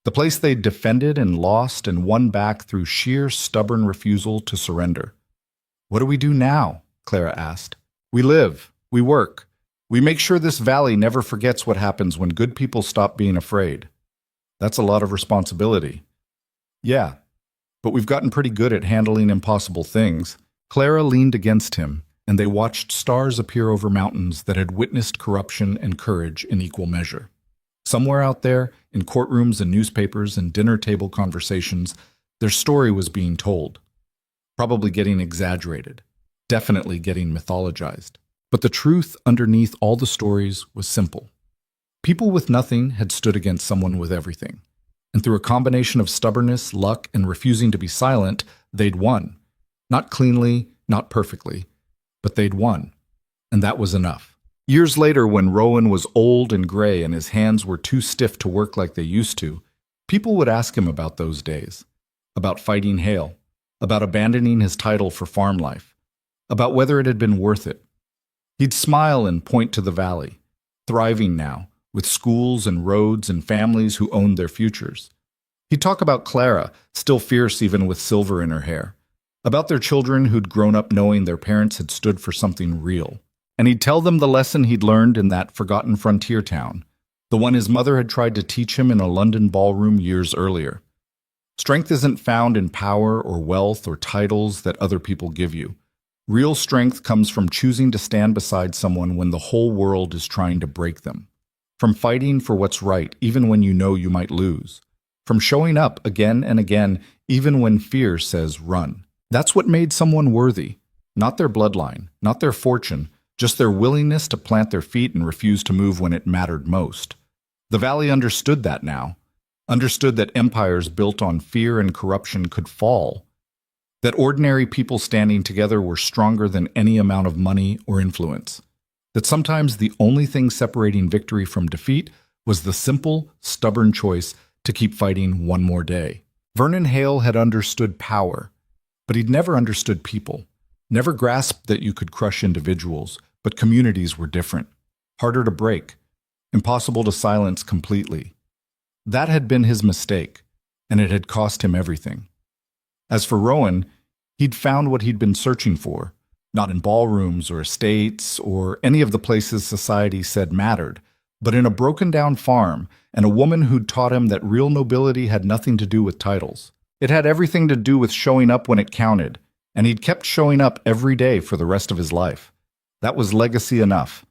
The place they'd defended and lost and won back through sheer stubborn refusal to surrender. "What do we do now?" Clara asked. "We live. We work. We make sure this valley never forgets what happens when good people stop being afraid." "That's a lot of responsibility." "Yeah, but we've gotten pretty good at handling impossible things." Clara leaned against him, and they watched stars appear over mountains that had witnessed corruption and courage in equal measure. Somewhere out there, in courtrooms and newspapers and dinner table conversations, their story was being told. Probably getting exaggerated, definitely getting mythologized. But the truth underneath all the stories was simple. People with nothing had stood against someone with everything. And through a combination of stubbornness, luck, and refusing to be silent, they'd won. Not cleanly, not perfectly, but they'd won. And that was enough. Years later, when Rowan was old and gray and his hands were too stiff to work like they used to, people would ask him about those days, about fighting hail, about abandoning his title for farm life, about whether it had been worth it. He'd smile and point to the valley, thriving now, with schools and roads and families who owned their futures. He'd talk about Clara, still fierce even with silver in her hair, about their children who'd grown up knowing their parents had stood for something real. And he'd tell them the lesson he'd learned in that forgotten frontier town, the one his mother had tried to teach him in a London ballroom years earlier. Strength isn't found in power or wealth or titles that other people give you. Real strength comes from choosing to stand beside someone when the whole world is trying to break them. From fighting for what's right even when you know you might lose. From showing up again and again even when fear says run. That's what made someone worthy. Not their bloodline, not their fortune, just their willingness to plant their feet and refuse to move when it mattered most. The valley understood that now. understood that empires built on fear and corruption could fall, that ordinary people standing together were stronger than any amount of money or influence, that sometimes the only thing separating victory from defeat was the simple, stubborn choice to keep fighting one more day. Vernon Hale had understood power, but he'd never understood people, never grasped that you could crush individuals, but communities were different, harder to break, impossible to silence completely. That had been his mistake, and it had cost him everything. As for Rowan, he'd found what he'd been searching for, not in ballrooms or estates or any of the places society said mattered, but in a broken-down farm and a woman who'd taught him that real nobility had nothing to do with titles. It had everything to do with showing up when it counted, and he'd kept showing up every day for the rest of his life. That was legacy enough.